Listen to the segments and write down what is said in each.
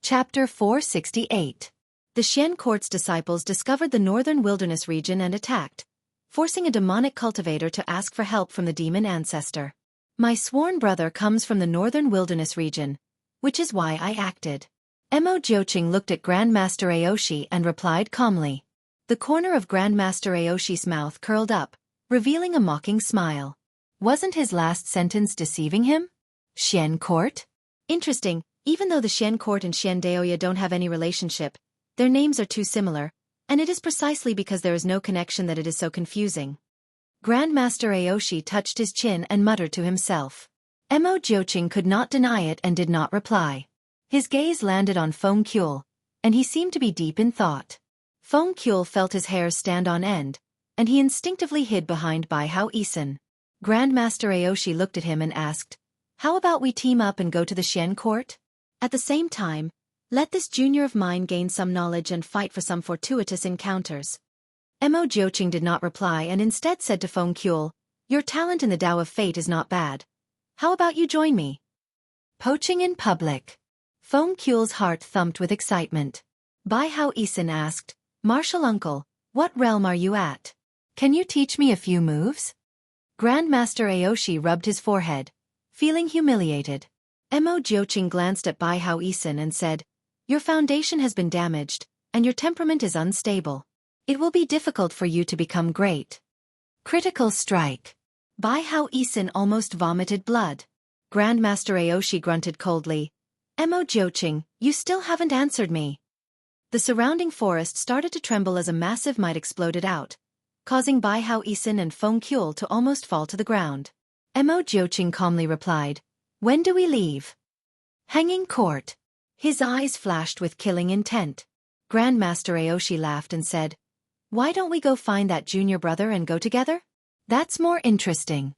Chapter 468. The Xian court's disciples discovered the northern wilderness region and attacked, forcing a demonic cultivator to ask for help from the demon ancestor. My sworn brother comes from the northern wilderness region, which is why I acted. Mo Jiuqing looked at Grandmaster Aoshi and replied calmly. The corner of Grandmaster Aoshi's mouth curled up, revealing a mocking smile. Wasn't his last sentence deceiving him? Xian court? Interesting, even though the Xian court and Xian Daoya don't have any relationship, their names are too similar, and it is precisely because there is no connection that it is so confusing. Grandmaster Aoshi touched his chin and muttered to himself. Mo Jiuqing could not deny it and did not reply. His gaze landed on Feng Kuel, and he seemed to be deep in thought. Feng Kuel felt his hair stand on end, and he instinctively hid behind Bai Hao Isin. Grandmaster Aoshi looked at him and asked, "How about we team up and go to the Xian court? At the same time, let this junior of mine gain some knowledge and fight for some fortuitous encounters." Mo Jiuqing did not reply and instead said to Feng Kuel, "Your talent in the Tao of Fate is not bad. How about you join me?" Poaching in public. Feng Kuel's heart thumped with excitement. Bai Hao Isin asked, "Martial uncle, what realm are you at? Can you teach me a few moves?" Grandmaster Aoshi rubbed his forehead, feeling humiliated. Mo Jiuqing glanced at Bai Hao Isin and said, "Your foundation has been damaged, and your temperament is unstable. It will be difficult for you to become great." Critical strike. Bai Hao Isin almost vomited blood. Grandmaster Aoshi grunted coldly, "Mo Jiuqing, you still haven't answered me." The surrounding forest started to tremble as a massive mite exploded out, causing Bai Hao Isin and Feng Kuel to almost fall to the ground. Mo Jiuqing calmly replied, "When do we leave?" Hanging court. His eyes flashed with killing intent. Grandmaster Aoshi laughed and said, "Why don't we go find that junior brother and go together? That's more interesting."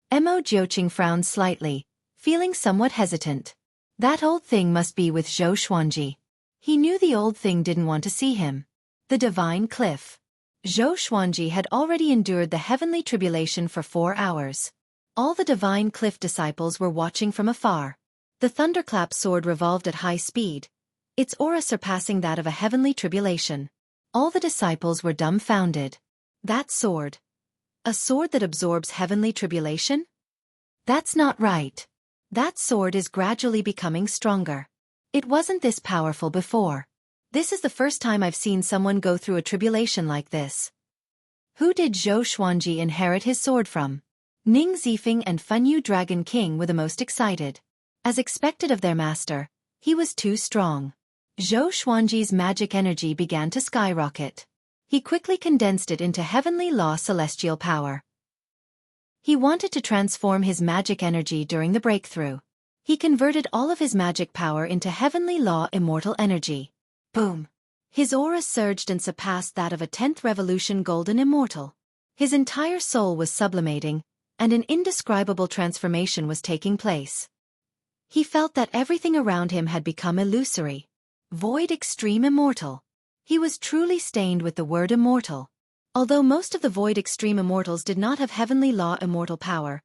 Mo Jiuqing frowned slightly, feeling somewhat hesitant. That old thing must be with Xueqi. He knew the old thing didn't want to see him. The divine cliff. Xueqi had already endured the heavenly tribulation for 4 hours. All the divine cliff disciples were watching from afar. The thunderclap sword revolved at high speed, its aura surpassing that of a heavenly tribulation. All the disciples were dumbfounded. That sword. A sword that absorbs heavenly tribulation? That's not right. That sword is gradually becoming stronger. It wasn't this powerful before. This is the first time I've seen someone go through a tribulation like this. Who did Xueqi inherit his sword from? Ning Zifeng and Fenyu Dragon King were the most excited. As expected of their master, he was too strong. Xueqi's magic energy began to skyrocket. He quickly condensed it into heavenly law celestial power. He wanted to transform his magic energy during the breakthrough. He converted all of his magic power into heavenly law immortal energy. Boom! His aura surged and surpassed that of a 10th revolution golden immortal. His entire soul was sublimating, and an indescribable transformation was taking place. He felt that everything around him had become illusory. Void extreme immortal. He was truly stained with the word immortal. Although most of the Void Extreme Immortals did not have heavenly law immortal power,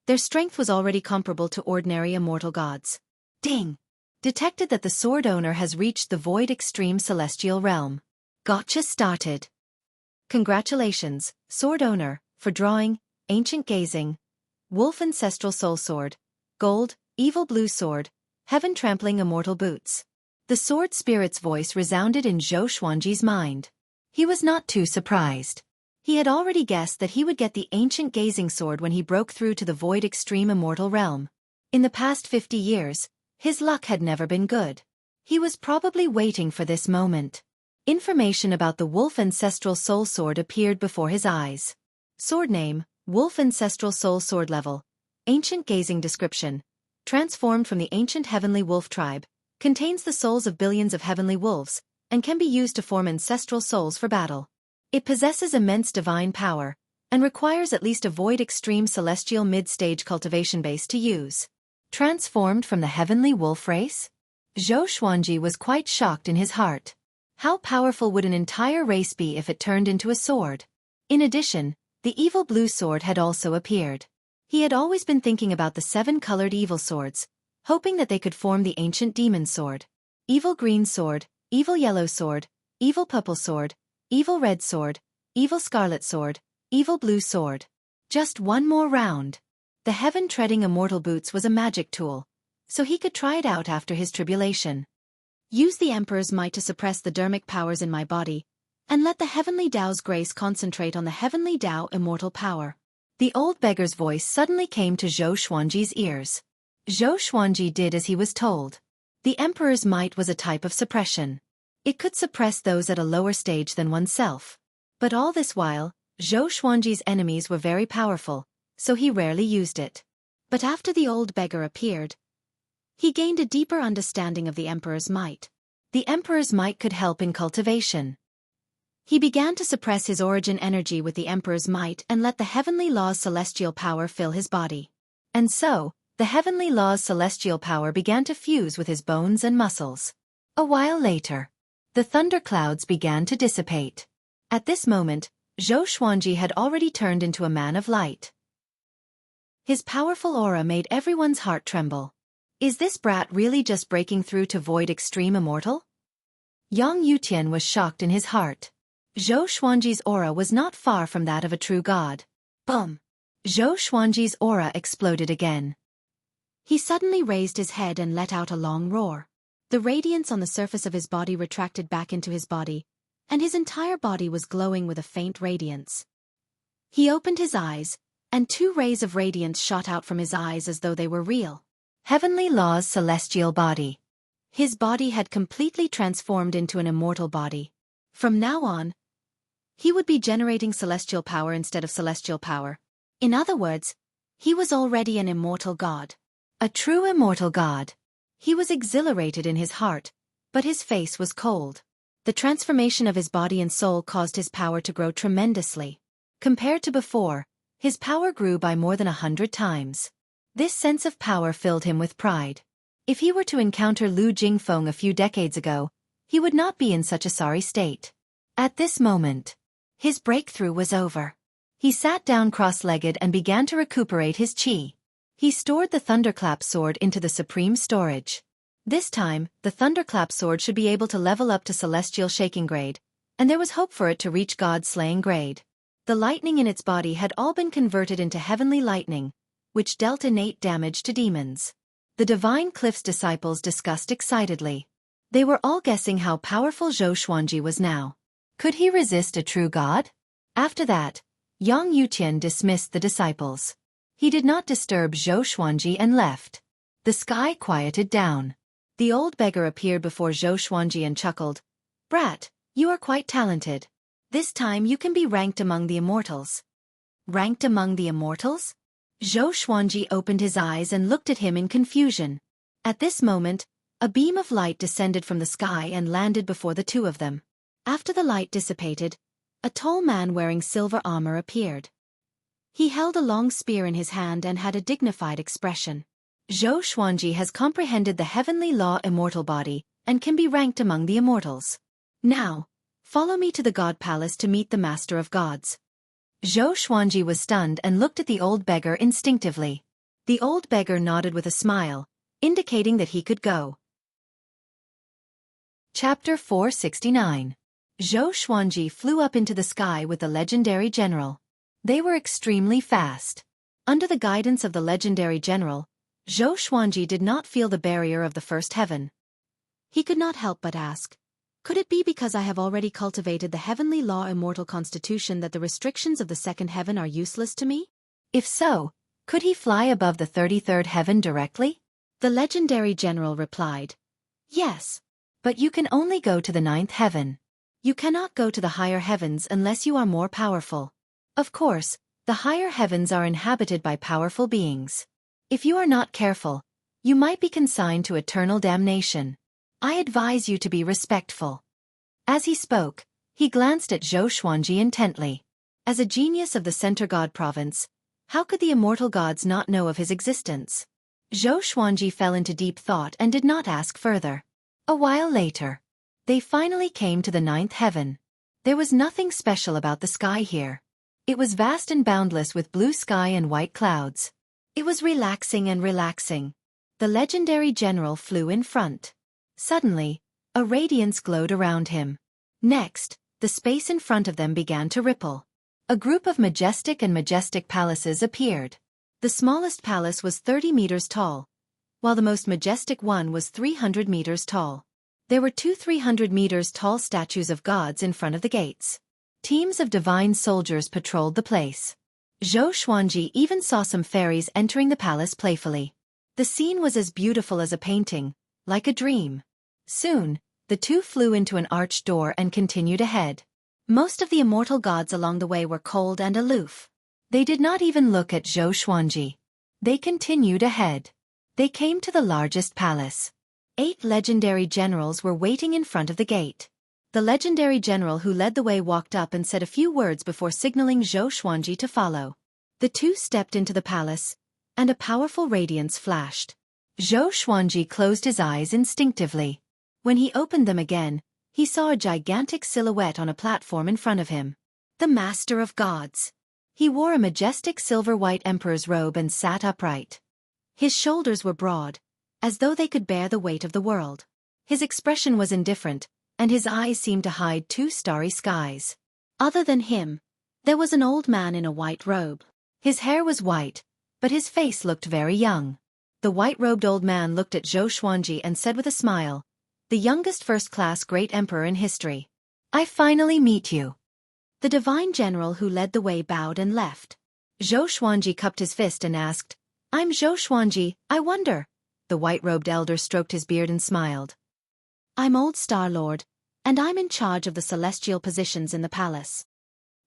their strength was already comparable to ordinary immortal gods. Ding! Detected that the sword owner has reached the Void Extreme Celestial Realm. Gotcha started. Congratulations, sword owner, for drawing Ancient Gazing, Wolf Ancestral Soul Sword, Gold, Evil Blue Sword, Heaven Trampling Immortal Boots. The sword spirit's voice resounded in Xueqi's mind. He was not too surprised. He had already guessed that he would get the Ancient Gazing Sword when he broke through to the Void Extreme Immortal Realm. In the past 50 years, his luck had never been good. He was probably waiting for this moment. Information about the Wolf Ancestral Soul Sword appeared before his eyes. Sword name, Wolf Ancestral Soul Sword level. Ancient Gazing description. Transformed from the ancient heavenly wolf tribe, contains the souls of billions of heavenly wolves, and can be used to form ancestral souls for battle. It possesses immense divine power, and requires at least a Void Extreme Celestial mid-stage cultivation base to use. Transformed from the heavenly wolf race? Xueqi was quite shocked in his heart. How powerful would an entire race be if it turned into a sword? In addition, the evil blue sword had also appeared. He had always been thinking about the 7-colored evil swords, hoping that they could form the ancient demon sword. evil green sword, evil yellow sword, evil purple sword, evil red sword, evil scarlet sword, evil blue sword. Just one more round. The heaven-treading immortal boots was a magic tool, so he could try it out after his tribulation. Use the Emperor's might to suppress the dermic powers in my body, and let the heavenly Tao's grace concentrate on the heavenly Tao immortal power. The old beggar's voice suddenly came to Zhou Xuanji's ears. Zhou Xuanji did as he was told. The Emperor's might was a type of suppression. It could suppress those at a lower stage than oneself. But all this while, Zhou Xuanji's enemies were very powerful, so he rarely used it. But after the old beggar appeared, he gained a deeper understanding of the Emperor's might. The Emperor's might could help in cultivation. He began to suppress his origin energy with the Emperor's might and let the heavenly law's celestial power fill his body. And so, the heavenly law's celestial power began to fuse with his bones and muscles. A while later, the thunderclouds began to dissipate. At this moment, Zhou Xuanji had already turned into a man of light. His powerful aura made everyone's heart tremble. Is this brat really just breaking through to void extreme immortal? Yang Yutian was shocked in his heart. Zhou Xuanji's aura was not far from that of a true god. Boom! Zhou Xuanji's aura exploded again. He suddenly raised his head and let out a long roar. The radiance on the surface of his body retracted back into his body, and his entire body was glowing with a faint radiance. He opened his eyes, and 2 rays of radiance shot out from his eyes as though they were real. Heavenly Law's celestial body. His body had completely transformed into an immortal body. From now on, he would be generating celestial power instead of celestial power. In other words, he was already an immortal god. A true immortal god. He was exhilarated in his heart, but his face was cold. The transformation of his body and soul caused his power to grow tremendously. Compared to before, his power grew by more than 100 times. This sense of power filled him with pride. If he were to encounter Lu Jingfeng a few decades ago, he would not be in such a sorry state. At this moment, his breakthrough was over. He sat down cross-legged and began to recuperate his qi. He stored the Thunderclap sword into the supreme storage. This time, the Thunderclap sword should be able to level up to Celestial Shaking grade, and there was hope for it to reach God-slaying grade. The lightning in its body had all been converted into heavenly lightning, which dealt innate damage to demons. The Divine Cliff's disciples discussed excitedly. They were all guessing how powerful Zhou Xuanji was now. Could he resist a true god? After that, Yang Yutian dismissed the disciples. He did not disturb Zhou Xuanji and left. The sky quieted down. The old beggar appeared before Zhou Xuanji and chuckled. "Brat, you are quite talented. This time you can be ranked among the immortals." Ranked among the immortals? Zhou Xuanji opened his eyes and looked at him in confusion. At this moment, a beam of light descended from the sky and landed before the 2 of them. After the light dissipated, a tall man wearing silver armor appeared. He held a long spear in his hand and had a dignified expression. Zhou Xuanji has comprehended the heavenly law immortal body and can be ranked among the immortals. Now, follow me to the God Palace to meet the Master of Gods. Zhou Xuanji was stunned and looked at the old beggar instinctively. The old beggar nodded with a smile, indicating that he could go. Chapter 469. Zhou Xuanji flew up into the sky with the legendary general. They were extremely fast. Under the guidance of the legendary general, Zhou Xuanji did not feel the barrier of the first heaven. He could not help but ask, could it be because I have already cultivated the heavenly law immortal constitution that the restrictions of the second heaven are useless to me? If so, could he fly above the 33rd heaven directly? The legendary general replied, yes, but you can only go to the 9th heaven. You cannot go to the higher heavens unless you are more powerful. Of course, the higher heavens are inhabited by powerful beings. If you are not careful, you might be consigned to eternal damnation. I advise you to be respectful. As he spoke, he glanced at Zhou Xuanji intently. As a genius of the Center God province, how could the immortal gods not know of his existence? Zhou Xuanji fell into deep thought and did not ask further. A while later, they finally came to the 9th heaven. There was nothing special about the sky here. It was vast and boundless with blue sky and white clouds. It was relaxing and relaxing. The legendary general flew in front. Suddenly, A radiance glowed around him. Next, the space in front of them began to ripple. A group of majestic palaces appeared. The smallest palace was 30 meters tall, while the most majestic one was 300 meters tall. There were two 300 meters tall statues of gods in front of the gates. Teams of divine soldiers patrolled the place. Xueqi even saw some fairies entering the palace playfully. The scene was as beautiful as a painting, like a dream. Soon, the two flew into an arched door and continued ahead. Most of the immortal gods along the way were cold and aloof. They did not even look at Xueqi. They continued ahead. They came to the largest palace. 8 legendary generals were waiting in front of the gate. The legendary general who led the way walked up and said a few words before signaling Xueqi to follow. The two stepped into the palace, and a powerful radiance flashed. Xueqi closed his eyes instinctively. When he opened them again, he saw a gigantic silhouette on a platform in front of him. The Master of Gods. He wore a majestic silver-white emperor's robe and sat upright. His shoulders were broad, as though they could bear the weight of the world. His expression was indifferent, and his eyes seemed to hide 2 starry skies. Other than him, there was an old man in a white robe. His hair was white, but his face looked very young. The white-robed old man looked at Xueqi and said with a smile, "The youngest first-class great emperor in history. I finally meet you." The divine general who led the way bowed and left. Xueqi cupped his fist and asked, "I'm Xueqi, I wonder." The white-robed elder stroked his beard and smiled. "I'm Old Star Lord, and I'm in charge of the celestial positions in the palace.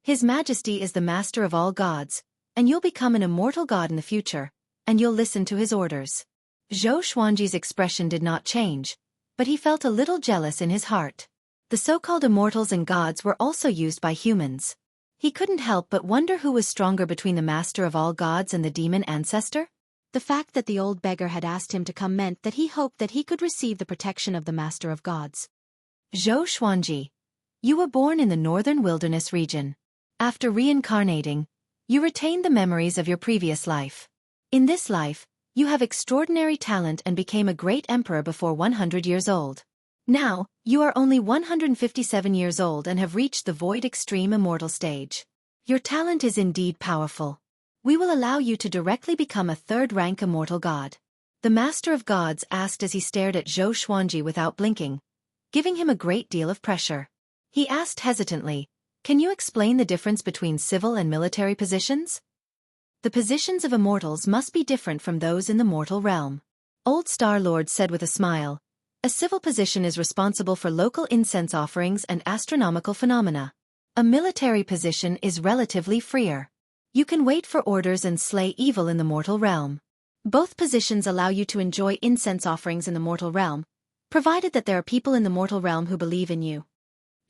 His Majesty is the master of all gods, and you'll become an immortal god in the future, and you'll listen to his orders." Xueqi's expression did not change, but he felt a little jealous in his heart. The so-called immortals and gods were also used by humans. He couldn't help but wonder who was stronger between the master of all gods and the demon ancestor. The fact that the old beggar had asked him to come meant that he hoped that he could receive the protection of the master of gods. Xueqi, you were born in the northern wilderness region. After reincarnating, you retained the memories of your previous life. In this life, you have extraordinary talent and became a great emperor before 100 years old. Now, you are only 157 years old and have reached the void extreme immortal stage. Your talent is indeed powerful. We will allow you to directly become a third-rank immortal god. The Master of Gods asked as he stared at Xueqi without blinking, giving him a great deal of pressure. He asked hesitantly, "Can you explain the difference between civil and military positions?" "The positions of immortals must be different from those in the mortal realm," Old Star Lord said with a smile. "A civil position is responsible for local incense offerings and astronomical phenomena. A military position is relatively freer. You can wait for orders and slay evil in the mortal realm. Both positions allow you to enjoy incense offerings in the mortal realm, provided that there are people in the mortal realm who believe in you."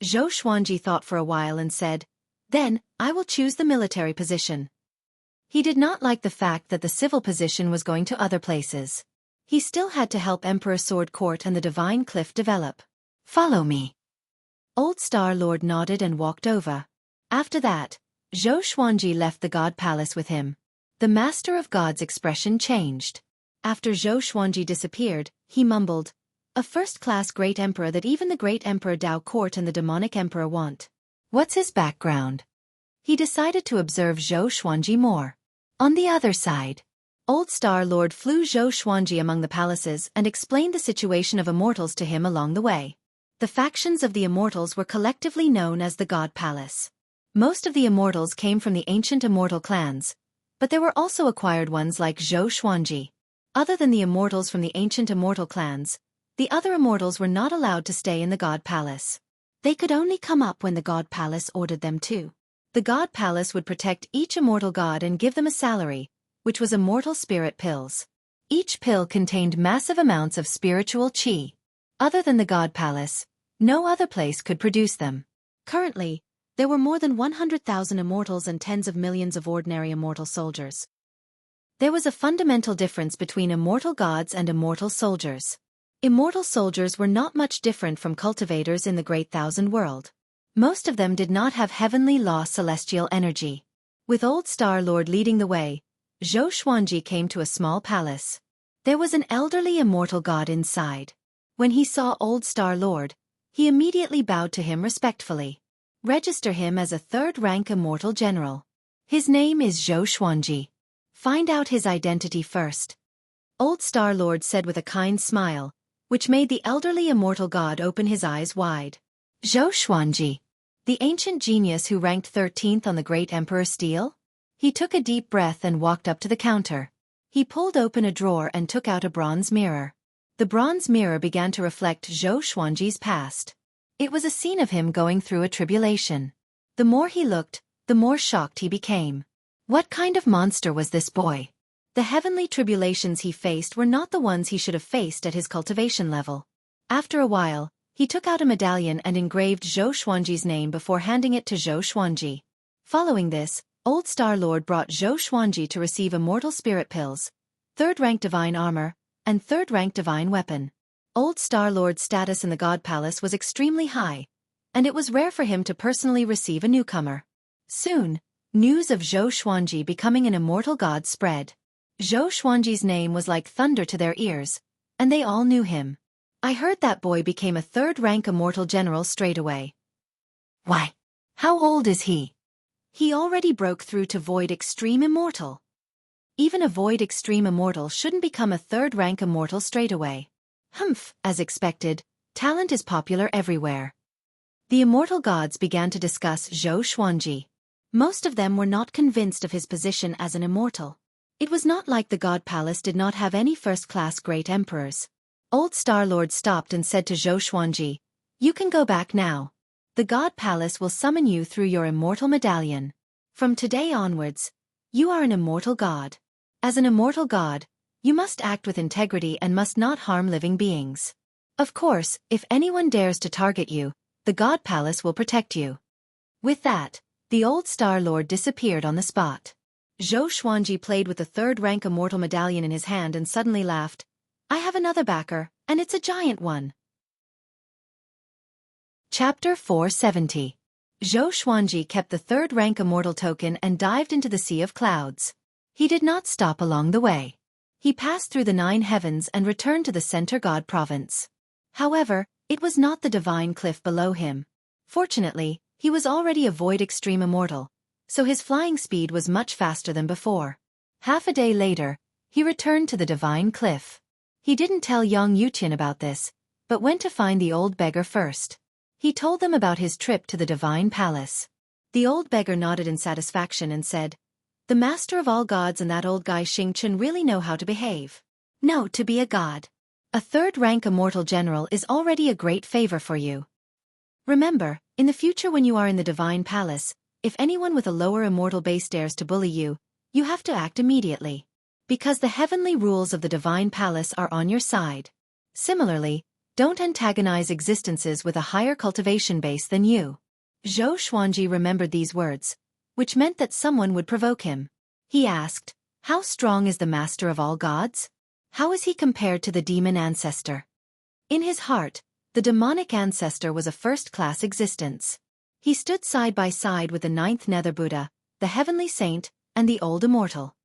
Xueqi thought for a while and said, "Then, I will choose the military position." He did not like the fact that the civil position was going to other places. He still had to help Emperor Sword Court and the Divine Cliff develop. "Follow me." Old Star Lord nodded and walked over. After that, Xueqi left the God Palace with him. The Master of God's expression changed. After Xueqi disappeared, he mumbled, "A first-class great emperor that even the great Emperor Dao Court and the demonic emperor want. What's his background?" He decided to observe Xueqi more. On the other side, Old Star Lord flew Xueqi among the palaces and explained the situation of immortals to him along the way. The factions of the immortals were collectively known as the God Palace. Most of the immortals came from the ancient immortal clans, but there were also acquired ones like Xueqi. Other than the immortals from the ancient immortal clans, the other immortals were not allowed to stay in the God Palace. They could only come up when the God Palace ordered them to. The God Palace would protect each immortal god and give them a salary, which was immortal spirit pills. Each pill contained massive amounts of spiritual qi. Other than the God Palace, no other place could produce them. Currently, there were more than 100,000 immortals and tens of millions of ordinary immortal soldiers. There was a fundamental difference between immortal gods and immortal soldiers. Immortal soldiers were not much different from cultivators in the Great Thousand World. Most of them did not have heavenly law celestial energy. With Old Star Lord leading the way, Xueqi came to a small palace. There was an elderly immortal god inside. When he saw Old Star Lord, he immediately bowed to him respectfully. Register him as a third-rank immortal general. His name is Xueqi. Find out his identity first. Old Star Lord said with a kind smile, which made the elderly immortal god open his eyes wide. Xueqi, the ancient genius who ranked 13th on the Great Emperor Steel? He took a deep breath and walked up to the counter. He pulled open a drawer and took out a bronze mirror. The bronze mirror began to reflect Xueqi's past. It was a scene of him going through a tribulation. The more he looked, the more shocked he became. What kind of monster was this boy? The heavenly tribulations he faced were not the ones he should have faced at his cultivation level. After a while, he took out a medallion and engraved Xueqi's name before handing it to Xueqi. Following this, Old Star Lord brought Xueqi to receive immortal spirit pills, third-rank divine armor, and third-rank divine weapon. Old Star Lord's status in the God Palace was extremely high, and it was rare for him to personally receive a newcomer. Soon, news of Xueqi becoming an immortal god spread. Xueqi's name was like thunder to their ears, and they all knew him. I heard that boy became a third-rank immortal general straight away. Why? How old is he? He already broke through to Void Extreme Immortal. Even a Void Extreme Immortal shouldn't become a third-rank immortal straight away. Humph, as expected, talent is popular everywhere. The immortal gods began to discuss Xueqi. Most of them were not convinced of his position as an immortal. It was not like the God Palace did not have any first-class great emperors. Old Star Lord stopped and said to Xueqi, "You can go back now. The God Palace will summon you through your immortal medallion. From today onwards, you are an immortal god. As an immortal god, you must act with integrity and must not harm living beings. Of course, if anyone dares to target you, the God Palace will protect you." With that, the Old Star Lord disappeared on the spot. Xueqi played with the third-rank immortal medallion in his hand and suddenly laughed. "I have another backer, and it's a giant one." Chapter 470. Xueqi kept the third-rank immortal token and dived into the Sea of Clouds. He did not stop along the way. He passed through the 9 heavens and returned to the Center God Province. However, it was not the divine cliff below him. Fortunately, he was already a Void Extreme Immortal, so his flying speed was much faster than before. Half a day later, he returned to the divine cliff. He didn't tell Yang Yuqian about this, but went to find the old beggar first. He told them about his trip to the divine palace. The old beggar nodded in satisfaction and said, "The master of all gods and that old guy Xingchen really know how to behave. No, to be a god. A third-rank immortal general is already a great favor for you. Remember, in the future when you are in the divine palace, if anyone with a lower immortal base dares to bully you, you have to act immediately. Because the heavenly rules of the divine palace are on your side. Similarly, don't antagonize existences with a higher cultivation base than you." Xueqi remembered these words, which meant that someone would provoke him. He asked, "How strong is the master of all gods? How is he compared to the demon ancestor?" In his heart, the demonic ancestor was a first-class existence. He stood side by side with the 9th Nether Buddha, the heavenly saint, and the old immortal.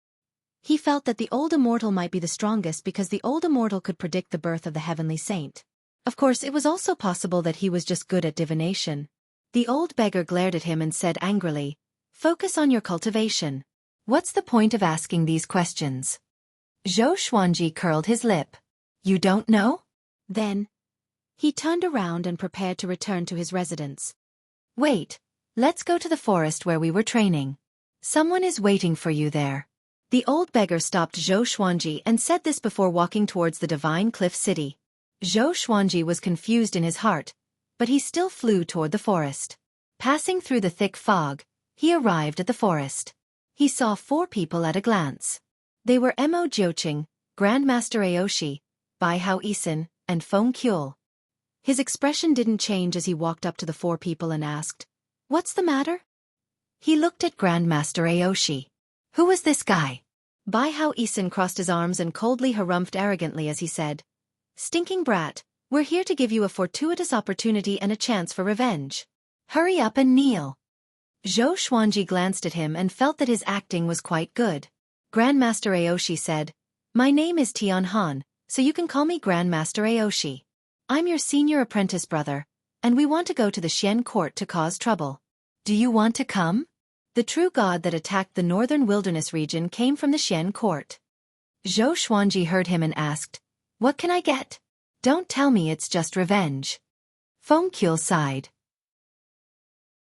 He felt that the old immortal might be the strongest because the old immortal could predict the birth of the heavenly saint. Of course, it was also possible that he was just good at divination. The old beggar glared at him and said angrily, "Focus on your cultivation. What's the point of asking these questions?" Xueqi curled his lip. "You don't know?" Then, he turned around and prepared to return to his residence. "Wait, let's go to the forest where we were training. Someone is waiting for you there." The old beggar stopped Xueqi and said this before walking towards the divine cliff city. Xueqi was confused in his heart, but he still flew toward the forest. Passing through the thick fog, he arrived at the forest. He saw 4 people at a glance. They were Mo Jiuqing, Grandmaster Aoshi, Bai Hao Isin, and Feng Qiul. His expression didn't change as he walked up to the 4 people and asked, "What's the matter?" He looked at Grandmaster Aoshi. "Who is this guy?" Bai Hao Isin crossed his arms and coldly harumphed arrogantly as he said, "Stinking brat, we're here to give you a fortuitous opportunity and a chance for revenge. Hurry up and kneel." Xueqi glanced at him and felt that his acting was quite good. Grandmaster Aoshi said, "My name is Tian Han, so you can call me Grandmaster Aoshi." I'm your senior apprentice brother, and we want to go to the Xian court to cause trouble. Do you want to come? The true god that attacked the northern wilderness region came from the Xian court. Zhou Xuanji heard him and asked, "What can I get? Don't tell me it's just revenge." Feng Qiu sighed.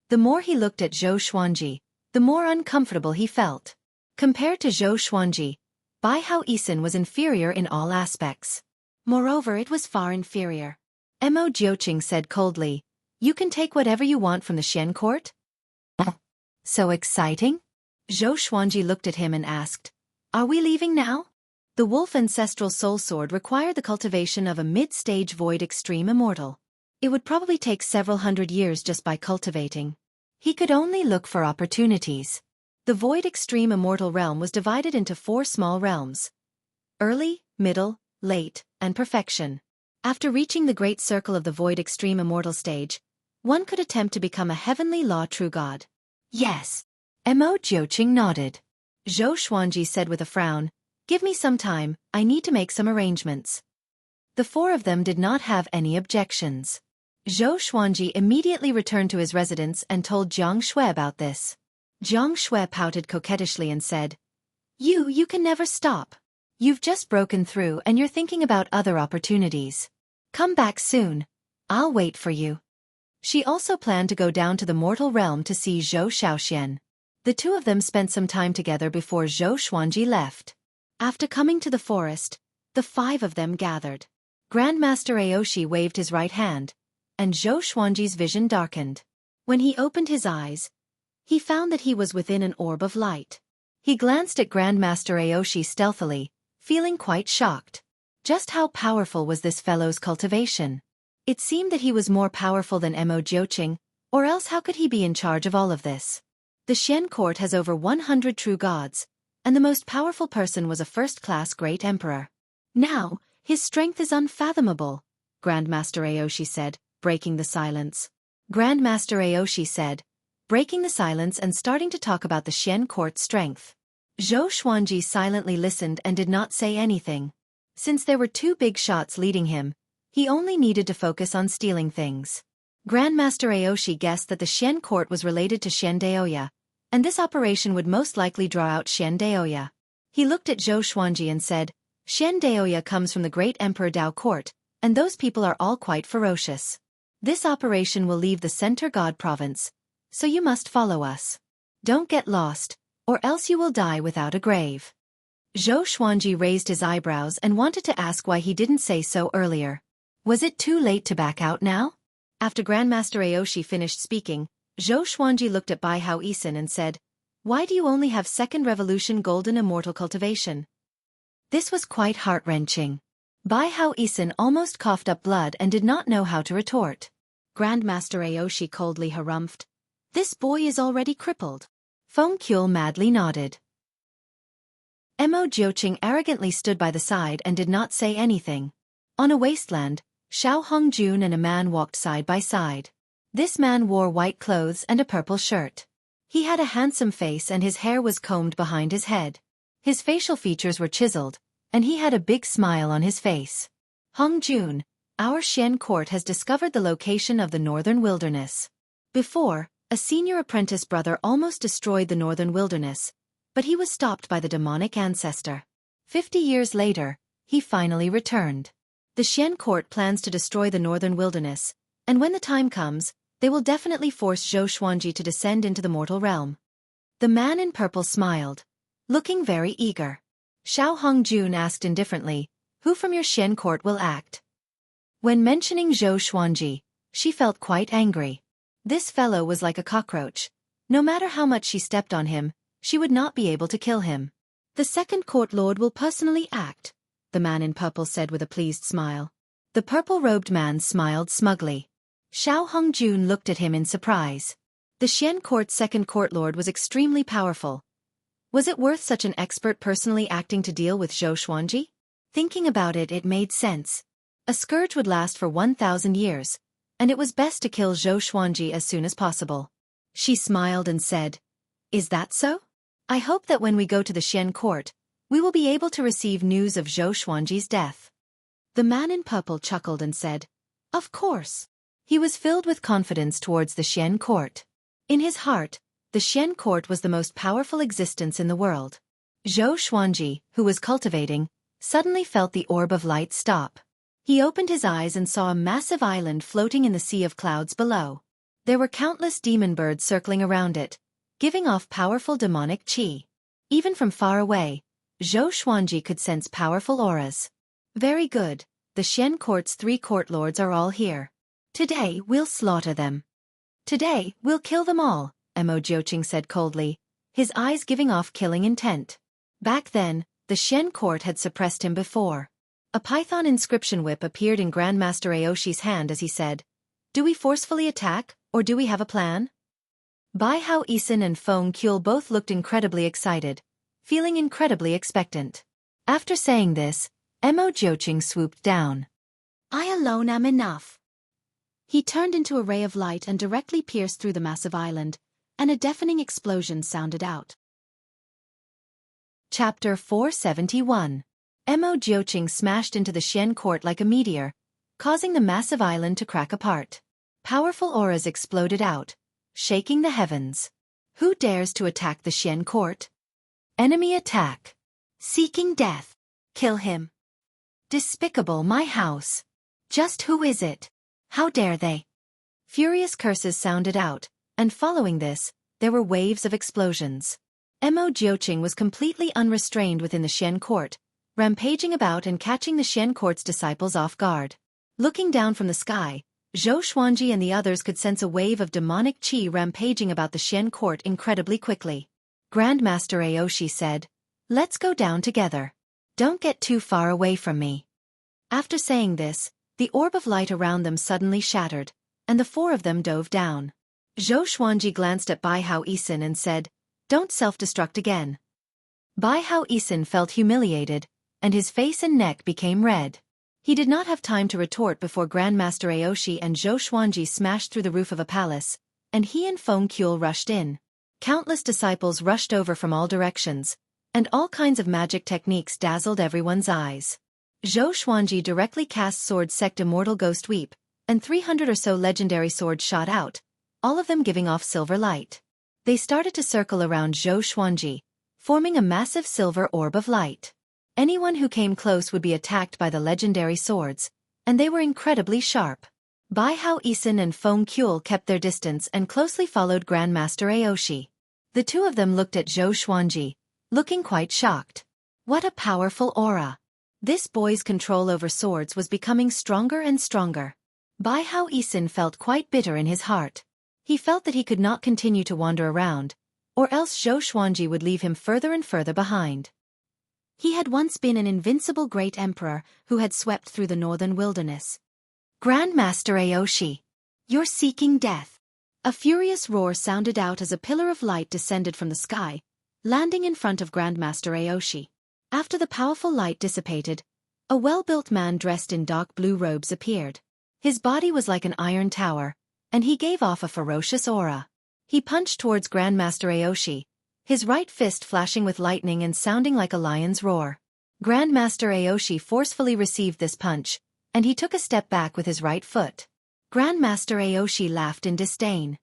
The more he looked at Zhou Xuanji, the more uncomfortable he felt. Compared to Zhou Xuanji, Bai Hao Yisan was inferior in all aspects. Moreover, it was far inferior. Mo Jiuqing said coldly, "You can take whatever you want from the Xian court?" So exciting? Zhou Xuanji looked at him and asked, "Are we leaving now?" The wolf ancestral soul sword required the cultivation of a mid-stage void extreme immortal. It would probably take several hundred years just by cultivating. He could only look for opportunities. The void extreme immortal realm was divided into 4 small realms: early, middle, late, and perfection. After reaching the great circle of the void extreme immortal stage, one could attempt to become a heavenly law true god. Yes. Mo Jiuqing nodded. Zhou Xuanji said with a frown, "Give me some time, I need to make some arrangements." The 4 of them did not have any objections. Zhou Xuanji immediately returned to his residence and told Jiang Shui about this. Jiang Shui pouted coquettishly and said, You can never stop. You've just broken through and you're thinking about other opportunities. Come back soon. I'll wait for you. She also planned to go down to the mortal realm to see Zhou Shaoxian. The 2 of them spent some time together before Zhou Xuanji left. After coming to the forest, the 5 of them gathered. Grandmaster Aoshi waved his right hand, and Zhou Xuanji's vision darkened. When he opened his eyes, he found that he was within an orb of light. He glanced at Grandmaster Aoshi stealthily, feeling quite shocked. Just how powerful was this fellow's cultivation? It seemed that he was more powerful than Mo Jiuqing, or else how could he be in charge of all of this? The Xian court has over 100 true gods, and the most powerful person was a first-class great emperor. Now, his strength is unfathomable, Grandmaster Aoshi said, breaking the silence. Grandmaster Aoshi said, breaking the silence and starting to talk about the Xian court's strength. Zhou Xuanji silently listened and did not say anything. Since there were 2 big shots leading him, he only needed to focus on stealing things. Grandmaster Aoshi guessed that the Xian court was related to Xian Daoya, and this operation would most likely draw out Xian Daoya. He looked at Zhou Xuanji and said, Xian Daoya comes from the great Emperor Dao court, and those people are all quite ferocious. This operation will leave the Center God province, so you must follow us. Don't get lost, or else you will die without a grave. Zhou Xuanji raised his eyebrows and wanted to ask why he didn't say so earlier. Was it too late to back out now? After Grandmaster Aoshi finished speaking, Zhou Xuanji looked at Bai Hao Yisan and said, "Why do you only have second revolution golden immortal cultivation?" This was quite heart-wrenching. Bai Hao Yisan almost coughed up blood and did not know how to retort. Grandmaster Aoshi coldly harumphed, "This boy is already crippled." Feng Qiu madly nodded. Mo Jiuqing arrogantly stood by the side and did not say anything. On a wasteland, Xiao Hongjun and a man walked side by side. This man wore white clothes and a purple shirt. He had a handsome face and his hair was combed behind his head. His facial features were chiseled, and he had a big smile on his face. "Hongjun, our Xian court has discovered the location of the northern wilderness. Before, a senior apprentice brother almost destroyed the northern wilderness, but he was stopped by the demonic ancestor. 50 years later, he finally returned. The Xian court plans to destroy the northern wilderness, and when the time comes, they will definitely force Zhou Xuanji to descend into the mortal realm." The man in purple smiled, looking very eager. Xiao Hongjun asked indifferently, "Who from your Xian court will act?" When mentioning Zhou Xuanji, she felt quite angry. This fellow was like a cockroach. No matter how much she stepped on him, she would not be able to kill him. "The second court lord will personally act," the man in purple said with a pleased smile. The purple-robed man smiled smugly. Xiao Hongjun looked at him in surprise. The Xian court's second court lord was extremely powerful. Was it worth such an expert personally acting to deal with Zhou Xuanji? Thinking about it, it made sense. A scourge would last for 1,000 years, and it was best to kill Zhou Xuanji as soon as possible. She smiled and said, "Is that so? I hope that when we go to the Xian court, we will be able to receive news of Zhou Xuanji's death." The man in purple chuckled and said, Of course. He was filled with confidence towards the Xian court. In his heart, the Xian court was the most powerful existence in the world. Xueqi, who was cultivating, suddenly felt the orb of light stop. He opened his eyes and saw a massive island floating in the sea of clouds below. There were countless demon birds circling around it, giving off powerful demonic qi. Even from far away, Xueqi could sense powerful auras. Very good, the Xian court's 3 court lords are all here. Today we'll slaughter them. Today we'll kill them all, Xueqi said coldly, his eyes giving off killing intent. Back then, the Xian court had suppressed him before. A python inscription whip appeared in Grandmaster Aoshi's hand as he said, "Do we forcefully attack, or do we have a plan?" Bai Hao Isin and Feng Kuel both looked incredibly excited, feeling incredibly expectant. After saying this, Xueqi swooped down. "I alone am enough." He turned into a ray of light and directly pierced through the massive island, and a deafening explosion sounded out. Chapter 471. Xueqi smashed into the Xian court like a meteor, causing the massive island to crack apart. Powerful auras exploded out, shaking the heavens. Who dares to attack the Xian court? Enemy attack. Seeking death. Kill him. Despicable my house. Just who is it? How dare they? Furious curses sounded out, and following this, there were waves of explosions. Xueqi was completely unrestrained within the Xian court, rampaging about and catching the Xian court's disciples off guard. Looking down from the sky, Xueqi and the others could sense a wave of demonic qi rampaging about the Xian court incredibly quickly. Grandmaster Aoshi said, "Let's go down together. Don't get too far away from me." After saying this, the orb of light around them suddenly shattered, and the 4 of them dove down. Xueqi glanced at Bai Hao Isin and said, "Don't self-destruct again." Bai Hao Isin felt humiliated, and his face and neck became red. He did not have time to retort before Grandmaster Aoshi and Xueqi smashed through the roof of a palace, and he and Feng Kuel rushed in. Countless disciples rushed over from all directions, and all kinds of magic techniques dazzled everyone's eyes. Xueqi directly cast Sword Sect Immortal Ghost Weep, and 300 or so legendary swords shot out, all of them giving off silver light. They started to circle around Xueqi, forming a massive silver orb of light. Anyone who came close would be attacked by the legendary swords, and they were incredibly sharp. Bai Hao Isin and Feng Kuel kept their distance and closely followed Grandmaster Aoshi. The 2 of them looked at Xueqi, looking quite shocked. What a powerful aura! This boy's control over swords was becoming stronger and stronger. Bai Hao Isin felt quite bitter in his heart. He felt that he could not continue to wander around, or else Xueqi would leave him further and further behind. He had once been an invincible great emperor who had swept through the northern wilderness. "Grandmaster Aoshi! You're seeking death!" A furious roar sounded out as a pillar of light descended from the sky, landing in front of Grandmaster Aoshi. After the powerful light dissipated, a well-built man dressed in dark blue robes appeared. His body was like an iron tower, and he gave off a ferocious aura. He punched towards Grandmaster Aoshi, his right fist flashing with lightning and sounding like a lion's roar. Grandmaster Aoshi forcefully received this punch, and he took a step back with his right foot. Grandmaster Aoshi laughed in disdain.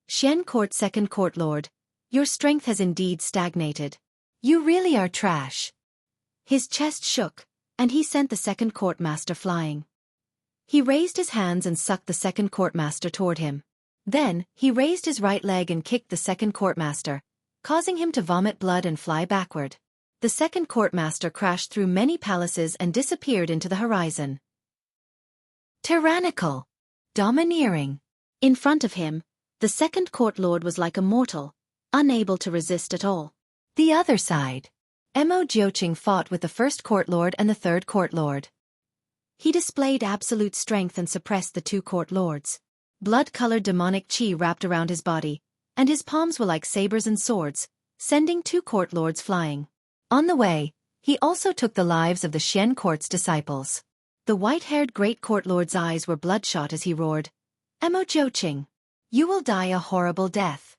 "Xian Court Second Court Lord, your strength has indeed stagnated. You really are trash." His chest shook, and he sent the second court master flying. He raised his hands and sucked the second court master toward him. Then, he raised his right leg and kicked the second court master, causing him to vomit blood and fly backward. The second court master crashed through many palaces and disappeared into the horizon. Tyrannical. Domineering. In front of him, the second court lord was like a mortal, unable to resist at all. The other side. Xueqi fought with the first court lord and the third court lord. He displayed absolute strength and suppressed the 2 court lords. Blood-colored demonic qi wrapped around his body, and his palms were like sabers and swords, sending 2 court lords flying. On the way, he also took the lives of the Xian court's disciples. The white-haired great court lord's eyes were bloodshot as he roared, "Xueqi, you will die a horrible death."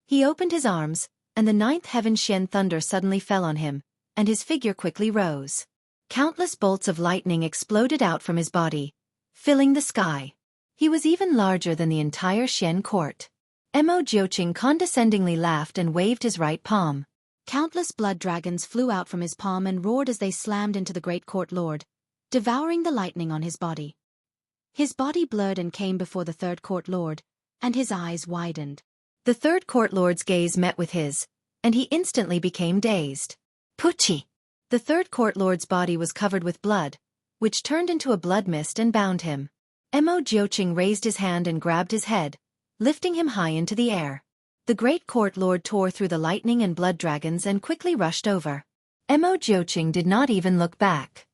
He opened his arms, and the 9th heaven Xian thunder suddenly fell on him, and his figure quickly rose. Countless bolts of lightning exploded out from his body, filling the sky. He was even larger than the entire Xian court. Mo Jiuqing condescendingly laughed and waved his right palm. Countless blood dragons flew out from his palm and roared as they slammed into the great court lord, devouring the lightning on his body. His body blurred and came before the third court lord, and his eyes widened. The third court lord's gaze met with his, and he instantly became dazed. Puchi! The third court lord's body was covered with blood, which turned into a blood mist and bound him. Mo Jiuqing raised his hand and grabbed his head, lifting him high into the air. The great court lord tore through the lightning and blood dragons and quickly rushed over. Mo Jiuqing did not even look back.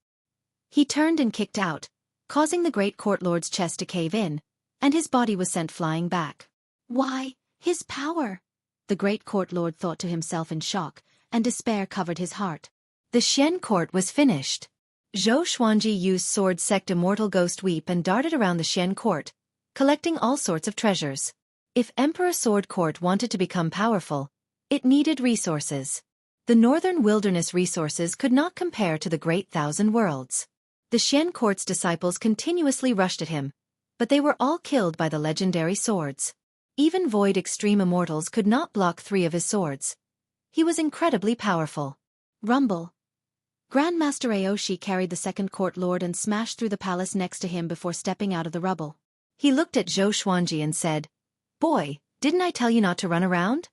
He turned and kicked out, causing the great court lord's chest to cave in, and his body was sent flying back. Why, his power! The great court lord thought to himself in shock, and despair covered his heart. The Xian court was finished. Zhou Xuanji used sword sect immortal ghost weep and darted around the Xian court, collecting all sorts of treasures. If Emperor Sword Court wanted to become powerful, it needed resources. The northern wilderness resources could not compare to the Great Thousand Worlds. The Xian court's disciples continuously rushed at him, but they were all killed by the legendary swords. Even Void Extreme Immortals could not block 3 of his swords. He was incredibly powerful. Rumble. Grandmaster Aoshi carried the second court lord and smashed through the palace next to him before stepping out of the rubble. He looked at Zhou Xuanji and said, "Boy, didn't I tell you not to run around?"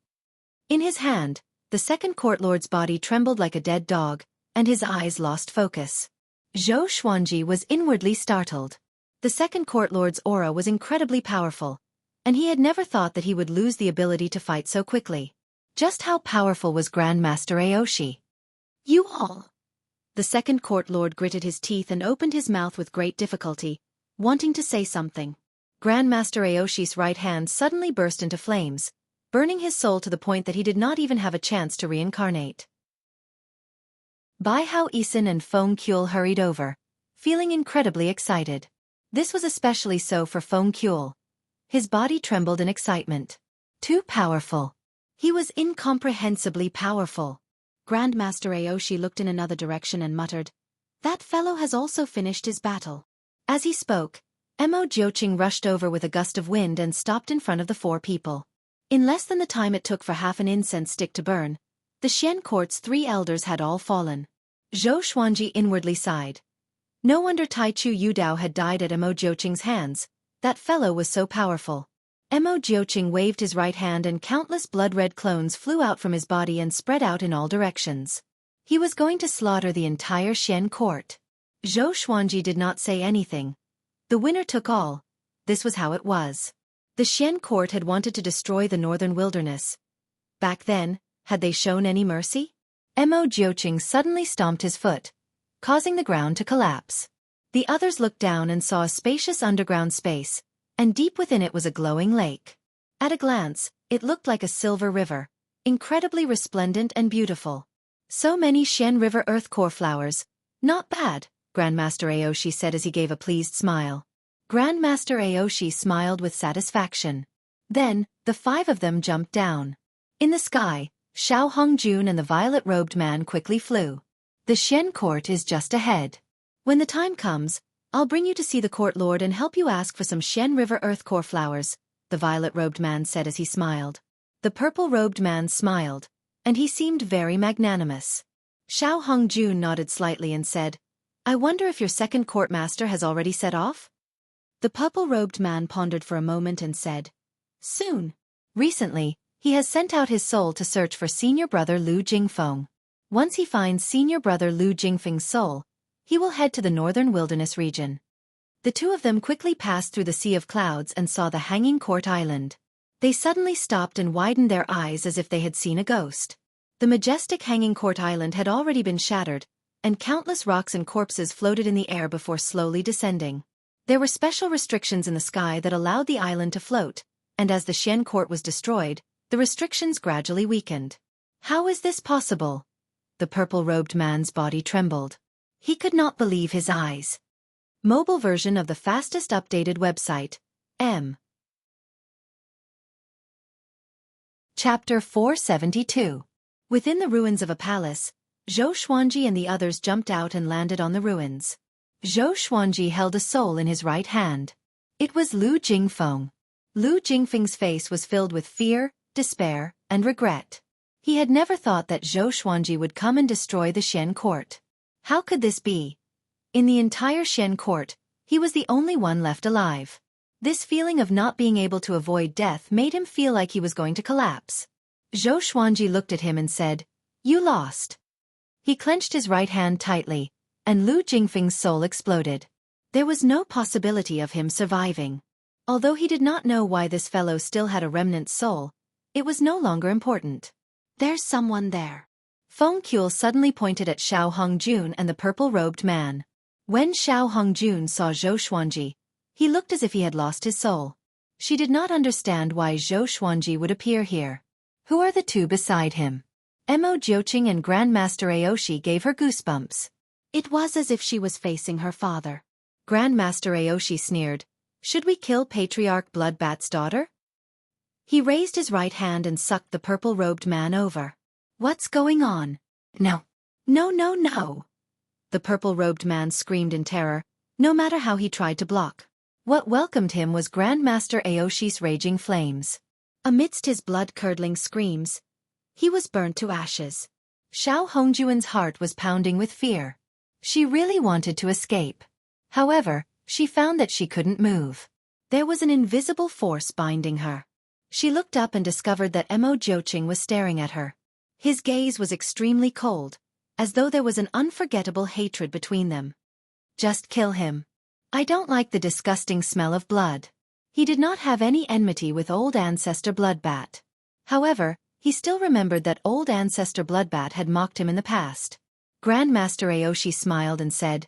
In his hand, the second court lord's body trembled like a dead dog, and his eyes lost focus. Zhou Xuanji was inwardly startled. The second court lord's aura was incredibly powerful, and he had never thought that he would lose the ability to fight so quickly. Just how powerful was Grandmaster Aoshi? You all! The second court lord gritted his teeth and opened his mouth with great difficulty, wanting to say something. Grandmaster Aoshi's right hand suddenly burst into flames, burning his soul to the point that he did not even have a chance to reincarnate. Bai Hao Isin and Feng Kuel hurried over, feeling incredibly excited. This was especially so for Feng Kuel. His body trembled in excitement. Too powerful. He was incomprehensibly powerful. Grandmaster Aoshi looked in another direction and muttered, "That fellow has also finished his battle." As he spoke, Mo Jiuqing rushed over with a gust of wind and stopped in front of the 4 people. In less than the time it took for half an incense stick to burn, the Xian court's 3 elders had all fallen. Zhou Xuanji inwardly sighed. No wonder Taichu Yudao had died at Mo Jiuqing's hands. That fellow was so powerful. Mo Jiuqing waved his right hand and countless blood-red clones flew out from his body and spread out in all directions. He was going to slaughter the entire Xian court. Zhou Xuanji did not say anything. The winner took all. This was how it was. The Xian court had wanted to destroy the northern wilderness. Back then, had they shown any mercy? Mo Jiuqing suddenly stomped his foot, causing the ground to collapse. The others looked down and saw a spacious underground space, and deep within it was a glowing lake. At a glance, it looked like a silver river, incredibly resplendent and beautiful. So many Xian River Earth Core flowers. Not bad, Grandmaster Aoshi said as he gave a pleased smile. Grandmaster Aoshi smiled with satisfaction. Then, the 5 of them jumped down. In the sky, Xiao Hongjun and the violet-robed man quickly flew. The Xian court is just ahead. When the time comes, I'll bring you to see the court lord and help you ask for some Xian River Earth Core flowers, the violet-robed man said as he smiled. The purple-robed man smiled, and he seemed very magnanimous. Xiao Hongjun nodded slightly and said, "I wonder if your second court master has already set off?" The purple-robed man pondered for a moment and said, "Soon. Recently, he has sent out his soul to search for senior brother Lu Jingfeng. Once he finds senior brother Lu Jingfeng's soul, he will head to the northern wilderness region." The 2 of them quickly passed through the sea of clouds and saw the hanging court island. They suddenly stopped and widened their eyes as if they had seen a ghost. The majestic hanging court island had already been shattered, and countless rocks and corpses floated in the air before slowly descending. There were special restrictions in the sky that allowed the island to float, and as the Xian court was destroyed, the restrictions gradually weakened. How is this possible? The purple-robed man's body trembled. He could not believe his eyes. Mobile version of the fastest updated website, M. Chapter 472. Within the ruins of a palace, Zhou Xuanji and the others jumped out and landed on the ruins. Zhou Xuanji held a soul in his right hand. It was Lu Jingfeng. Lu Jingfeng's face was filled with fear, despair, and regret. He had never thought that Zhou Xuanji would come and destroy the Xian court. How could this be? In the entire Xian court, he was the only one left alive. This feeling of not being able to avoid death made him feel like he was going to collapse. Zhou Xuanji looked at him and said, "You lost." He clenched his right hand tightly, and Lu Jingfeng's soul exploded. There was no possibility of him surviving. Although he did not know why this fellow still had a remnant soul, it was no longer important. "There's someone there." Feng Qiu suddenly pointed at Xiao Hongjun and the purple-robed man. When Xiao Hongjun saw Zhou Xuanji, he looked as if he had lost his soul. She did not understand why Zhou Xuanji would appear here. Who are the two beside him? Mo Jiuqing and Grandmaster Aoshi gave her goosebumps. It was as if she was facing her father. Grandmaster Aoshi sneered, "Should we kill Patriarch Bloodbat's daughter?" He raised his right hand and sucked the purple-robed man over. "What's going on?" "No. No, no, no!" The purple-robed man screamed in terror, no matter how he tried to block. What welcomed him was Grandmaster Aoshi's raging flames. Amidst his blood-curdling screams, he was burnt to ashes. Xiao Hongjuan's heart was pounding with fear. She really wanted to escape. However, she found that she couldn't move. There was an invisible force binding her. She looked up and discovered that Mo Jiuqing was staring at her. His gaze was extremely cold, as though there was an unforgettable hatred between them. "Just kill him. I don't like the disgusting smell of blood." He did not have any enmity with old ancestor Bloodbat. However, he still remembered that old ancestor Bloodbat had mocked him in the past. Grandmaster Aoshi smiled and said,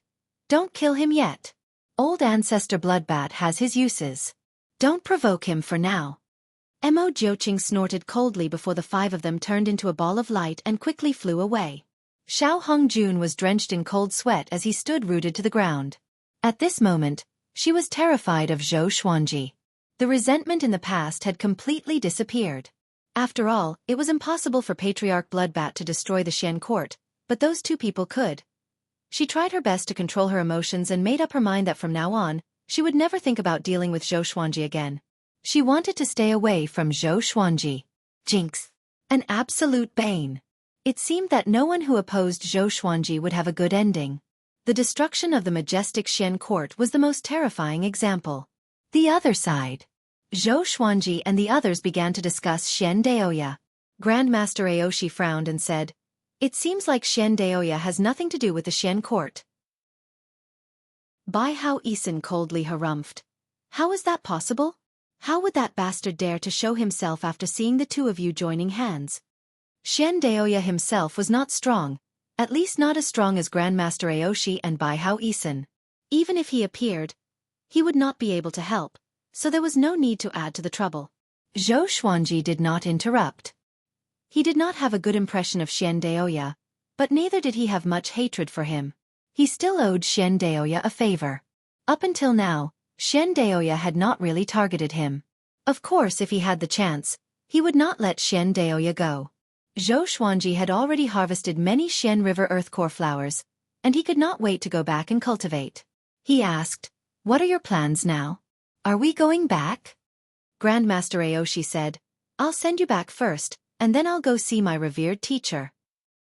"Don't kill him yet. Old ancestor Bloodbat has his uses. Don't provoke him for now." Mo Jiuqing snorted coldly before the five of them turned into a ball of light and quickly flew away. Xiao Hongjun was drenched in cold sweat as he stood rooted to the ground. At this moment, she was terrified of Zhou Xuanji. The resentment in the past had completely disappeared. After all, it was impossible for Patriarch Bloodbat to destroy the Xian court, but those two people could. She tried her best to control her emotions and made up her mind that from now on, she would never think about dealing with Zhou Xuanji again. She wanted to stay away from Zhou Xuanji. Jinx. An absolute bane. It seemed that no one who opposed Zhou Xuanji would have a good ending. The destruction of the majestic Xian court was the most terrifying example. The other side. Zhou Xuanji and the others began to discuss Xian Daoya. Grandmaster Aoshi frowned and said, "It seems like Xian Daoya has nothing to do with the Xian court." Bai Hao Isin coldly harumphed. "How is that possible? How would that bastard dare to show himself after seeing the two of you joining hands?" Xian Daoya himself was not strong, at least not as strong as Grandmaster Aoshi and Bai Hao Isin. Even if he appeared, he would not be able to help, so there was no need to add to the trouble. Zhou Xuanji did not interrupt. He did not have a good impression of Xian Daoya, but neither did he have much hatred for him. He still owed Xian Daoya a favor. Up until now, Xian Daoya had not really targeted him. Of course, if he had the chance, he would not let Xian Daoya go. Zhou Xuanji had already harvested many Xian River Earthcore flowers, and he could not wait to go back and cultivate. He asked, "What are your plans now? Are we going back?" Grandmaster Aoshi said, "I'll send you back first, and then I'll go see my revered teacher."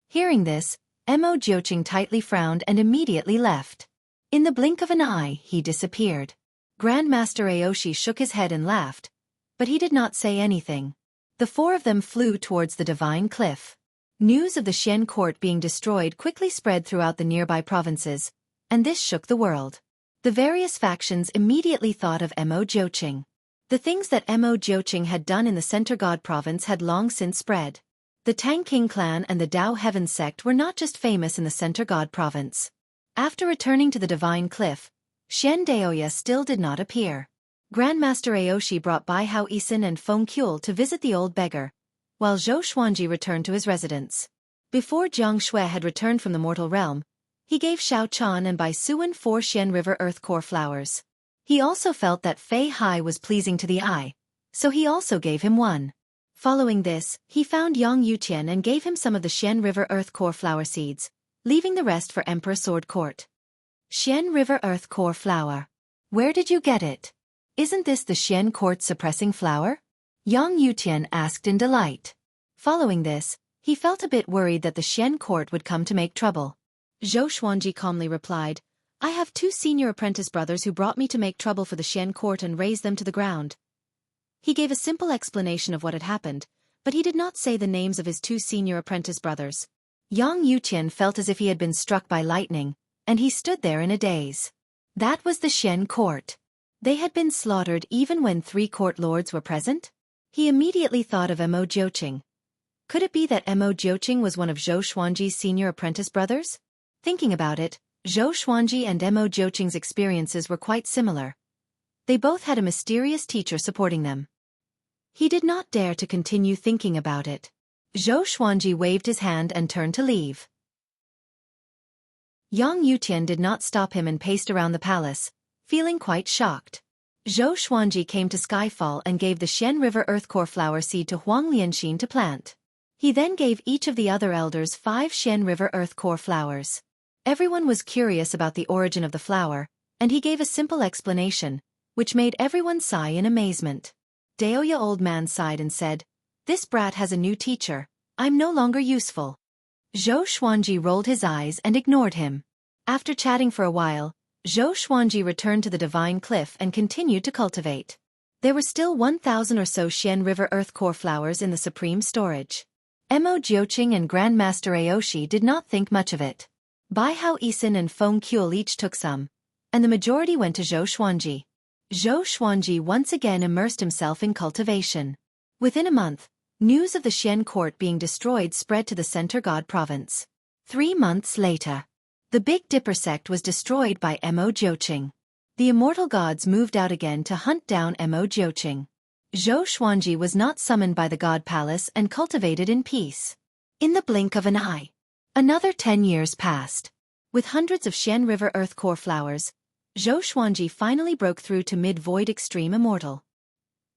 Hearing this, Mo Jiuqing tightly frowned and immediately left. In the blink of an eye, he disappeared. Grandmaster Aoshi shook his head and laughed, but he did not say anything. The four of them flew towards the Divine Cliff. News of the Xian court being destroyed quickly spread throughout the nearby provinces, and this shook the world. The various factions immediately thought of Mo Jiuqing. The things that Mo Jiuqing had done in the Center God province had long since spread. The Tang King clan and the Dao Heaven sect were not just famous in the Center God province. After returning to the Divine Cliff, Xian Daoya still did not appear. Grandmaster Aoshi brought Bai Hao Isin and Feng Qiu to visit the old beggar, while Zhou Xuanji returned to his residence. Before Jiang Shui had returned from the mortal realm, he gave Xiao Chan and Bai Suwen 4 Xian River Earth Core flowers. He also felt that Fei Hai was pleasing to the eye, so he also gave him one. Following this, he found Yang Yuqian and gave him some of the Xian River Earth Core flower seeds, leaving the rest for Emperor Sword Court. Xian River Earth Core Flower. Where did you get it? Isn't this the Xian Court suppressing flower? Yang Yutian asked in delight. Following this, he felt a bit worried that the Xian Court would come to make trouble. Zhou Xuanji calmly replied, I have 2 senior apprentice brothers who brought me to make trouble for the Xian Court and raze them to the ground. He gave a simple explanation of what had happened, but he did not say the names of his 2 senior apprentice brothers. Yang Yutian felt as if he had been struck by lightning, and he stood there in a daze. That was the Xian Court. They had been slaughtered even when 3 court lords were present? He immediately thought of Mo Jiuqing. Could it be that Mo Jiuqing was one of Zhou Xuanji's senior apprentice brothers? Thinking about it, Zhou Xuanji and Mo Jiuqing's experiences were quite similar. They both had a mysterious teacher supporting them. He did not dare to continue thinking about it. Zhou Xuanji waved his hand and turned to leave. Yang Yutian did not stop him and paced around the palace, feeling quite shocked. Zhou Xuanji came to Skyfall and gave the Xian River Earth Core flower seed to Huang Lianxin to plant. He then gave each of the other elders 5 Xian River Earth Core flowers. Everyone was curious about the origin of the flower, and he gave a simple explanation, which made everyone sigh in amazement. Daoya old man sighed and said, This brat has a new teacher, I'm no longer useful. Zhou Xuanji rolled his eyes and ignored him. After chatting for a while, Zhou Xuanji returned to the Divine Cliff and continued to cultivate. There were still 1,000 or so Xian River Earth Core flowers in the supreme storage. Mo Jiuqing and Grandmaster Aoshi did not think much of it. Bai Hao Isin and Feng Qiul each took some, and the majority went to Zhou Xuanji. Zhou Xuanji once again immersed himself in cultivation. Within a month, news of the Xian Court being destroyed spread to the Center God province. 3 months later, the Big Dipper sect was destroyed by Mo Jiuqing. The immortal gods moved out again to hunt down Mo Jiuqing. Zhou Xuanji was not summoned by the God Palace and cultivated in peace. In the blink of an eye, another 10 years passed. With hundreds of Xian River Earth Core flowers, Zhou Xuanji finally broke through to Mid-Void Extreme Immortal.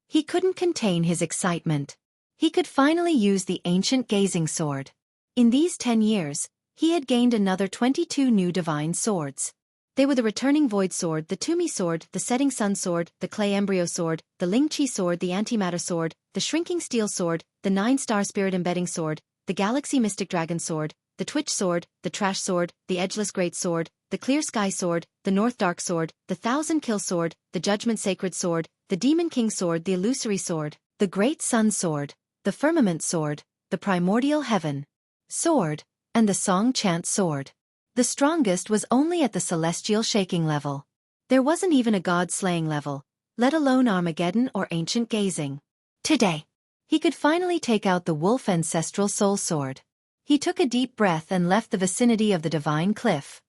He couldn't contain his excitement. He could finally use the ancient gazing sword. In these 10 years, he had gained another 22 new divine swords. They were the Returning Void Sword, the Tumi Sword, the Setting Sun Sword, the Clay Embryo Sword, the Ling Chi Sword, the Antimatter Sword, the Shrinking Steel Sword, the 9-Star Spirit Embedding Sword, the Galaxy Mystic Dragon Sword, the Twitch Sword, the Trash Sword, the Edgeless Great Sword, the Clear Sky Sword, the North Dark Sword, the 1000 Kill Sword, the Judgment Sacred Sword, the Demon King Sword, the Illusory Sword, the Great Sun Sword, the Firmament Sword, the Primordial Heaven Sword, and the Song Chant Sword. The strongest was only at the Celestial Shaking level. There wasn't even a God-slaying level, let alone Armageddon or Ancient Gazing. Today, he could finally take out the Wolf Ancestral Soul Sword. He took a deep breath and left the vicinity of the Divine Cliff.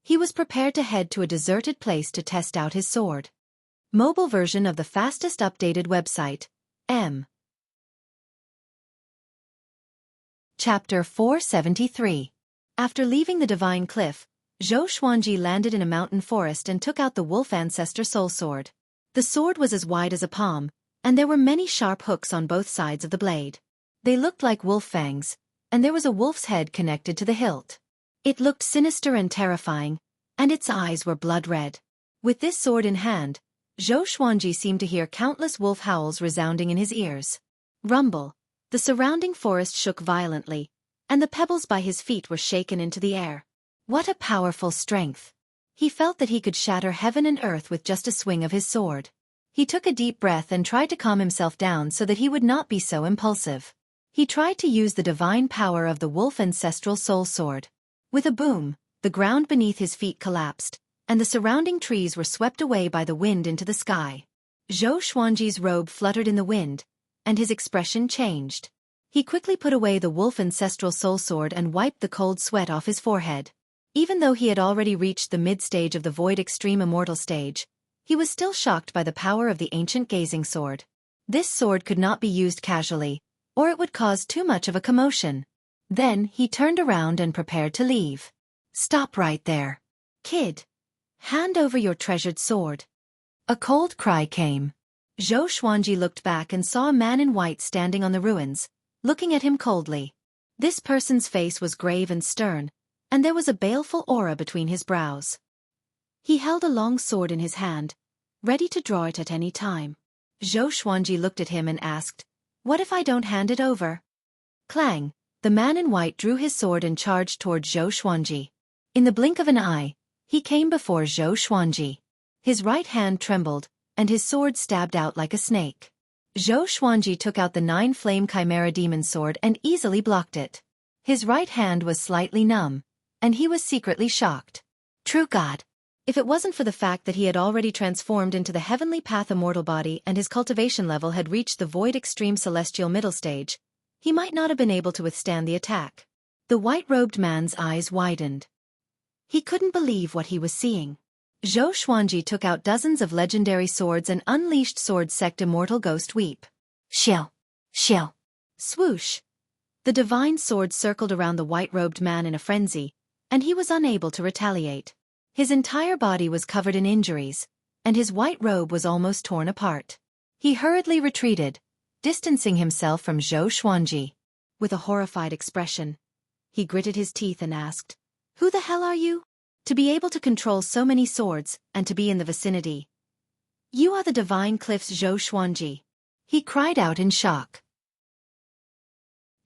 He was prepared to head to a deserted place to test out his sword. Mobile version of the fastest updated website, M. Chapter 473. After leaving the Divine Cliff, Zhou Xuanji landed in a mountain forest and took out the Wolf Ancestor Soul Sword. The sword was as wide as a palm, and there were many sharp hooks on both sides of the blade. They looked like wolf fangs, and there was a wolf's head connected to the hilt. It looked sinister and terrifying, and its eyes were blood red. With this sword in hand, Zhou Xuanji seemed to hear countless wolf howls resounding in his ears. Rumble. The surrounding forest shook violently, and the pebbles by his feet were shaken into the air. What a powerful strength! He felt that he could shatter heaven and earth with just a swing of his sword. He took a deep breath and tried to calm himself down so that he would not be so impulsive. He tried to use the divine power of the Wolf Ancestral Soul Sword. With a boom, the ground beneath his feet collapsed, and the surrounding trees were swept away by the wind into the sky. Zhou Xuanji's robe fluttered in the wind, and his expression changed. He quickly put away the Wolf Ancestral Soul Sword and wiped the cold sweat off his forehead. Even though he had already reached the mid-stage of the Void Extreme Immortal stage, he was still shocked by the power of the ancient gazing sword. This sword could not be used casually, or it would cause too much of a commotion. Then he turned around and prepared to leave. Stop right there. Kid. Hand over your treasured sword. A cold cry came. Zhou Xuanji looked back and saw a man in white standing on the ruins, looking at him coldly. This person's face was grave and stern, and there was a baleful aura between his brows. He held a long sword in his hand, ready to draw it at any time. Xueqi looked at him and asked, "What if I don't hand it over?" Clang! The man in white drew his sword and charged toward Xueqi. In the blink of an eye, he came before Xueqi. His right hand trembled, and his sword stabbed out like a snake. Xueqi took out the 9-flame chimera demon sword and easily blocked it. His right hand was slightly numb, and he was secretly shocked. True God! If it wasn't for the fact that he had already transformed into the heavenly path immortal body and his cultivation level had reached the void extreme celestial middle stage, he might not have been able to withstand the attack. The white-robed man's eyes widened. He couldn't believe what he was seeing. Xueqi took out dozens of legendary swords and unleashed sword sect immortal ghost weep. Shill! Shill! Swoosh! The divine sword circled around the white-robed man in a frenzy, and he was unable to retaliate. His entire body was covered in injuries, and his white robe was almost torn apart. He hurriedly retreated, distancing himself from Xueqi. With a horrified expression, he gritted his teeth and asked, "Who the hell are you? To be able to control so many swords, and to be in the vicinity. You are the divine cliff's Xueqi." He cried out in shock.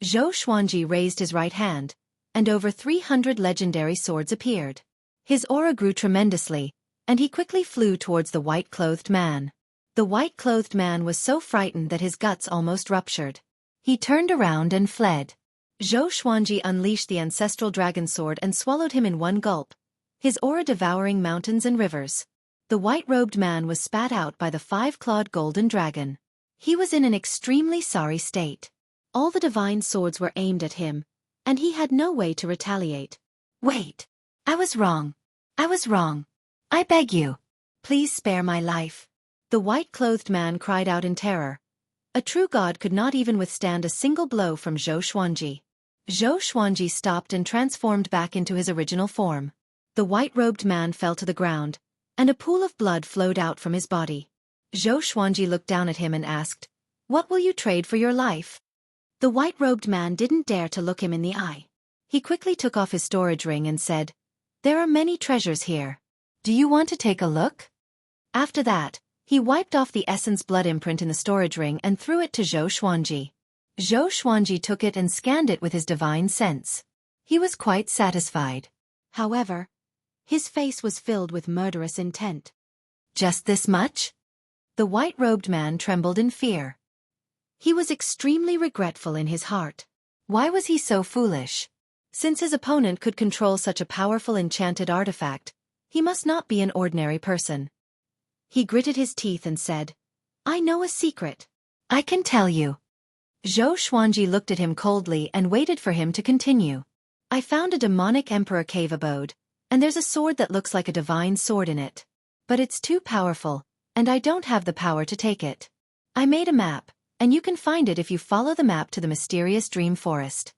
Xueqi raised his right hand, and over 300 legendary swords appeared. His aura grew tremendously, and he quickly flew towards the white-clothed man. The white-clothed man was so frightened that his guts almost ruptured. He turned around and fled. Xueqi unleashed the ancestral dragon sword and swallowed him in one gulp, his aura devouring mountains and rivers. The white-robed man was spat out by the 5-clawed golden dragon. He was in an extremely sorry state. All the divine swords were aimed at him, and he had no way to retaliate. "Wait! I was wrong. I was wrong. I beg you. Please spare my life." The white-clothed man cried out in terror. A true god could not even withstand a single blow from Xueqi. Xueqi stopped and transformed back into his original form. The white-robed man fell to the ground, and a pool of blood flowed out from his body. Xueqi looked down at him and asked, "What will you trade for your life?" The white-robed man didn't dare to look him in the eye. He quickly took off his storage ring and said, "There are many treasures here. Do you want to take a look?" After that, he wiped off the essence blood imprint in the storage ring and threw it to Xueqi. Xueqi took it and scanned it with his divine sense. He was quite satisfied. However, his face was filled with murderous intent. "Just this much?" The white-robed man trembled in fear. He was extremely regretful in his heart. Why was he so foolish? Since his opponent could control such a powerful enchanted artifact, he must not be an ordinary person. He gritted his teeth and said, "I know a secret. I can tell you." Xueqi looked at him coldly and waited for him to continue. "I found a demonic emperor cave abode, and there's a sword that looks like a divine sword in it. But it's too powerful, and I don't have the power to take it. I made a map, and you can find it if you follow the map to the mysterious dream forest."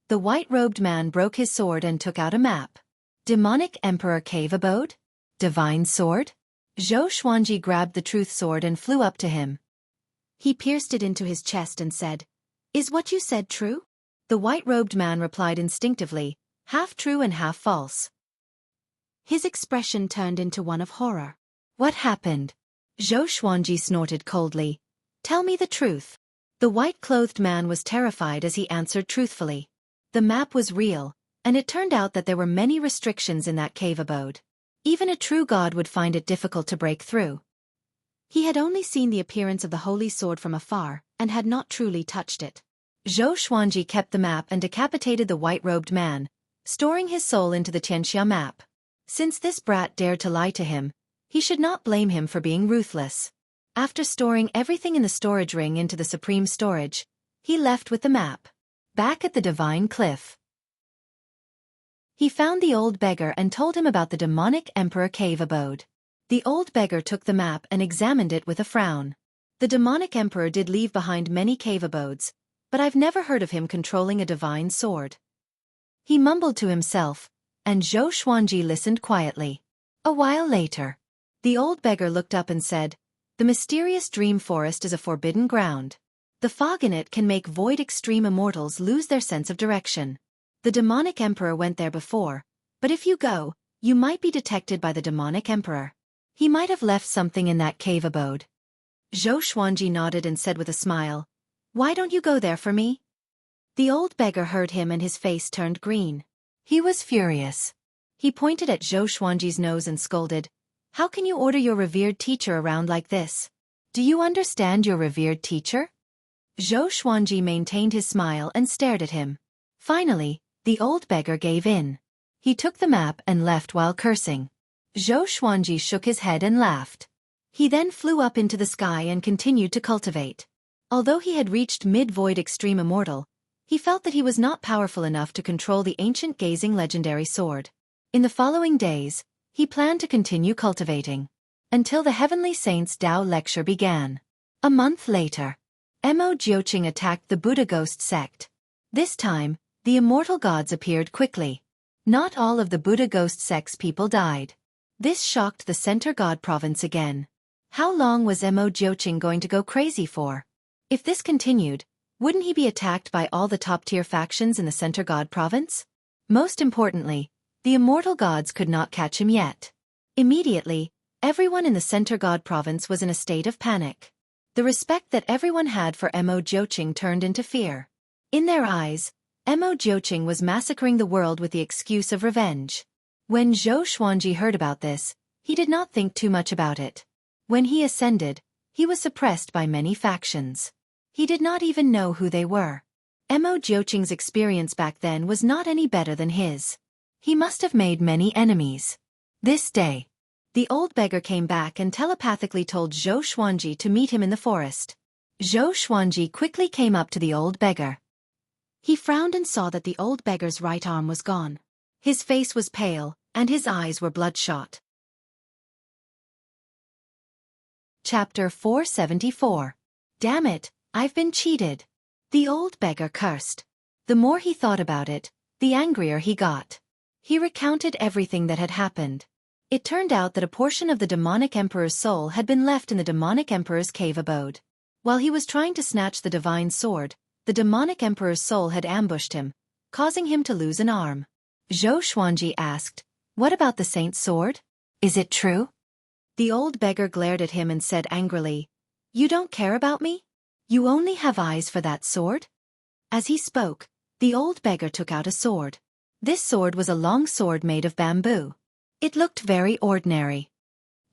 The white-robed man broke his sword and took out a map. Demonic Emperor Cave Abode? Divine Sword? Xueqi grabbed the truth sword and flew up to him. He pierced it into his chest and said, "Is what you said true?" The white-robed man replied instinctively, half true and half false. His expression turned into one of horror. "What happened?" Xueqi snorted coldly. "Tell me the truth." The white-clothed man was terrified as he answered truthfully. The map was real, and it turned out that there were many restrictions in that cave abode. Even a true god would find it difficult to break through. He had only seen the appearance of the holy sword from afar, and had not truly touched it. Xueqi kept the map and decapitated the white-robed man, storing his soul into the Tianxia map. Since this brat dared to lie to him, he should not blame him for being ruthless. After storing everything in the storage ring into the supreme storage, he left with the map. Back at the divine cliff, he found the old beggar and told him about the demonic emperor cave abode. The old beggar took the map and examined it with a frown. The demonic emperor did leave behind many cave abodes, but I've never heard of him controlling a divine sword. He mumbled to himself, and Xueqi listened quietly. A while later, the old beggar looked up and said, "The mysterious dream forest is a forbidden ground. The fog in it can make void extreme immortals lose their sense of direction. The demonic emperor went there before, but if you go, You might be detected by the demonic emperor. He might have left something in that cave abode. Xueqi nodded and said with a smile, "Why don't you go there for me?" The old beggar heard him and his face turned green. He was furious. He pointed at Xueqi's nose and scolded, "How can you order your revered teacher around like this? Do you understand your revered teacher?" Xueqi maintained his smile and stared at him. Finally, the old beggar gave in. He took the map and left while cursing. Xueqi shook his head and laughed. He then flew up into the sky and continued to cultivate. Although he had reached mid-void extreme immortal, he felt that he was not powerful enough to control the ancient gazing legendary sword. In the following days, he planned to continue cultivating until the Heavenly Saints Tao lecture began. A month later, Mo Jiuqing attacked the Buddha ghost sect. This time, the immortal gods appeared quickly. Not all of the Buddha ghost sect's people died. This shocked the Center God province again. How long was Mo Jiuqing going to go crazy for? If this continued, wouldn't he be attacked by all the top-tier factions in the Center God province? Most importantly, the immortal gods could not catch him yet. Immediately, everyone in the Center God province was in a state of panic. The respect that everyone had for Mo Jiuqing turned into fear. In their eyes, Mo Jiuqing was massacring the world with the excuse of revenge. When Xueqi heard about this, he did not think too much about it. When he ascended, he was suppressed by many factions. He did not even know who they were. Mo Jiuqing's experience back then was not any better than his. He must have made many enemies. This day, the old beggar came back and telepathically told Xueqi to meet him in the forest. Xueqi quickly came up to the old beggar. He frowned and saw that the old beggar's right arm was gone. His face was pale, and his eyes were bloodshot. Chapter 474. Damn it, I've been cheated. The old beggar cursed. The more he thought about it, the angrier he got. He recounted everything that had happened. It turned out that a portion of the demonic emperor's soul had been left in the demonic emperor's cave abode. While he was trying to snatch the divine sword, the demonic emperor's soul had ambushed him, causing him to lose an arm. Xueqi asked, "What about the saint's sword? Is it true?" The old beggar glared at him and said angrily, "You don't care about me? You only have eyes for that sword?" As he spoke, the old beggar took out a sword. This sword was a long sword made of bamboo. It looked very ordinary.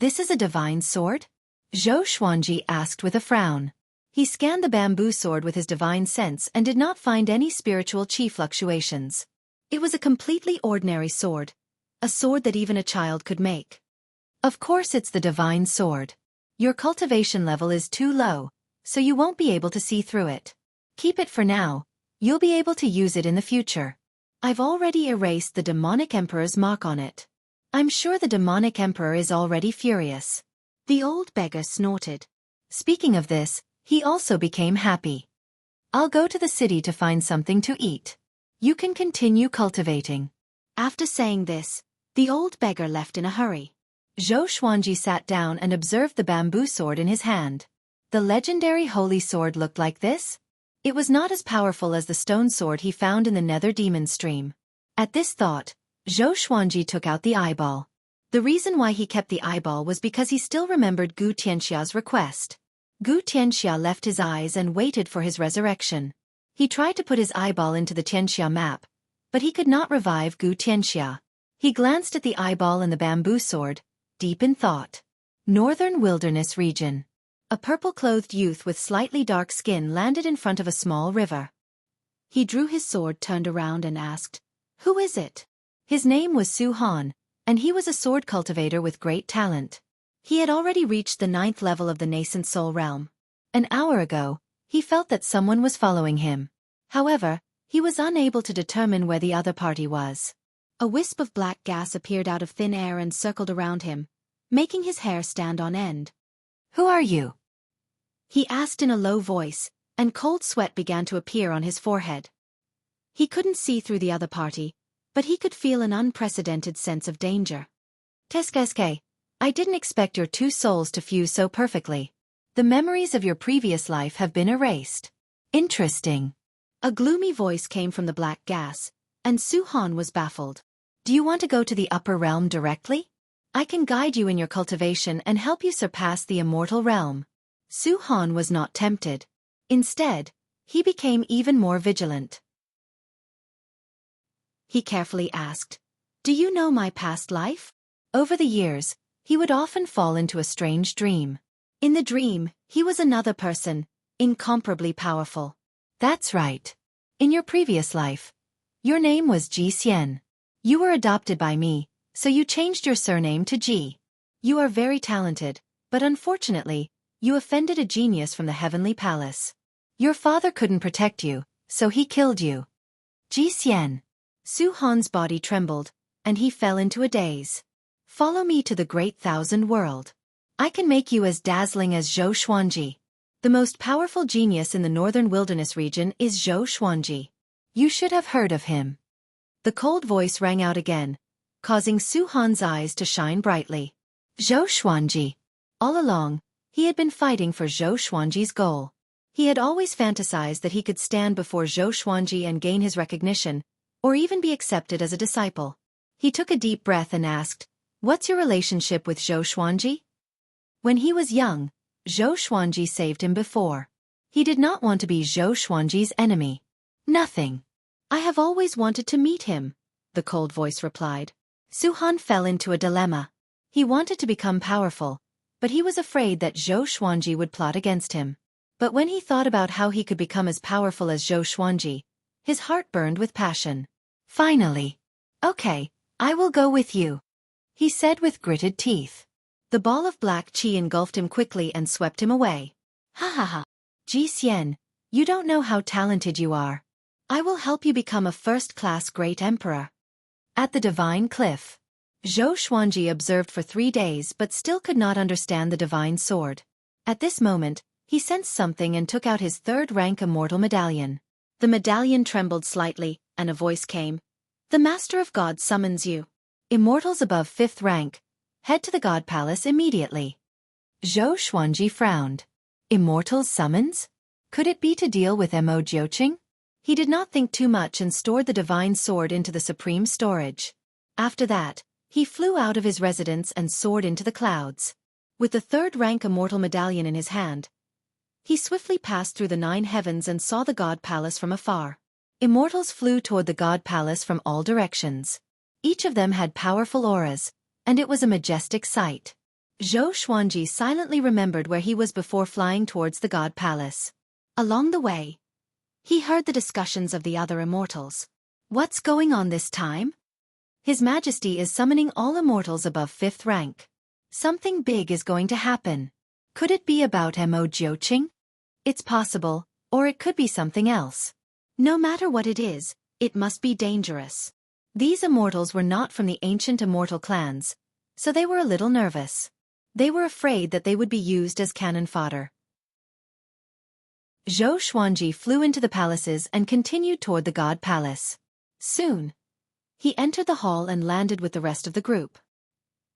"This is a divine sword?" Xueqi asked with a frown. He scanned the bamboo sword with his divine sense and did not find any spiritual chi fluctuations. It was a completely ordinary sword, a sword that even a child could make. "Of course it's the divine sword. Your cultivation level is too low, so you won't be able to see through it. Keep it for now, you'll be able to use it in the future. I've already erased the demonic emperor's mark on it. I'm sure the demonic emperor is already furious." The old beggar snorted. Speaking of this, he also became happy. "I'll go to the city to find something to eat. You can continue cultivating." After saying this, the old beggar left in a hurry. Xueqi sat down and observed the bamboo sword in his hand. The legendary holy sword looked like this? It was not as powerful as the stone sword he found in the nether demon stream. At this thought, Xueqi took out the eyeball. The reason why he kept the eyeball was because he still remembered Gu Tianxia's request. Gu Tianxia left his eyes and waited for his resurrection. He tried to put his eyeball into the Tianxia map, but he could not revive Gu Tianxia. He glanced at the eyeball and the bamboo sword, deep in thought. Northern Wilderness Region. A purple-clothed youth with slightly dark skin landed in front of a small river. He drew his sword, turned around and asked, "Who is it?" His name was Su Han, and he was a sword cultivator with great talent. He had already reached the 9th level of the nascent soul realm. An hour ago, he felt that someone was following him. However, he was unable to determine where the other party was. A wisp of black gas appeared out of thin air and circled around him, making his hair stand on end. "Who are you?" he asked in a low voice, and cold sweat began to appear on his forehead. He couldn't see through the other party, but he could feel an unprecedented sense of danger. "Teskeske, I didn't expect your two souls to fuse so perfectly. The memories of your previous life have been erased." "Interesting." A gloomy voice came from the black gas, and Su Han was baffled. Do you want to go to the upper realm directly? I can guide you in your cultivation and help you surpass the immortal realm. Su Han was not tempted. Instead, he became even more vigilant. He carefully asked, "Do you know my past life?" Over the years, he would often fall into a strange dream. In the dream, he was another person, incomparably powerful. That's right. In your previous life, your name was Ji Xian. You were adopted by me, so you changed your surname to Ji. You are very talented, but unfortunately, you offended a genius from the heavenly palace. Your father couldn't protect you, so he killed you. Ji Xian. Su Han's body trembled, and he fell into a daze. Follow me to the great thousand world. I can make you as dazzling as Zhou Xuanji. The most powerful genius in the northern wilderness region is Zhou Xuanji. You should have heard of him. The cold voice rang out again, causing Su Han's eyes to shine brightly. Zhou Xuanji. All along, he had been fighting for Zhou Xuanji's goal. He had always fantasized that he could stand before Zhou Xuanji and gain his recognition, or even be accepted as a disciple. He took a deep breath and asked, "What's your relationship with Zhou Xuanji?" When he was young, Zhou Xuanji saved him before. He did not want to be Zhou Xuanji's enemy. Nothing. I have always wanted to meet him, the cold voice replied. Su Han fell into a dilemma. He wanted to become powerful, but he was afraid that Zhou Xuanji would plot against him. But when he thought about how he could become as powerful as Zhou Xuanji, his heart burned with passion. Finally. "Okay, I will go with you," he said with gritted teeth. The ball of black qi engulfed him quickly and swept him away. Ha ha ha. Ji Xian, you don't know how talented you are. I will help you become a first-class great emperor. At the divine cliff, Zhou Xuanji observed for 3 days but still could not understand the divine sword. At this moment, he sensed something and took out his third-rank immortal medallion. The medallion trembled slightly, and a voice came. "The Master of God summons you. Immortals above 5th rank, head to the God Palace immediately." Zhou Xuanji frowned. Immortals summons? Could it be to deal with Mo Jiuqing? He did not think too much and stored the divine sword into the supreme storage. After that, he flew out of his residence and soared into the clouds. With the third-rank immortal medallion in his hand, he swiftly passed through the 9 heavens and saw the God Palace from afar. Immortals flew toward the God Palace from all directions. Each of them had powerful auras, and it was a majestic sight. Zhou Xuanji silently remembered where he was before flying towards the God Palace. Along the way, he heard the discussions of the other immortals. What's going on this time? His Majesty is summoning all immortals above 5th rank. Something big is going to happen. Could it be about Mo Jiuqing? It's possible, or it could be something else. No matter what it is, it must be dangerous. These immortals were not from the ancient immortal clans, so they were a little nervous. They were afraid that they would be used as cannon fodder. Zhou Xuanji flew into the palaces and continued toward the God Palace. Soon, he entered the hall and landed with the rest of the group.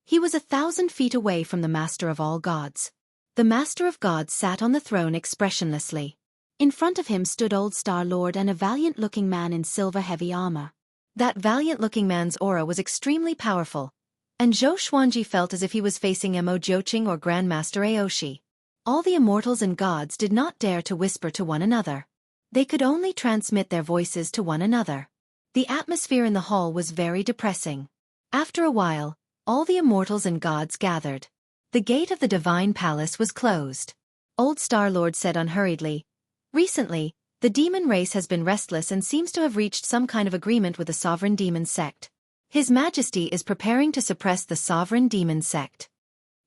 He was 1,000 feet away from the Master of all gods. The Master of Gods sat on the throne expressionlessly. In front of him stood Old Star Lord and a valiant-looking man in silver heavy armor. That valiant-looking man's aura was extremely powerful, and Zhou Xuanji felt as if he was facing Mo Jiuqing or Grandmaster Aoshi. All the immortals and gods did not dare to whisper to one another. They could only transmit their voices to one another. The atmosphere in the hall was very depressing. After a while, all the immortals and gods gathered. The gate of the divine palace was closed. Old Star-Lord said unhurriedly, "Recently, the demon race has been restless and seems to have reached some kind of agreement with the sovereign demon sect. His Majesty is preparing to suppress the sovereign demon sect."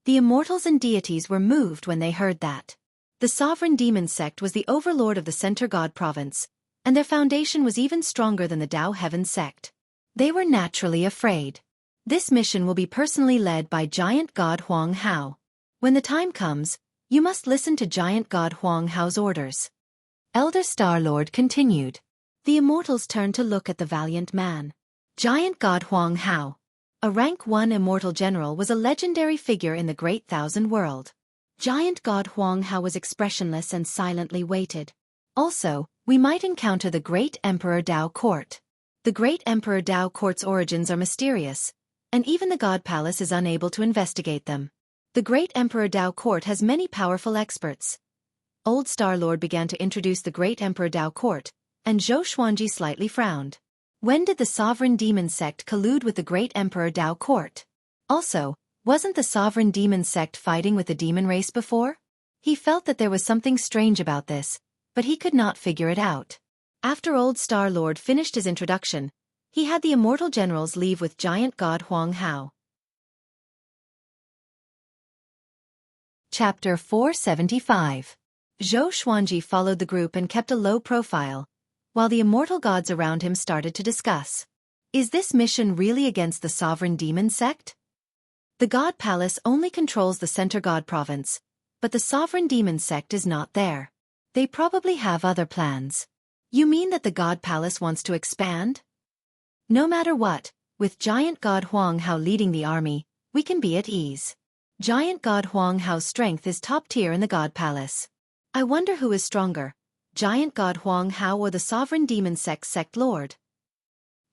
The immortals and deities were moved when they heard that. The sovereign demon sect was the overlord of the Center God province, and their foundation was even stronger than the Tao Heaven sect. They were naturally afraid. This mission will be personally led by Giant God Huang Hao. When the time comes, you must listen to Giant God Huang Hao's orders. Elder Star-Lord continued. The immortals turned to look at the valiant man. Giant God Huang Hao, a rank 1 immortal general, was a legendary figure in the Great Thousand World. Giant God Huang Hao was expressionless and silently waited. Also, we might encounter the great Emperor Dao Court. The great Emperor Dao Court's origins are mysterious, and even the God Palace is unable to investigate them. The great Emperor Dao Court has many powerful experts. Old Star-Lord began to introduce the great Emperor Dao Court, and Xueqi slightly frowned. When did the sovereign demon sect collude with the great Emperor Dao Court? Also, wasn't the sovereign demon sect fighting with the demon race before? He felt that there was something strange about this, but he could not figure it out. After Old Star-Lord finished his introduction, he had the immortal generals leave with giant god Huang Hao. Chapter 475. Xueqi followed the group and kept a low profile, while the immortal gods around him started to discuss. Is this mission really against the sovereign demon sect? The God Palace only controls the Center God Province, but the sovereign demon sect is not there. They probably have other plans. You mean that the God Palace wants to expand? No matter what, with giant god Huang Hao leading the army, we can be at ease. Giant god Huang Hao's strength is top tier in the God Palace. I wonder who is stronger, giant god Huang Hao or the sovereign demon sect lord?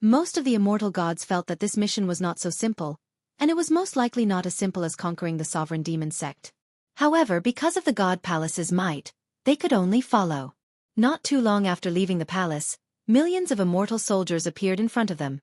Most of the immortal gods felt that this mission was not so simple, and it was most likely not as simple as conquering the sovereign demon sect. However, because of the God Palace's might, they could only follow. Not too long after leaving the palace, millions of immortal soldiers appeared in front of them,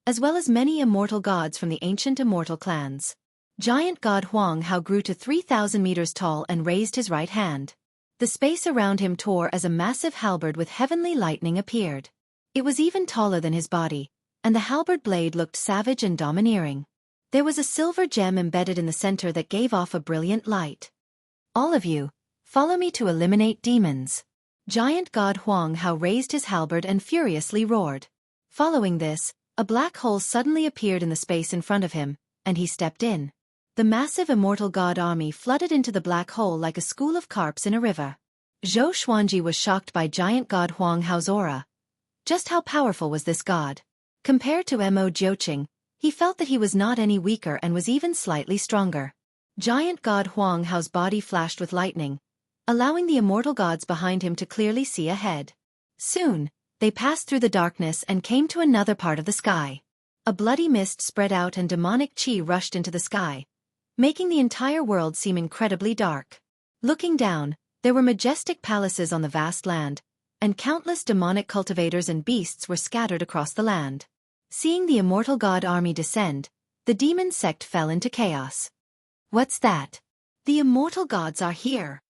as well as many immortal gods from the ancient immortal clans. Giant god Huang Hao grew to 3,000 meters tall and raised his right hand. The space around him tore as a massive halberd with heavenly lightning appeared. It was even taller than his body, and the halberd blade looked savage and domineering. There was a silver gem embedded in the center that gave off a brilliant light. All of you, follow me to eliminate demons. Giant god Huang Hao raised his halberd and furiously roared. Following this, a black hole suddenly appeared in the space in front of him, and he stepped in. The massive immortal god army flooded into the black hole like a school of carps in a river. Xueqi was shocked by giant god Huang Hao's aura. Just how powerful was this god? Compared to Mo Jiuqing, he felt that he was not any weaker and was even slightly stronger. Giant god Huang Hao's body flashed with lightning, allowing the immortal gods behind him to clearly see ahead. Soon, they passed through the darkness and came to another part of the sky. A bloody mist spread out and demonic chi rushed into the sky, making the entire world seem incredibly dark. Looking down, there were majestic palaces on the vast land, and countless demonic cultivators and beasts were scattered across the land. Seeing the immortal god army descend, the demon sect fell into chaos. What's that? The immortal gods are here.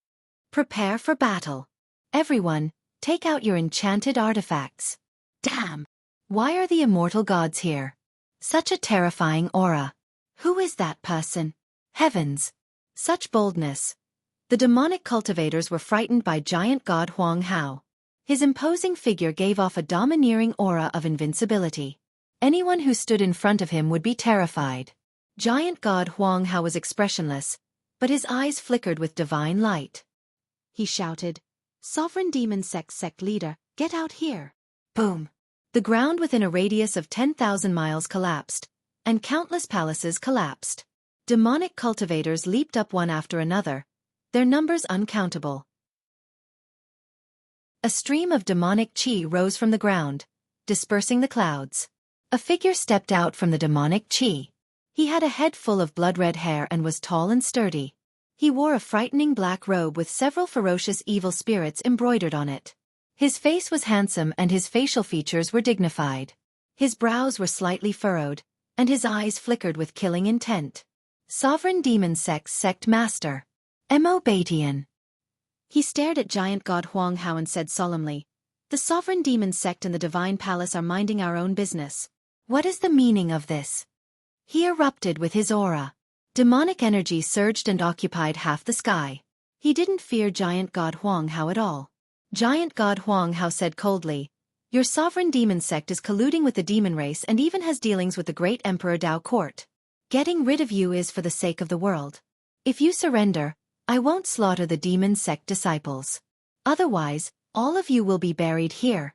Prepare for battle. Everyone, take out your enchanted artifacts. Damn! Why are the immortal gods here? Such a terrifying aura. Who is that person? Heavens! Such boldness. The demonic cultivators were frightened by giant god Huang Hao. His imposing figure gave off a domineering aura of invincibility. Anyone who stood in front of him would be terrified. Giant god Huang Hao was expressionless, but his eyes flickered with divine light. He shouted, "Sovereign demon sect leader, get out here." Boom! The ground within a radius of 10,000 miles collapsed, and countless palaces collapsed. Demonic cultivators leaped up one after another, their numbers uncountable. A stream of demonic chi rose from the ground, dispersing the clouds. A figure stepped out from the demonic chi. He had a head full of blood-red hair and was tall and sturdy. He wore a frightening black robe with several ferocious evil spirits embroidered on it. His face was handsome and his facial features were dignified. His brows were slightly furrowed, and his eyes flickered with killing intent. Sovereign Demon Sect Master. Mo Batian. He stared at giant god Huang Hao and said solemnly, "The Sovereign Demon Sect and the Divine Palace are minding our own business. What is the meaning of this?" He erupted with his aura. Demonic energy surged and occupied half the sky. He didn't fear giant god Huang Hao at all. Giant god Huang Hao said coldly, "Your sovereign demon sect is colluding with the demon race and even has dealings with the great Emperor Dao Court. Getting rid of you is for the sake of the world. If you surrender, I won't slaughter the demon sect disciples. Otherwise, all of you will be buried here."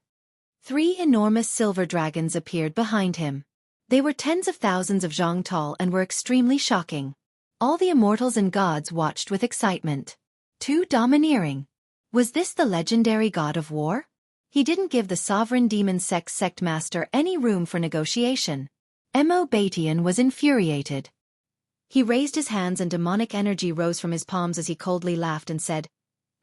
3 enormous silver dragons appeared behind him. They were tens of thousands of zhang tall and were extremely shocking. All the immortals and gods watched with excitement. Too domineering. Was this the legendary god of war? He didn't give the sovereign demon sect master any room for negotiation. Mo Batian was infuriated. He raised his hands and demonic energy rose from his palms as he coldly laughed and said,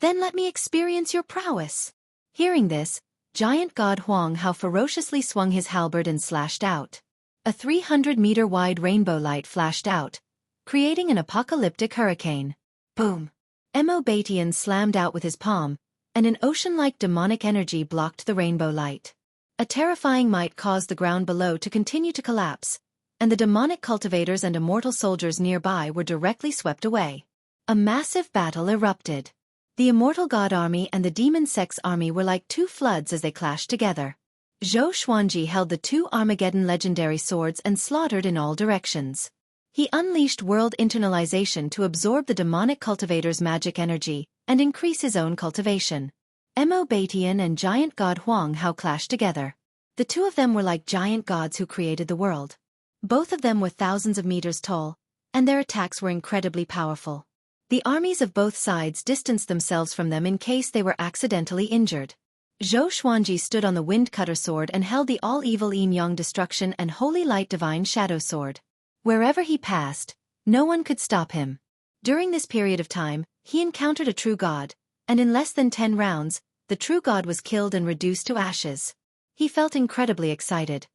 "Then let me experience your prowess." Hearing this, giant god Huang Hao ferociously swung his halberd and slashed out. A 300-meter-wide rainbow light flashed out, creating an apocalyptic hurricane. Boom! Mo Batian slammed out with his palm, and an ocean-like demonic energy blocked the rainbow light. A terrifying might caused the ground below to continue to collapse, and the demonic cultivators and immortal soldiers nearby were directly swept away. A massive battle erupted. The immortal god army and the demon sect's army were like two floods as they clashed together. Zhou Xuanji held the two Armageddon legendary swords and slaughtered in all directions. He unleashed world internalization to absorb the demonic cultivator's magic energy and increase his own cultivation. Mo Batian and giant god Huang Hao clashed together. The two of them were like giant gods who created the world. Both of them were thousands of meters tall, and their attacks were incredibly powerful. The armies of both sides distanced themselves from them in case they were accidentally injured. Zhou Xuanji stood on the Wind Cutter sword and held the all-evil Yin-Yang destruction and Holy Light Divine Shadow sword. Wherever he passed, no one could stop him. During this period of time, he encountered a true god, and in less than 10 rounds, the true god was killed and reduced to ashes. He felt incredibly excited.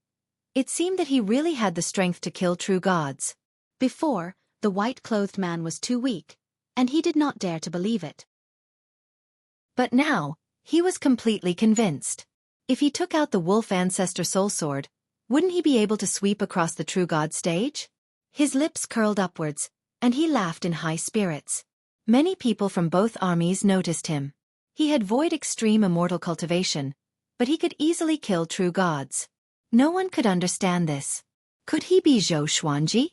It seemed that he really had the strength to kill true gods. Before, the white-clothed man was too weak, and he did not dare to believe it. But now, he was completely convinced. If he took out the Wolf Ancestor Soul Sword, wouldn't he be able to sweep across the true god stage? His lips curled upwards, and he laughed in high spirits. Many people from both armies noticed him. He had void extreme immortal cultivation, but he could easily kill true gods. No one could understand this. Could he be Zhou Xuanji?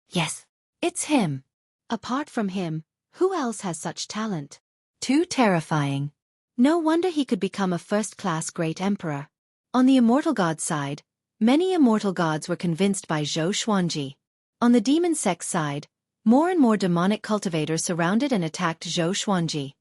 Yes, it's him. Apart from him, who else has such talent? Too terrifying. No wonder he could become a first-class great emperor. On the immortal god side, many immortal gods were convinced by Zhou Xuanji. On the demon sect side, more and more demonic cultivators surrounded and attacked Zhou Xuanji.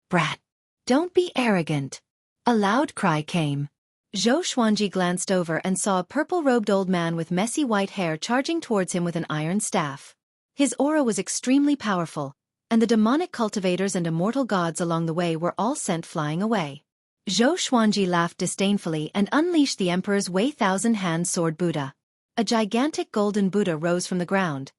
"Brat! Don't be arrogant!" A loud cry came. Zhou Xuanji glanced over and saw a purple-robed old man with messy white hair charging towards him with an iron staff. His aura was extremely powerful, and the demonic cultivators and immortal gods along the way were all sent flying away. Zhou Xuanji laughed disdainfully and unleashed the Emperor's Wei Thousand-Hand Sword Buddha. A gigantic golden Buddha rose from the ground,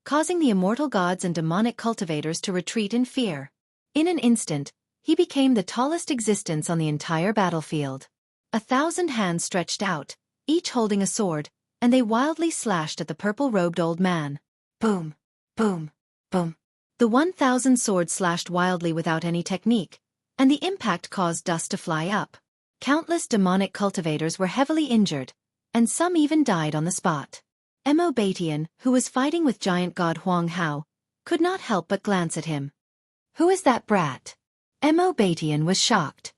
causing the immortal gods and demonic cultivators to retreat in fear. In an instant, he became the tallest existence on the entire battlefield. 1,000 hands stretched out, each holding a sword, and they wildly slashed at the purple-robed old man. Boom! Boom! Boom! The 1,000 swords slashed wildly without any technique, and the impact caused dust to fly up. Countless demonic cultivators were heavily injured, and some even died on the spot. Mo Batian, who was fighting with giant god Huang Hao, could not help but glance at him. Who is that brat? Mo Batian was shocked.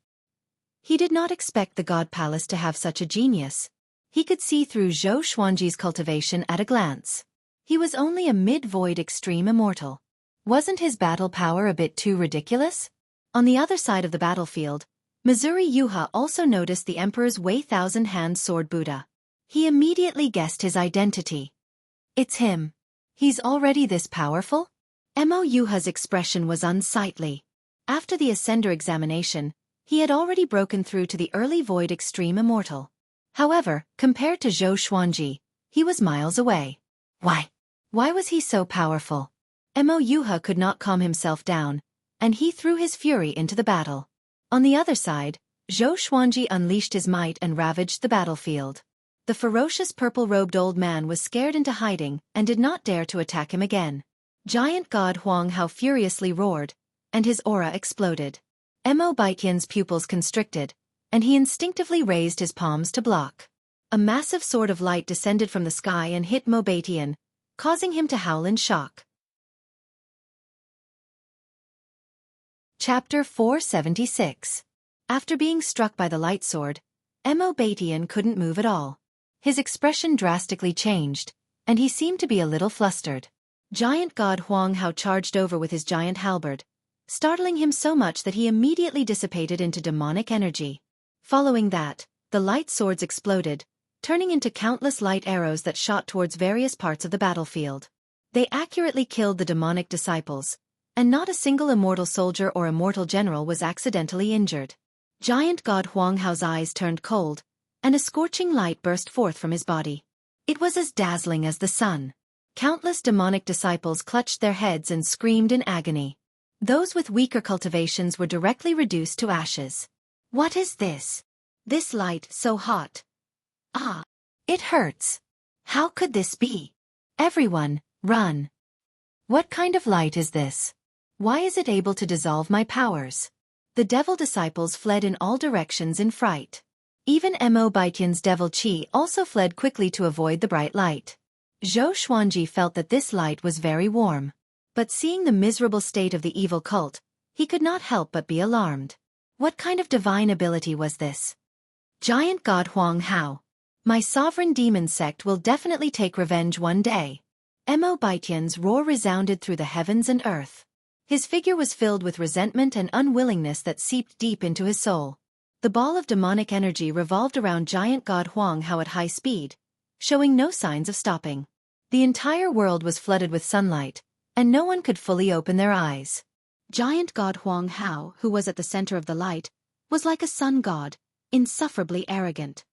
He did not expect the god palace to have such a genius. He could see through Zhou Xuanji's cultivation at a glance. He was only a mid-void extreme immortal. Wasn't his battle power a bit too ridiculous? On the other side of the battlefield, Missouri Yuha also noticed the Emperor's Wei Thousand-Hand Sword Buddha. He immediately guessed his identity. It's him. He's already this powerful? Mo Yuha's expression was unsightly. After the Ascender examination, he had already broken through to the early void extreme immortal. However, compared to Zhou Xuanji, he was miles away. Why was he so powerful? Mo Yuha could not calm himself down, and he threw his fury into the battle. On the other side, Zhou Xuanji unleashed his might and ravaged the battlefield. The ferocious purple-robed old man was scared into hiding and did not dare to attack him again. Giant god Huang Hao furiously roared, and his aura exploded. Mo Batian's pupils constricted, and he instinctively raised his palms to block. A massive sword of light descended from the sky and hit Mo Batian, causing him to howl in shock. Chapter 476. After being struck by the light sword, Mo Batian couldn't move at all. His expression drastically changed, and he seemed to be a little flustered. Giant god Huang Hao charged over with his giant halberd, startling him so much that he immediately dissipated into demonic energy. Following that, the light swords exploded, turning into countless light arrows that shot towards various parts of the battlefield. They accurately killed the demonic disciples, and not a single immortal soldier or immortal general was accidentally injured. Giant God Huang Hao's eyes turned cold, and a scorching light burst forth from his body. It was as dazzling as the sun. Countless demonic disciples clutched their heads and screamed in agony. Those with weaker cultivations were directly reduced to ashes. What is this? This light so hot. Ah! It hurts. How could this be? Everyone, run. What kind of light is this? Why is it able to dissolve my powers? The devil disciples fled in all directions in fright. Even Mo Baitian's devil Qi also fled quickly to avoid the bright light. Zhou Xuanji felt that this light was very warm. But seeing the miserable state of the evil cult, he could not help but be alarmed. What kind of divine ability was this? Giant God Huang Hao. My sovereign demon sect will definitely take revenge one day. Mo Baitian's roar resounded through the heavens and earth. His figure was filled with resentment and unwillingness that seeped deep into his soul. The ball of demonic energy revolved around Giant God Huang Hao at high speed, showing no signs of stopping. The entire world was flooded with sunlight, and no one could fully open their eyes. Giant God Huang Hao, who was at the center of the light, was like a sun god, insufferably arrogant.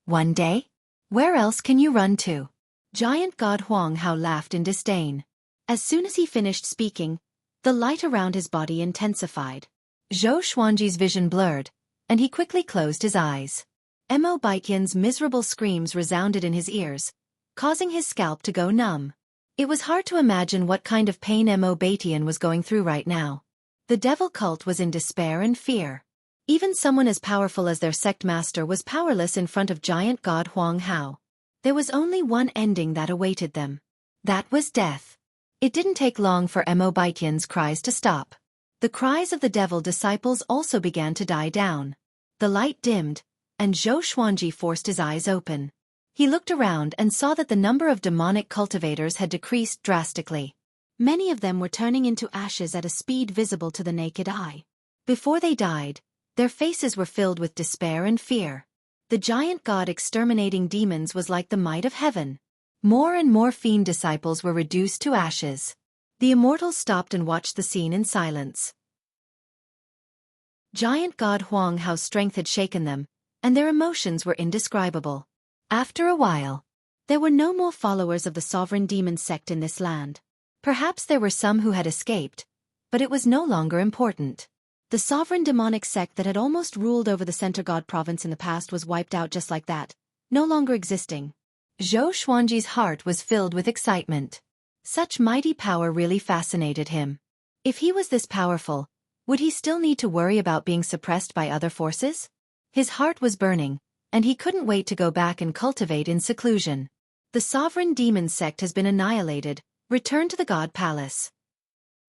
One day? Where else can you run to? Giant God Huang Hao laughed in disdain. As soon as he finished speaking, the light around his body intensified. Zhou Xuanji's vision blurred, and he quickly closed his eyes. Mo Baitian's miserable screams resounded in his ears, causing his scalp to go numb. It was hard to imagine what kind of pain Mo Baitian was going through right now. The devil cult was in despair and fear. Even someone as powerful as their sect master was powerless in front of Giant God Huang Hao. There was only one ending that awaited them. That was death. It didn't take long for Mo Baitian's cries to stop. The cries of the devil disciples also began to die down. The light dimmed, and Zhou Xuanji forced his eyes open. He looked around and saw that the number of demonic cultivators had decreased drastically. Many of them were turning into ashes at a speed visible to the naked eye. Before they died, their faces were filled with despair and fear. The giant god exterminating demons was like the might of heaven. More and more fiend disciples were reduced to ashes. The immortals stopped and watched the scene in silence. Giant God Huang Hao's strength had shaken them, and their emotions were indescribable. After a while, there were no more followers of the sovereign demon sect in this land. Perhaps there were some who had escaped, but it was no longer important. The sovereign demonic sect that had almost ruled over the Center God province in the past was wiped out just like that, no longer existing. Zhou Xuanji's heart was filled with excitement. Such mighty power really fascinated him. If he was this powerful, would he still need to worry about being suppressed by other forces? His heart was burning, and he couldn't wait to go back and cultivate in seclusion. The sovereign demon sect has been annihilated. Return to the God Palace.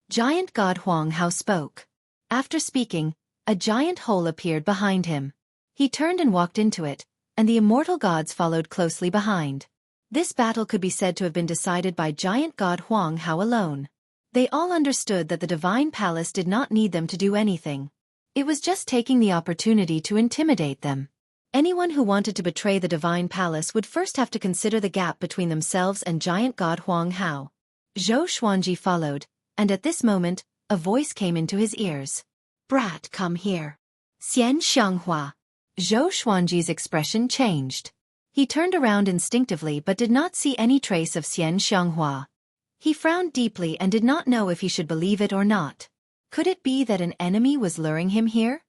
Giant God Huang Hao spoke. After speaking, a giant hole appeared behind him. He turned and walked into it, and the immortal gods followed closely behind. This battle could be said to have been decided by Giant God Huang Hao alone. They all understood that the divine palace did not need them to do anything. It was just taking the opportunity to intimidate them. Anyone who wanted to betray the divine palace would first have to consider the gap between themselves and Giant God Huang Hao. Zhou Xuanji followed, and at this moment, a voice came into his ears. Brat, come here. Xian Xianghua. Zhou Xuanji's expression changed. He turned around instinctively but did not see any trace of Xian Xianghua. He frowned deeply and did not know if he should believe it or not. Could it be that an enemy was luring him here?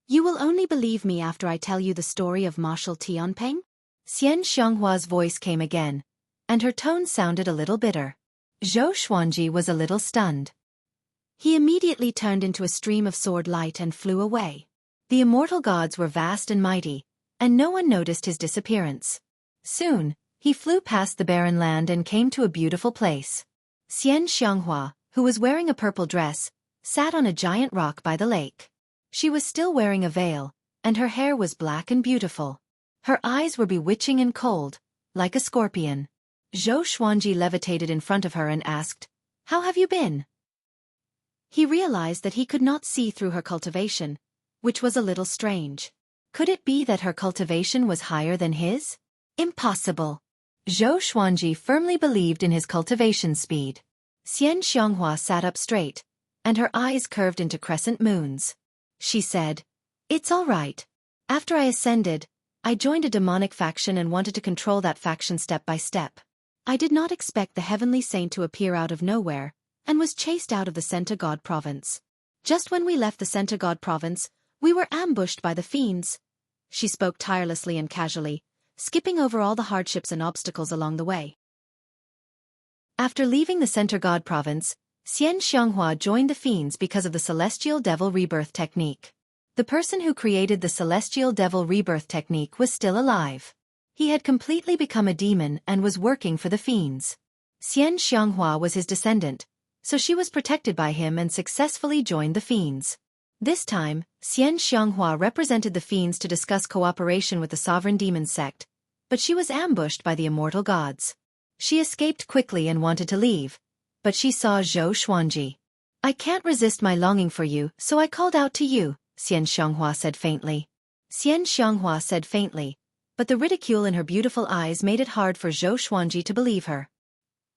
You will only believe me after I tell you the story of Marshal Tianpeng? Xian Xianghua's voice came again, and her tone sounded a little bitter. Zhou Xuanji was a little stunned. He immediately turned into a stream of sword light and flew away. The immortal gods were vast and mighty, and no one noticed his disappearance. Soon, he flew past the barren land and came to a beautiful place. Xian Xianghua, who was wearing a purple dress, sat on a giant rock by the lake. She was still wearing a veil, and her hair was black and beautiful. Her eyes were bewitching and cold, like a scorpion. Zhou Xuanji levitated in front of her and asked, "How have you been?" He realized that he could not see through her cultivation, which was a little strange. Could it be that her cultivation was higher than his? Impossible. Zhou Xuanji firmly believed in his cultivation speed. Xian Xianghua sat up straight, and her eyes curved into crescent moons. She said, "It's all right. After I ascended, I joined a demonic faction and wanted to control that faction step by step. I did not expect the heavenly saint to appear out of nowhere, and was chased out of the Center God province. Just when we left the Center God province, we were ambushed by the fiends." She spoke tirelessly and casually, skipping over all the hardships and obstacles along the way. After leaving the Center God province, Xian Xianghua joined the fiends because of the Celestial Devil Rebirth technique. The person who created the Celestial Devil Rebirth technique was still alive. He had completely become a demon and was working for the fiends. Xian Xianghua was his descendant, so she was protected by him and successfully joined the fiends. This time, Xian Xianghua represented the fiends to discuss cooperation with the sovereign demon sect, but she was ambushed by the immortal gods. She escaped quickly and wanted to leave, but she saw Zhou Xuanji. "I can't resist my longing for you, so I called out to you," Xian Xianghua said faintly. Xian Xianghua said faintly, but the ridicule in her beautiful eyes made it hard for Zhou Xuanji to believe her.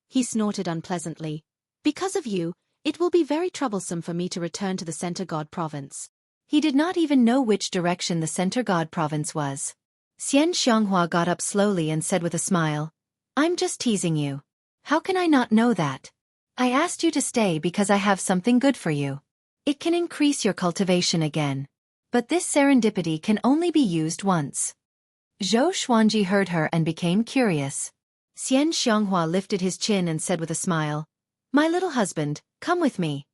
He snorted unpleasantly. "Because of you, it will be very troublesome for me to return to the Center God province." He did not even know which direction the Center God province was. Xian Xianghua got up slowly and said with a smile, "I'm just teasing you. How can I not know that? I asked you to stay because I have something good for you. It can increase your cultivation again. But this serendipity can only be used once." Zhou Xuanji heard her and became curious. Xian Xianghua lifted his chin and said with a smile, "My little husband, come with me."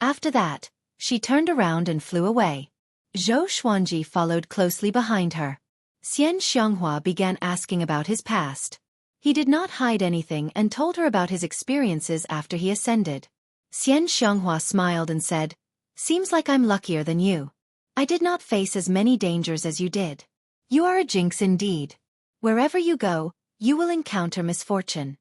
After that, she turned around and flew away. Zhou Xuanji followed closely behind her. Xian Xianghua began asking about his past. He did not hide anything and told her about his experiences after he ascended. Xian Xianghua smiled and said, "Seems like I'm luckier than you. I did not face as many dangers as you did. You are a jinx indeed. Wherever you go, you will encounter misfortune."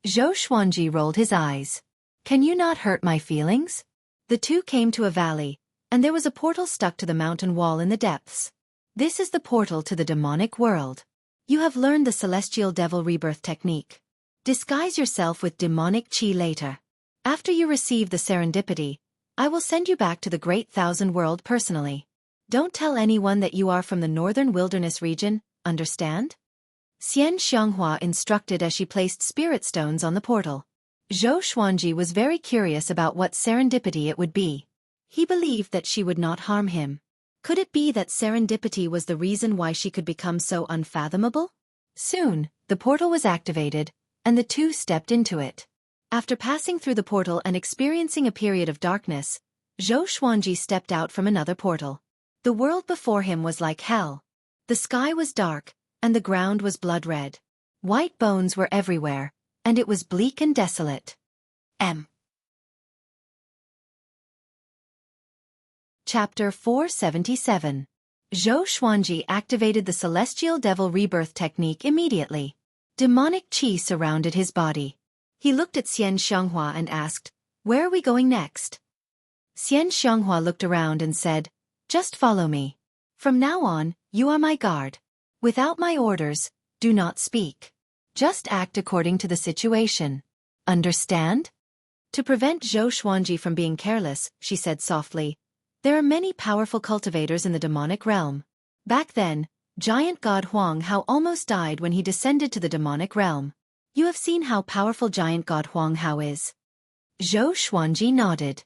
Zhou Xuanji rolled his eyes. "Can you not hurt my feelings?" The two came to a valley, and there was a portal stuck to the mountain wall in the depths. This is the portal to the demonic world. You have learned the Celestial Devil Rebirth technique. Disguise yourself with demonic chi later. After you receive the serendipity, I will send you back to the Great Thousand World personally. Don't tell anyone that you are from the Northern Wilderness region, understand? Xian Xianghua instructed as she placed spirit stones on the portal. Zhou Xuanji was very curious about what serendipity it would be. He believed that she would not harm him. Could it be that serendipity was the reason why she could become so unfathomable? Soon, the portal was activated, and the two stepped into it. After passing through the portal and experiencing a period of darkness, Zhou Xuanji stepped out from another portal. The world before him was like hell. The sky was dark, and the ground was blood-red. White bones were everywhere, and it was bleak and desolate. Chapter 477. Zhou Xuanji activated the Celestial Devil Rebirth technique immediately. Demonic qi surrounded his body. He looked at Xian Xianghua and asked, "Where are we going next?" Xian Xianghua looked around and said, "Just follow me. From now on, you are my guard. Without my orders, do not speak. Just act according to the situation. Understand?" To prevent Zhou Xuanji from being careless, she said softly, "There are many powerful cultivators in the demonic realm. Back then, giant god Huang Hao almost died when he descended to the demonic realm. You have seen how powerful giant god Huang Hao is." Zhou Xuanji nodded.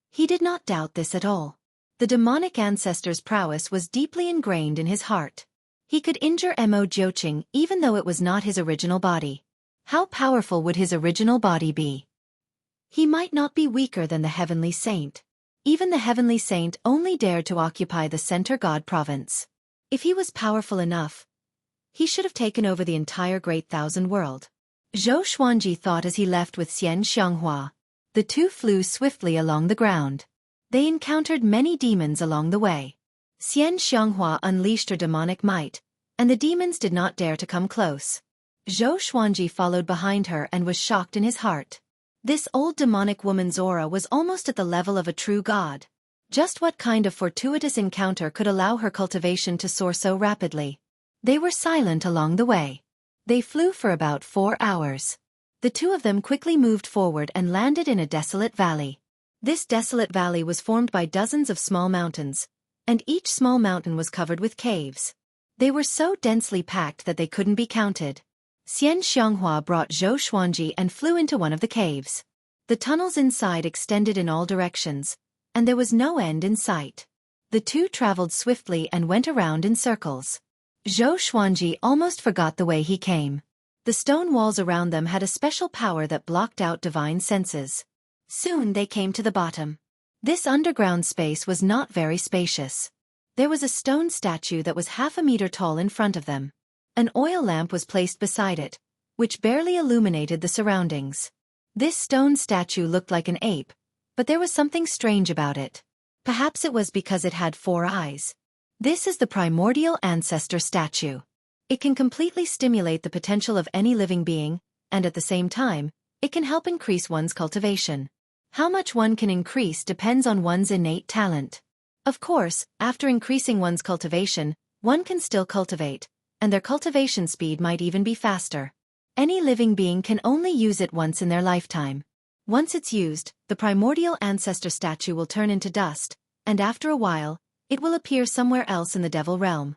He did not doubt this at all. The demonic ancestor's prowess was deeply ingrained in his heart. He could injure Mo Jiuqing even though it was not his original body. How powerful would his original body be? He might not be weaker than the heavenly saint. Even the heavenly saint only dared to occupy the Center God province. If he was powerful enough, he should have taken over the entire Great Thousand World. Zhou Xuanji thought as he left with Xian Xianghua. The two flew swiftly along the ground. They encountered many demons along the way. Xian Xianghua unleashed her demonic might, and the demons did not dare to come close. Zhou Xuanji followed behind her and was shocked in his heart. This old demonic woman's aura was almost at the level of a true god. Just what kind of fortuitous encounter could allow her cultivation to soar so rapidly? They were silent along the way. They flew for about 4 hours. The two of them quickly moved forward and landed in a desolate valley. This desolate valley was formed by dozens of small mountains, and each small mountain was covered with caves. They were so densely packed that they couldn't be counted. Xian Xianghua brought Zhou Xuanji and flew into one of the caves. The tunnels inside extended in all directions, and there was no end in sight. The two traveled swiftly and went around in circles. Zhou Xuanji almost forgot the way he came. The stone walls around them had a special power that blocked out divine senses. Soon they came to the bottom. This underground space was not very spacious. There was a stone statue that was half a meter tall in front of them. An oil lamp was placed beside it, which barely illuminated the surroundings. This stone statue looked like an ape, but there was something strange about it. Perhaps it was because it had 4 eyes. This is the primordial ancestor statue. It can completely stimulate the potential of any living being, and at the same time, it can help increase one's cultivation. How much one can increase depends on one's innate talent. Of course, after increasing one's cultivation, one can still cultivate, and their cultivation speed might even be faster. Any living being can only use it once in their lifetime. Once it's used, the primordial ancestor statue will turn into dust, and after a while, it will appear somewhere else in the devil realm.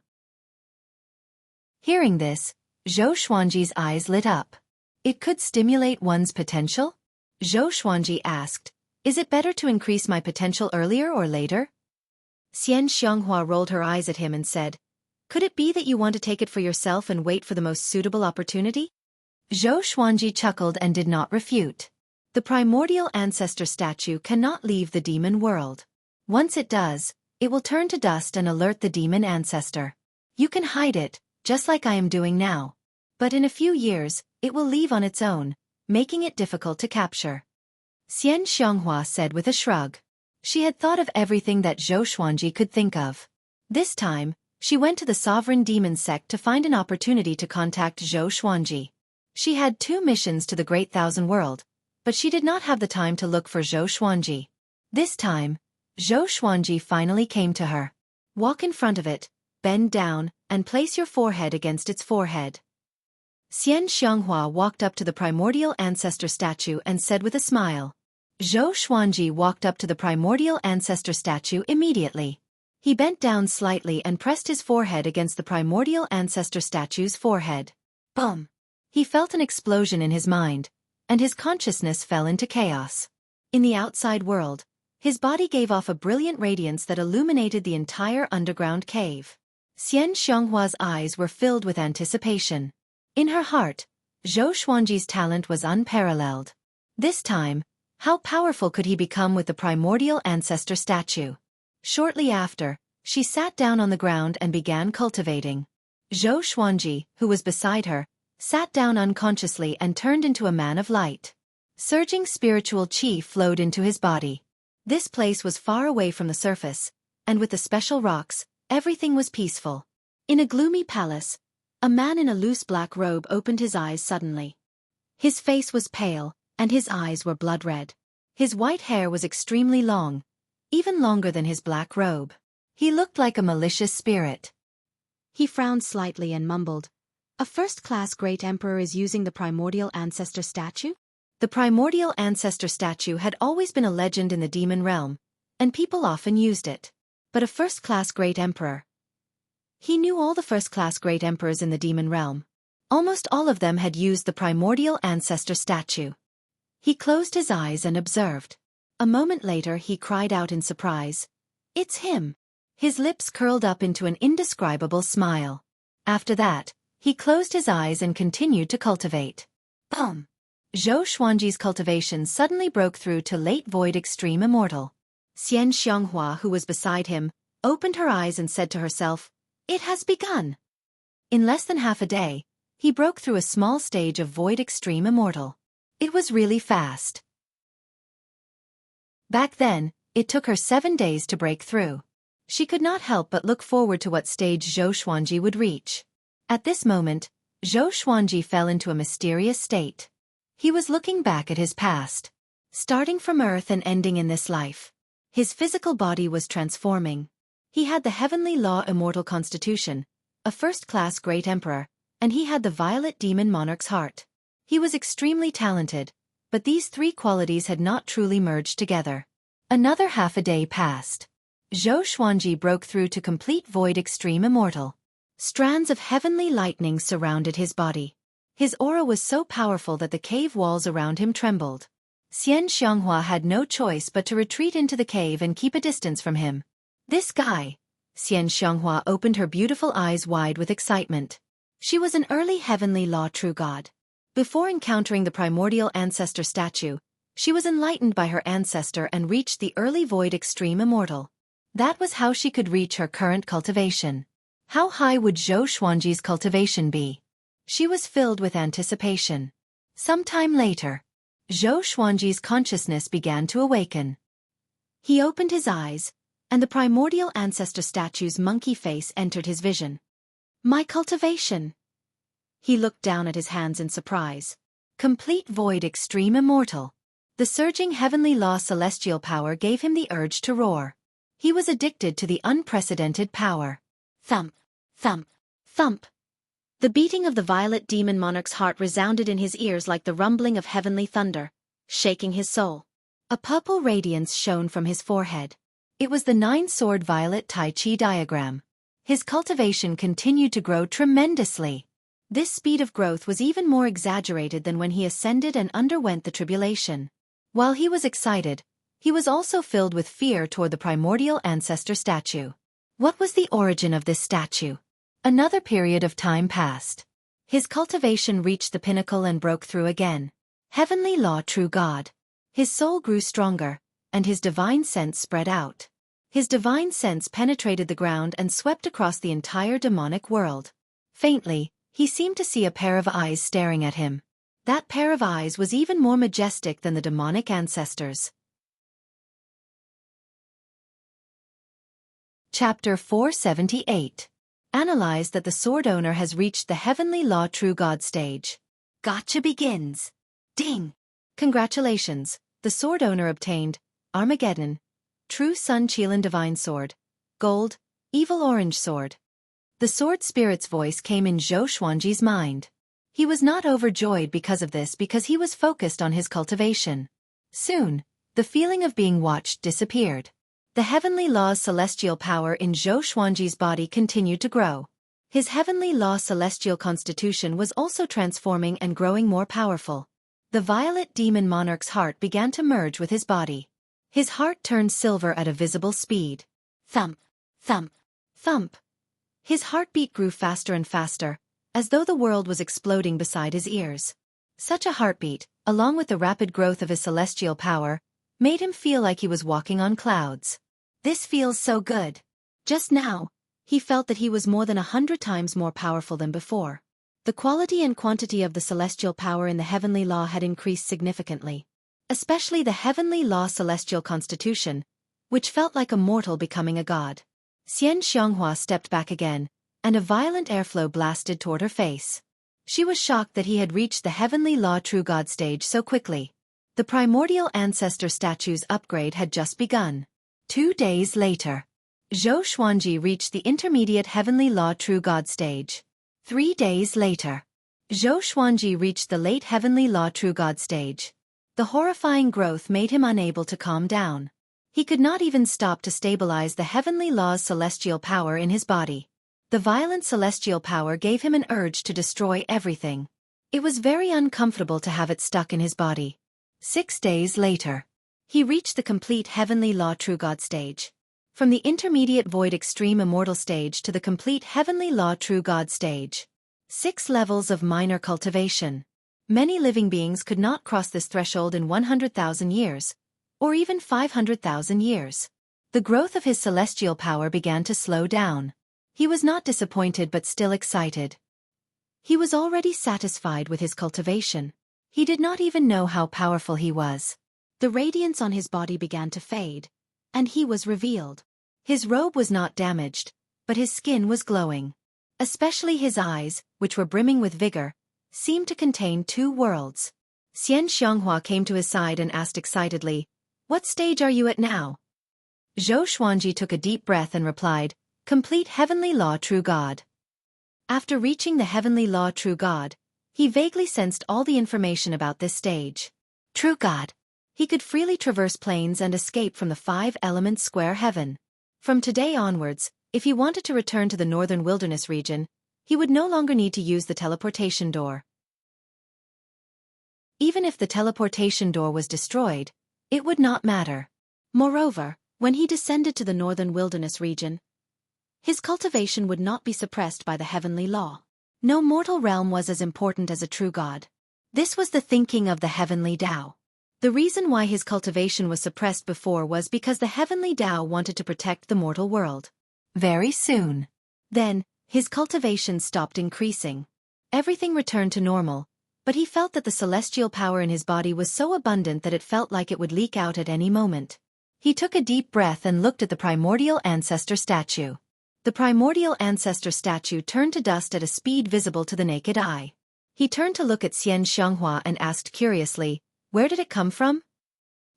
Hearing this, Zhou Xuanji's eyes lit up. It could stimulate one's potential? Zhou Xuanji asked, "Is it better to increase my potential earlier or later?" Xian Xianghua rolled her eyes at him and said, "Could it be that you want to take it for yourself and wait for the most suitable opportunity?" Zhou Xuanji chuckled and did not refute. The primordial ancestor statue cannot leave the demon world. Once it does, it will turn to dust and alert the demon ancestor. You can hide it, just like I am doing now. But in a few years, it will leave on its own, making it difficult to capture. Xian Xianghua said with a shrug. She had thought of everything that Zhou Xuanji could think of. This time, she went to the sovereign demon sect to find an opportunity to contact Zhou Xuanji. She had 2 missions to the Great Thousand World, but she did not have the time to look for Zhou Xuanji. This time, Zhou Xuanji finally came to her. Walk in front of it, bend down, and place your forehead against its forehead. Xian Xianghua walked up to the primordial ancestor statue and said with a smile. Zhou Xuanji walked up to the primordial ancestor statue immediately. He bent down slightly and pressed his forehead against the primordial ancestor statue's forehead. Boom! He felt an explosion in his mind, and his consciousness fell into chaos. In the outside world, his body gave off a brilliant radiance that illuminated the entire underground cave. Xian Xianghua's eyes were filled with anticipation. In her heart, Zhou Xuanji's talent was unparalleled. This time, how powerful could he become with the primordial ancestor statue? Shortly after, she sat down on the ground and began cultivating. Zhou Xuanji, who was beside her, sat down unconsciously and turned into a man of light. Surging spiritual qi flowed into his body. This place was far away from the surface, and with the special rocks, everything was peaceful. In a gloomy palace, a man in a loose black robe opened his eyes suddenly. His face was pale, and his eyes were blood red. His white hair was extremely long, even longer than his black robe. He looked like a malicious spirit. He frowned slightly and mumbled, "A first-class great emperor is using the primordial ancestor statue?" The primordial ancestor statue had always been a legend in the demon realm, and people often used it. But a first-class great emperor. He knew all the first-class great emperors in the demon realm. Almost all of them had used the primordial ancestor statue. He closed his eyes and observed. A moment later he cried out in surprise, "It's him!" His lips curled up into an indescribable smile. After that, he closed his eyes and continued to cultivate. Boom! Zhou Xuanji's cultivation suddenly broke through to late void extreme immortal. Xian Xianghua, who was beside him, opened her eyes and said to herself, "It has begun." In less than half a day, he broke through a small stage of void extreme immortal. It was really fast. Back then, it took her 7 days to break through. She could not help but look forward to what stage Zhou Xuanji would reach. At this moment, Zhou Xuanji fell into a mysterious state. He was looking back at his past. Starting from Earth and ending in this life. His physical body was transforming. He had the heavenly law immortal constitution, a first-class great emperor, and he had the violet demon monarch's heart. He was extremely talented, but these three qualities had not truly merged together. Another half a day passed. Xueqi broke through to complete void extreme immortal. Strands of heavenly lightning surrounded his body. His aura was so powerful that the cave walls around him trembled. Xueqi had no choice but to retreat into the cave and keep a distance from him. This guy. Xueqi opened her beautiful eyes wide with excitement. She was an early heavenly law true god. Before encountering the primordial ancestor statue, she was enlightened by her ancestor and reached the early void extreme immortal. That was how she could reach her current cultivation. How high would Xueqi's cultivation be? She was filled with anticipation. Sometime later, Xueqi's consciousness began to awaken. He opened his eyes, and the primordial ancestor statue's monkey face entered his vision. My cultivation. He looked down at his hands in surprise. Complete void extreme immortal. The surging heavenly law celestial power gave him the urge to roar. He was addicted to the unprecedented power. Thump, thump, thump. The beating of the violet demon monarch's heart resounded in his ears like the rumbling of heavenly thunder, shaking his soul. A purple radiance shone from his forehead. It was the nine-sword violet Tai Chi diagram. His cultivation continued to grow tremendously. This speed of growth was even more exaggerated than when he ascended and underwent the tribulation. While he was excited, he was also filled with fear toward the primordial ancestor statue. What was the origin of this statue? Another period of time passed. His cultivation reached the pinnacle and broke through again. Heavenly law true God. His soul grew stronger, and his divine sense spread out. His divine sense penetrated the ground and swept across the entire demonic world. Faintly, he seemed to see a pair of eyes staring at him. That pair of eyes was even more majestic than the demonic ancestors. Chapter 478. Analyze that the sword owner has reached the heavenly law true God stage. Gotcha begins. Ding! Congratulations, the sword owner obtained Armageddon, True Sun Qilin Divine Sword, Gold, Evil Orange Sword. The sword spirit's voice came in Xueqi's mind. He was not overjoyed because of this because he was focused on his cultivation. Soon, the feeling of being watched disappeared. The heavenly law's celestial power in Xueqi's body continued to grow. His heavenly law celestial constitution was also transforming and growing more powerful. The violet demon monarch's heart began to merge with his body. His heart turned silver at a visible speed. Thump, thump, thump. His heartbeat grew faster and faster, as though the world was exploding beside his ears. Such a heartbeat, along with the rapid growth of his celestial power, made him feel like he was walking on clouds. This feels so good. Just now, he felt that he was more than 100 times more powerful than before. The quality and quantity of the celestial power in the heavenly law had increased significantly. Especially the heavenly law celestial constitution, which felt like a mortal becoming a god. Xueqi stepped back again, and a violent airflow blasted toward her face. She was shocked that he had reached the heavenly law true god stage so quickly. The primordial ancestor statue's upgrade had just begun. 2 days later, Xueqi reached the intermediate heavenly law true god stage. 3 days later, Xueqi reached the late heavenly law true god stage. The horrifying growth made him unable to calm down. He could not even stop to stabilize the heavenly law's celestial power in his body. The violent celestial power gave him an urge to destroy everything. It was very uncomfortable to have it stuck in his body. 6 days later, he reached the complete heavenly law true god stage. From the intermediate void extreme immortal stage to the complete heavenly law true god stage. 6 levels of minor cultivation. Many living beings could not cross this threshold in 100,000 years, or even 500,000 years. The growth of his celestial power began to slow down. He was not disappointed but still excited. He was already satisfied with his cultivation. He did not even know how powerful he was. The radiance on his body began to fade, and he was revealed. His robe was not damaged, but his skin was glowing. Especially his eyes, which were brimming with vigor, seemed to contain 2 worlds. Xueqi came to his side and asked excitedly, "What stage are you at now?" Zhou Xuanji took a deep breath and replied, "Complete heavenly law, true God." After reaching the heavenly law, true God, he vaguely sensed all the information about this stage. True God. He could freely traverse planes and escape from the 5-element square heaven. From today onwards, if he wanted to return to the northern wilderness region, he would no longer need to use the teleportation door. Even if the teleportation door was destroyed, it would not matter. Moreover, when he descended to the northern wilderness region, his cultivation would not be suppressed by the heavenly law. No mortal realm was as important as a true God. This was the thinking of the heavenly Tao. The reason why his cultivation was suppressed before was because the heavenly Tao wanted to protect the mortal world. Very soon. Then, his cultivation stopped increasing. Everything returned to normal, but he felt that the celestial power in his body was so abundant that it felt like it would leak out at any moment. He took a deep breath and looked at the primordial ancestor statue. The primordial ancestor statue turned to dust at a speed visible to the naked eye. He turned to look at Xian Xianghua and asked curiously, "Where did it come from?"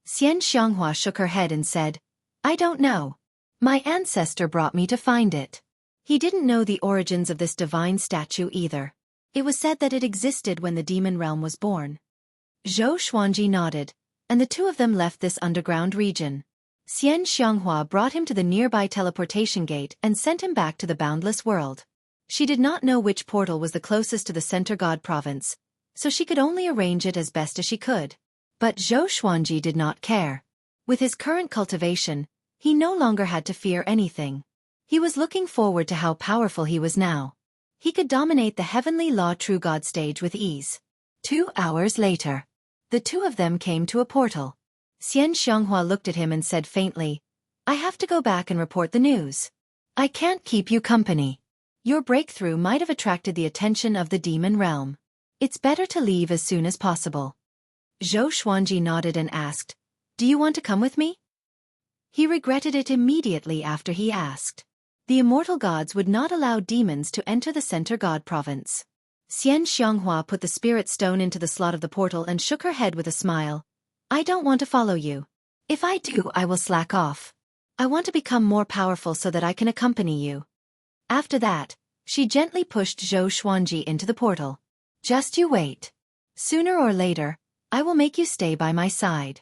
Xian Xianghua shook her head and said, "I don't know. My ancestor brought me to find it." He didn't know the origins of this divine statue either. It was said that it existed when the demon realm was born. Zhou Xuanji nodded, and the two of them left this underground region. Xian Xianghua brought him to the nearby teleportation gate and sent him back to the boundless world. She did not know which portal was the closest to the Center God province, so she could only arrange it as best as she could. But Zhou Xuanji did not care. With his current cultivation, he no longer had to fear anything. He was looking forward to how powerful he was now. He could dominate the heavenly law true God stage with ease. 2 hours later, the two of them came to a portal. Xian Xianghua looked at him and said faintly, "I have to go back and report the news. I can't keep you company. Your breakthrough might have attracted the attention of the demon realm. It's better to leave as soon as possible." Zhou Xuanji nodded and asked, "Do you want to come with me?" He regretted it immediately after he asked. The immortal gods would not allow demons to enter the Center God province. Xian Xianghua put the spirit stone into the slot of the portal and shook her head with a smile. "I don't want to follow you. If I do, I will slack off. I want to become more powerful so that I can accompany you." After that, she gently pushed Zhou Xuanji into the portal. "Just you wait. Sooner or later, I will make you stay by my side."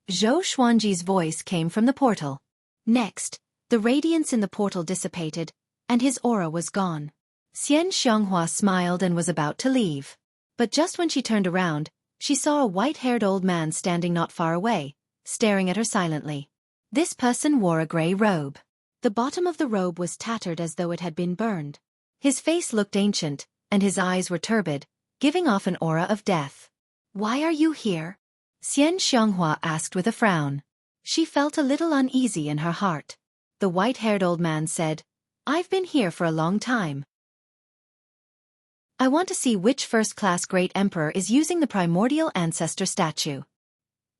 Zhou Xuanji's voice came from the portal. Next, the radiance in the portal dissipated, and his aura was gone. Xian Xianghua smiled and was about to leave. But just when she turned around, she saw a white-haired old man standing not far away, staring at her silently. This person wore a gray robe. The bottom of the robe was tattered as though it had been burned. His face looked ancient, and his eyes were turbid, giving off an aura of death. "Why are you here?" Xian Xianghua asked with a frown. She felt a little uneasy in her heart. The white-haired old man said, "I've been here for a long time. I want to see which first-class great emperor is using the primordial ancestor statue."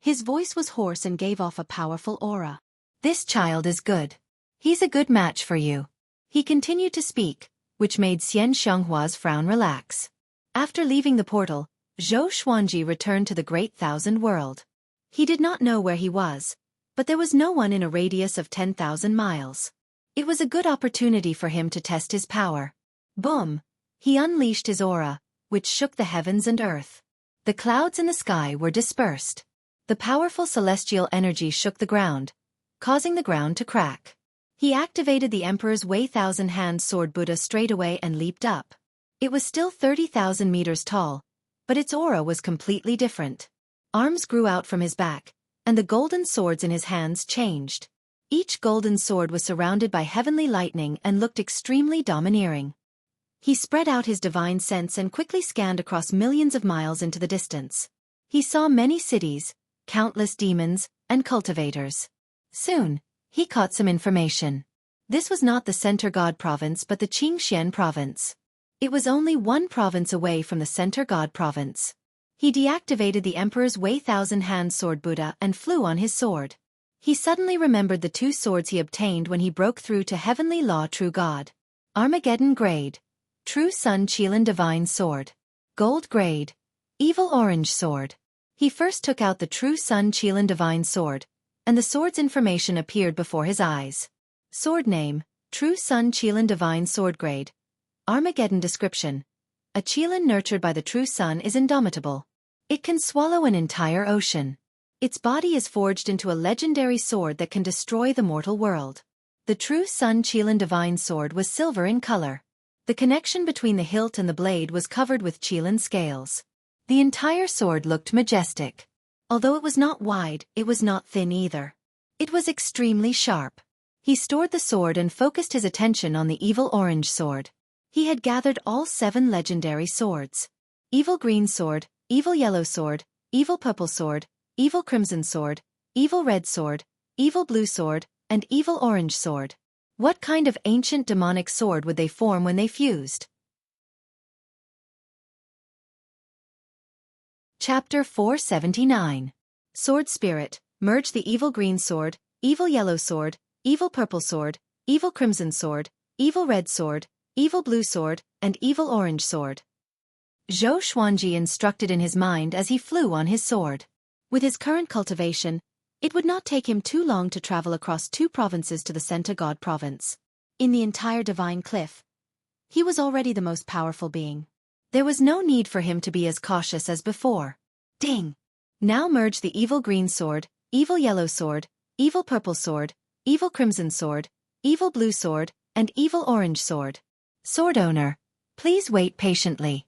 His voice was hoarse and gave off a powerful aura. "This child is good. He's a good match for you." He continued to speak, which made Xian Xianghua's frown relax. After leaving the portal, Zhou Xuanji returned to the Great Thousand World. He did not know where he was, but there was no one in a radius of 10,000 miles. It was a good opportunity for him to test his power. Boom! He unleashed his aura, which shook the heavens and earth. The clouds in the sky were dispersed. The powerful celestial energy shook the ground, causing the ground to crack. He activated the Emperor's Wei Thousand-Hand Sword Buddha straight away and leaped up. It was still 30,000 meters tall, but its aura was completely different. Arms grew out from his back, and the golden swords in his hands changed. Each golden sword was surrounded by heavenly lightning and looked extremely domineering. He spread out his divine sense and quickly scanned across millions of miles into the distance. He saw many cities, countless demons, and cultivators. Soon, he caught some information. This was not the Center God province but the Qingxian province. It was only one province away from the Center God province. He deactivated the Emperor's Wei Thousand-Hand Sword Buddha and flew on his sword. He suddenly remembered the 2 swords he obtained when he broke through to Heavenly Law True God. Armageddon Grade. True Sun Qilin Divine Sword. Gold Grade. Evil Orange Sword. He first took out the True Sun Qilin Divine Sword, and the sword's information appeared before his eyes. Sword name, True Sun Qilin Divine Sword Grade. Armageddon description. A Qilin nurtured by the True Sun is indomitable. It can swallow an entire ocean. Its body is forged into a legendary sword that can destroy the mortal world. The True Sun Qilin Divine Sword was silver in color. The connection between the hilt and the blade was covered with Qilin scales. The entire sword looked majestic. Although it was not wide, it was not thin either. It was extremely sharp. He stored the sword and focused his attention on the evil orange sword. He had gathered all 7 legendary swords. Evil green sword, evil yellow sword, evil purple sword, evil crimson sword, evil red sword, evil blue sword, and evil orange sword. What kind of ancient demonic sword would they form when they fused? Chapter 479. Sword Spirit. Merge the evil green sword, evil yellow sword, evil purple sword, evil crimson sword, evil red sword, evil blue sword, and evil orange sword. Xueqi instructed in his mind as he flew on his sword. With his current cultivation, it would not take him too long to travel across 2 provinces to the Center God Province. In the entire Divine Cliff, he was already the most powerful being. There was no need for him to be as cautious as before. Ding! Now merge the evil green sword, evil yellow sword, evil purple sword, evil crimson sword, evil blue sword, and evil orange sword. Sword owner, please wait patiently.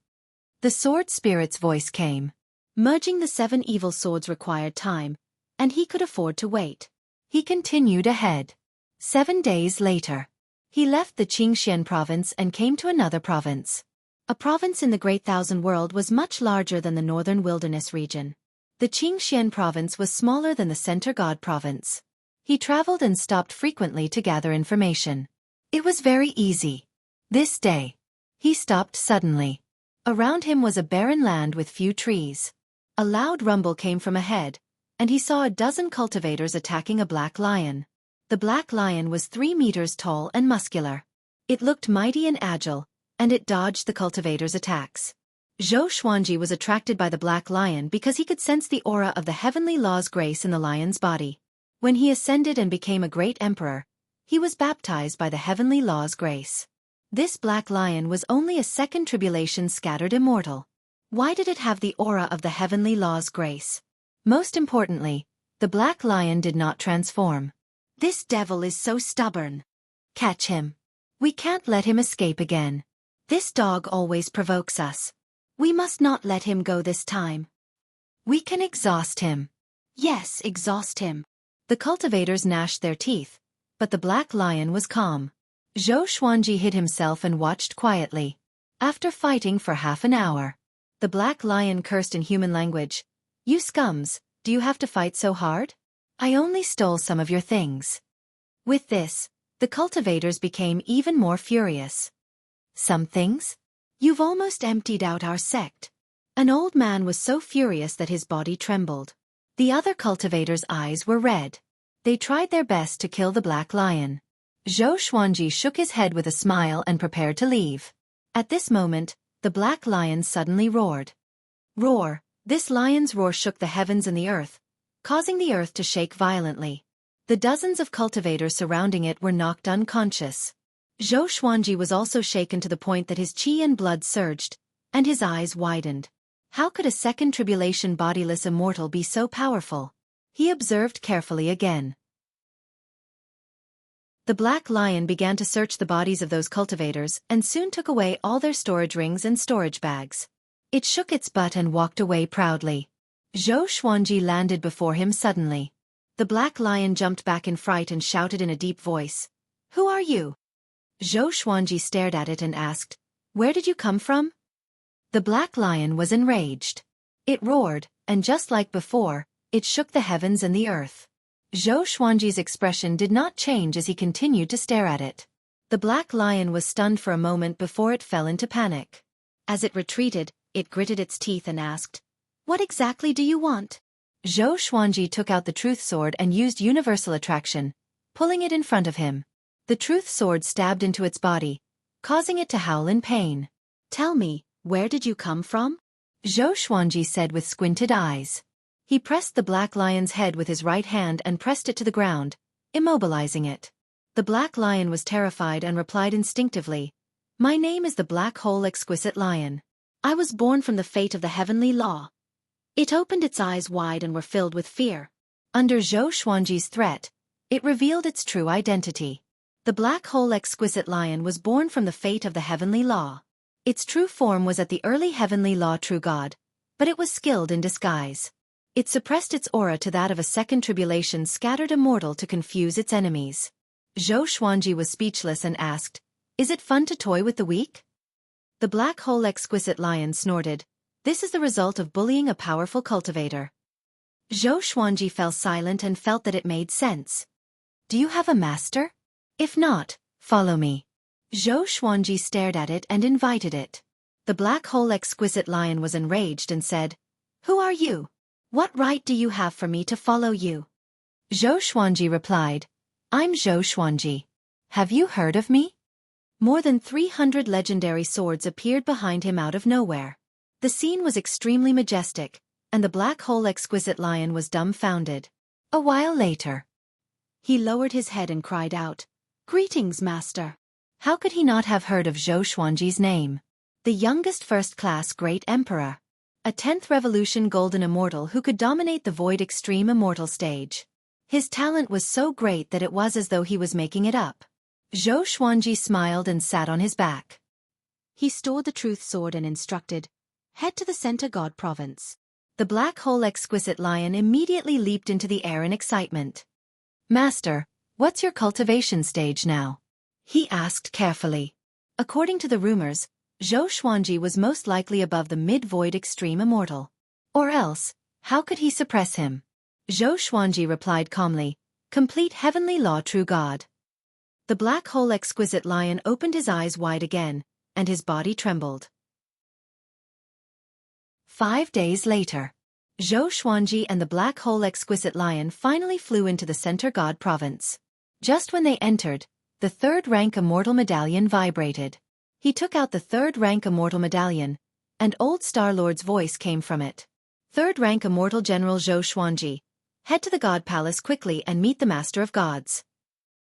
The sword spirit's voice came. Merging the 7 evil swords required time, and he could afford to wait. He continued ahead. 7 days later, he left the Qingxian province and came to another province. A province in the Great Thousand World was much larger than the Northern Wilderness region. The Qingxian province was smaller than the Center God province. He traveled and stopped frequently to gather information. It was very easy. This day, he stopped suddenly. Around him was a barren land with few trees. A loud rumble came from ahead, and he saw a dozen cultivators attacking a black lion. The black lion was 3 meters tall and muscular. It looked mighty and agile, and it dodged the cultivators' attacks. Xueqi was attracted by the black lion because he could sense the aura of the heavenly law's grace in the lion's body. When he ascended and became a great emperor, he was baptized by the heavenly law's grace. This black lion was only a second tribulation scattered immortal. Why did it have the aura of the heavenly law's grace? Most importantly, the black lion did not transform. This devil is so stubborn. Catch him. We can't let him escape again. This dog always provokes us. We must not let him go this time. We can exhaust him. Yes, exhaust him. The cultivators gnashed their teeth, but the black lion was calm. Xueqi hid himself and watched quietly. After fighting for half an hour, the black lion cursed in human language. You scums, do you have to fight so hard? I only stole some of your things. With this, the cultivators became even more furious. Some things? You've almost emptied out our sect. An old man was so furious that his body trembled. The other cultivators' eyes were red. They tried their best to kill the black lion. Xueqi shook his head with a smile and prepared to leave. At this moment, the black lion suddenly roared. Roar! This lion's roar shook the heavens and the earth, causing the earth to shake violently. The dozens of cultivators surrounding it were knocked unconscious. Xueqi was also shaken to the point that his qi and blood surged, and his eyes widened. How could a second tribulation bodiless immortal be so powerful? He observed carefully again. The black lion began to search the bodies of those cultivators and soon took away all their storage rings and storage bags. It shook its butt and walked away proudly. Xueqi landed before him suddenly. The black lion jumped back in fright and shouted in a deep voice, "Who are you?" Xueqi stared at it and asked, "Where did you come from?" The black lion was enraged. It roared, and just like before, it shook the heavens and the earth. Xueqi's expression did not change as he continued to stare at it. The black lion was stunned for a moment before it fell into panic. As it retreated, it gritted its teeth and asked, "What exactly do you want?" Xueqi took out the truth sword and used universal attraction, pulling it in front of him. The truth sword stabbed into its body, causing it to howl in pain. "Tell me, where did you come from?" Xueqi said with squinted eyes. He pressed the black lion's head with his right hand and pressed it to the ground, immobilizing it. The black lion was terrified and replied instinctively, "My name is the Black Hole Exquisite Lion. I was born from the fate of the heavenly law." It opened its eyes wide and were filled with fear. Under Zhou Xuanji's threat, it revealed its true identity. The Black Hole Exquisite Lion was born from the fate of the heavenly law. Its true form was at the early heavenly law true God, but it was skilled in disguise. It suppressed its aura to that of a second tribulation scattered immortal to confuse its enemies. Zhou Xuanji was speechless and asked, "Is it fun to toy with the weak?" The Black Hole Exquisite Lion snorted, "This is the result of bullying a powerful cultivator." Zhou Xuanji fell silent and felt that it made sense. "Do you have a master? If not, follow me." Zhou Xuanji stared at it and invited it. The Black Hole Exquisite Lion was enraged and said, "Who are you? What right do you have for me to follow you?" Zhou Xuanji replied, "I'm Zhou Xuanji. Have you heard of me?" More than 300 legendary swords appeared behind him out of nowhere. The scene was extremely majestic, and the Black Hole Exquisite Lion was dumbfounded. A while later, he lowered his head and cried out, "Greetings, Master." How could he not have heard of Zhou Xuanji's name? The youngest first-class Great Emperor. A 10th Revolution Golden Immortal who could dominate the Void Extreme Immortal stage. His talent was so great that it was as though he was making it up. Zhou Xuanji smiled and sat on his back. He stored the Truth Sword and instructed, "Head to the Center God Province." The Black Hole Exquisite Lion immediately leaped into the air in excitement. "Master, what's your cultivation stage now?" he asked carefully. According to the rumors, Zhou Xuanji was most likely above the mid-void extreme immortal. Or else, how could he suppress him? Zhou Xuanji replied calmly, "Complete heavenly law true God." The Black Hole Exquisite Lion opened his eyes wide again, and his body trembled. 5 days later, Zhou Xuanji and the Black Hole Exquisite Lion finally flew into the Center God Province. Just when they entered, the third-rank Immortal Medallion vibrated. He took out the third-rank Immortal Medallion, and Old Star-Lord's voice came from it. "Third-rank Immortal General Zhou Xuanji, head to the God Palace quickly and meet the Master of Gods."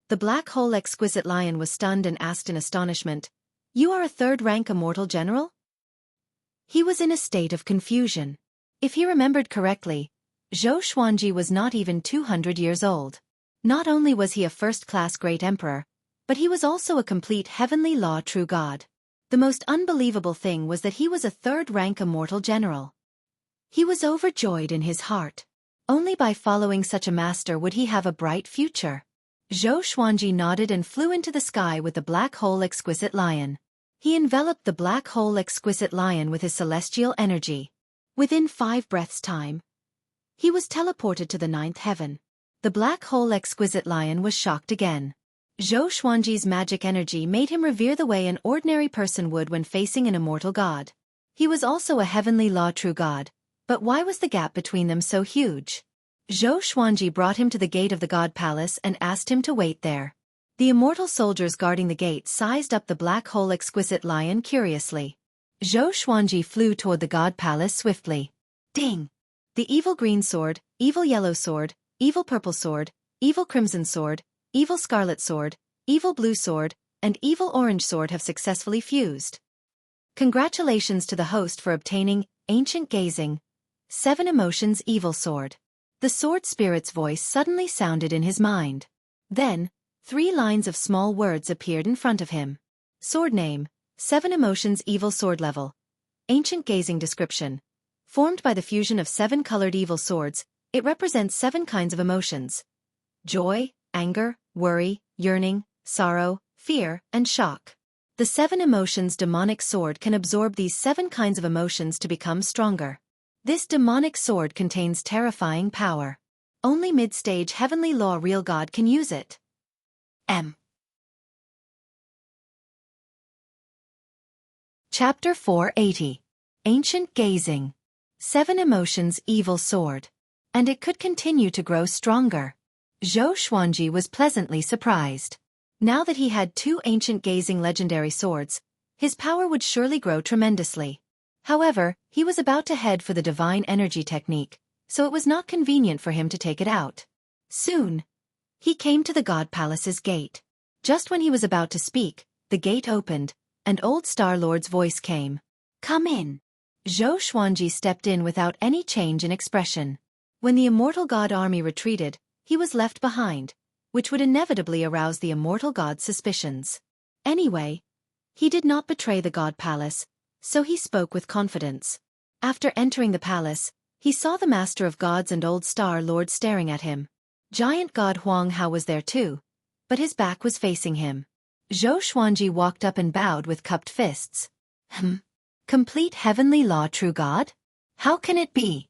The Black Hole Exquisite Lion was stunned and asked in astonishment, "You are a third-rank Immortal General?" He was in a state of confusion. If he remembered correctly, Zhou Xuanji was not even 200 years old. Not only was he a first-class Great Emperor, but he was also a complete heavenly law true God. The most unbelievable thing was that he was a third-rank Immortal General. He was overjoyed in his heart. Only by following such a master would he have a bright future. Zhou Xuanji nodded and flew into the sky with the Black Hole Exquisite Lion. He enveloped the Black Hole Exquisite Lion with his celestial energy. Within 5 breaths' time, he was teleported to the 9th heaven. The Black Hole Exquisite Lion was shocked again. Zhou Xuanji's magic energy made him revere the way an ordinary person would when facing an immortal god. He was also a heavenly law true god, but why was the gap between them so huge? Zhou Xuanji brought him to the gate of the God Palace and asked him to wait there. The immortal soldiers guarding the gate sized up the Black Hole Exquisite Lion curiously. Zhou Xuanji flew toward the God Palace swiftly. Ding! The evil green sword, evil yellow sword, evil purple sword, evil crimson sword, evil scarlet sword, evil blue sword, and evil orange sword have successfully fused. Congratulations to the host for obtaining Ancient Gazing, 7 Emotions Evil Sword. The sword spirit's voice suddenly sounded in his mind. Then, 3 lines of small words appeared in front of him. Sword name, 7 Emotions Evil Sword level. Ancient Gazing description. Formed by the fusion of 7 colored evil swords, it represents 7 kinds of emotions: joy, anger, worry, yearning, sorrow, fear, and shock. The 7 Emotions demonic sword can absorb these 7 kinds of emotions to become stronger. This demonic sword contains terrifying power. Only mid-stage heavenly law real God can use it. Chapter 480. Ancient Gazing. 7 Emotions Evil Sword. And it could continue to grow stronger. Zhou Xuanji was pleasantly surprised. Now that he had 2 Ancient Gazing legendary swords, his power would surely grow tremendously. However, he was about to head for the Divine Energy Technique, so it was not convenient for him to take it out. Soon, he came to the God Palace's gate. Just when he was about to speak, the gate opened, and old Star-Lord's voice came. "Come in." Zhou Xuanji stepped in without any change in expression. When the immortal god army retreated, he was left behind, which would inevitably arouse the immortal god's suspicions. Anyway, he did not betray the God Palace, so he spoke with confidence. After entering the palace, he saw the Master of Gods and Old Star-Lord staring at him. Giant God Huang Hao was there too, but his back was facing him. Zhou Xuanji walked up and bowed with cupped fists. Complete heavenly law, true God? How can it be?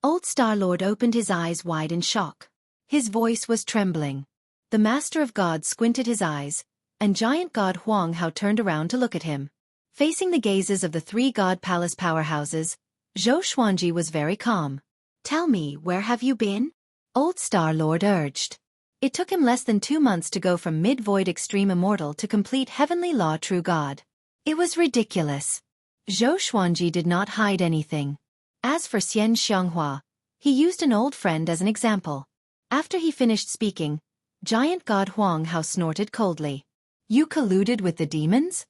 Old Star-Lord opened his eyes wide in shock. His voice was trembling. The Master of God squinted his eyes, and Giant God Huang Hao turned around to look at him. Facing the gazes of the three God Palace powerhouses, Zhou Xuanji was very calm. "Tell me, where have you been?" Old Star-Lord urged. It took him less than 2 months to go from mid-void extreme immortal to complete heavenly law true God. It was ridiculous. Zhou Xuanji did not hide anything. As for Xian Xianghua, he used an old friend as an example. After he finished speaking, Giant God Huang Hao snorted coldly. "You colluded with the demons?"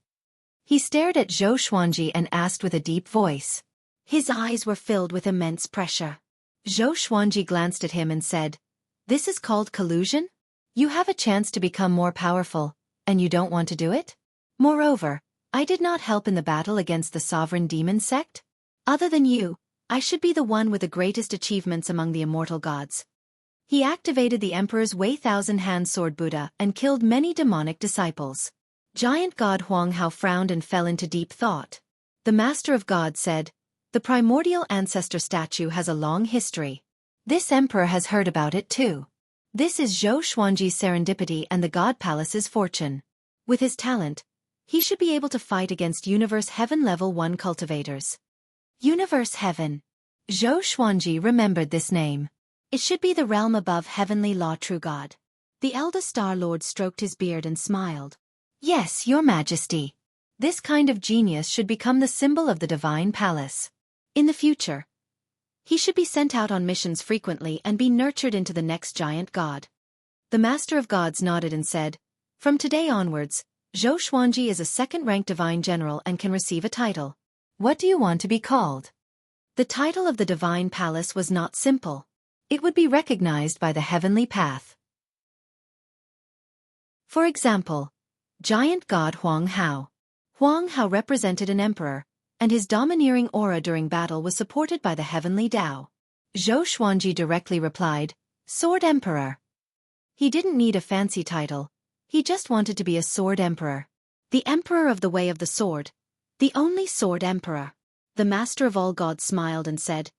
He stared at Zhou Xuanji and asked with a deep voice. His eyes were filled with immense pressure. Zhou Xuanji glanced at him and said, "This is called collusion? You have a chance to become more powerful, and you don't want to do it? Moreover, I did not help in the battle against the sovereign demon sect. Other than you, I should be the one with the greatest achievements among the immortal gods." He activated the Emperor's Wei Thousand-Hand Sword Buddha and killed many demonic disciples. Giant God Huang Hao frowned and fell into deep thought. The Master of God said, "The primordial ancestor statue has a long history. This emperor has heard about it too. This is Zhou Xuanji's serendipity and the God Palace's fortune. With his talent, he should be able to fight against Universe Heaven Level 1 cultivators." Universe Heaven. Zhou Xuanji remembered this name. It should be the realm above heavenly law true God. The Elder Star-Lord stroked his beard and smiled. "Yes, your majesty. This kind of genius should become the symbol of the divine palace. In the future, he should be sent out on missions frequently and be nurtured into the next giant god." The Master of Gods nodded and said, "From today onwards, Zhou Xuanji is a second-rank divine general and can receive a title. What do you want to be called?" The title of the divine palace was not simple. It would be recognized by the heavenly path. For example, Giant God Huang Hao. Huang Hao represented an emperor, and his domineering aura during battle was supported by the heavenly Tao. Zhou Xuanji directly replied, "Sword Emperor." He didn't need a fancy title, he just wanted to be a Sword Emperor. The Emperor of the Way of the Sword, the only Sword Emperor. The Master of all Gods smiled and said,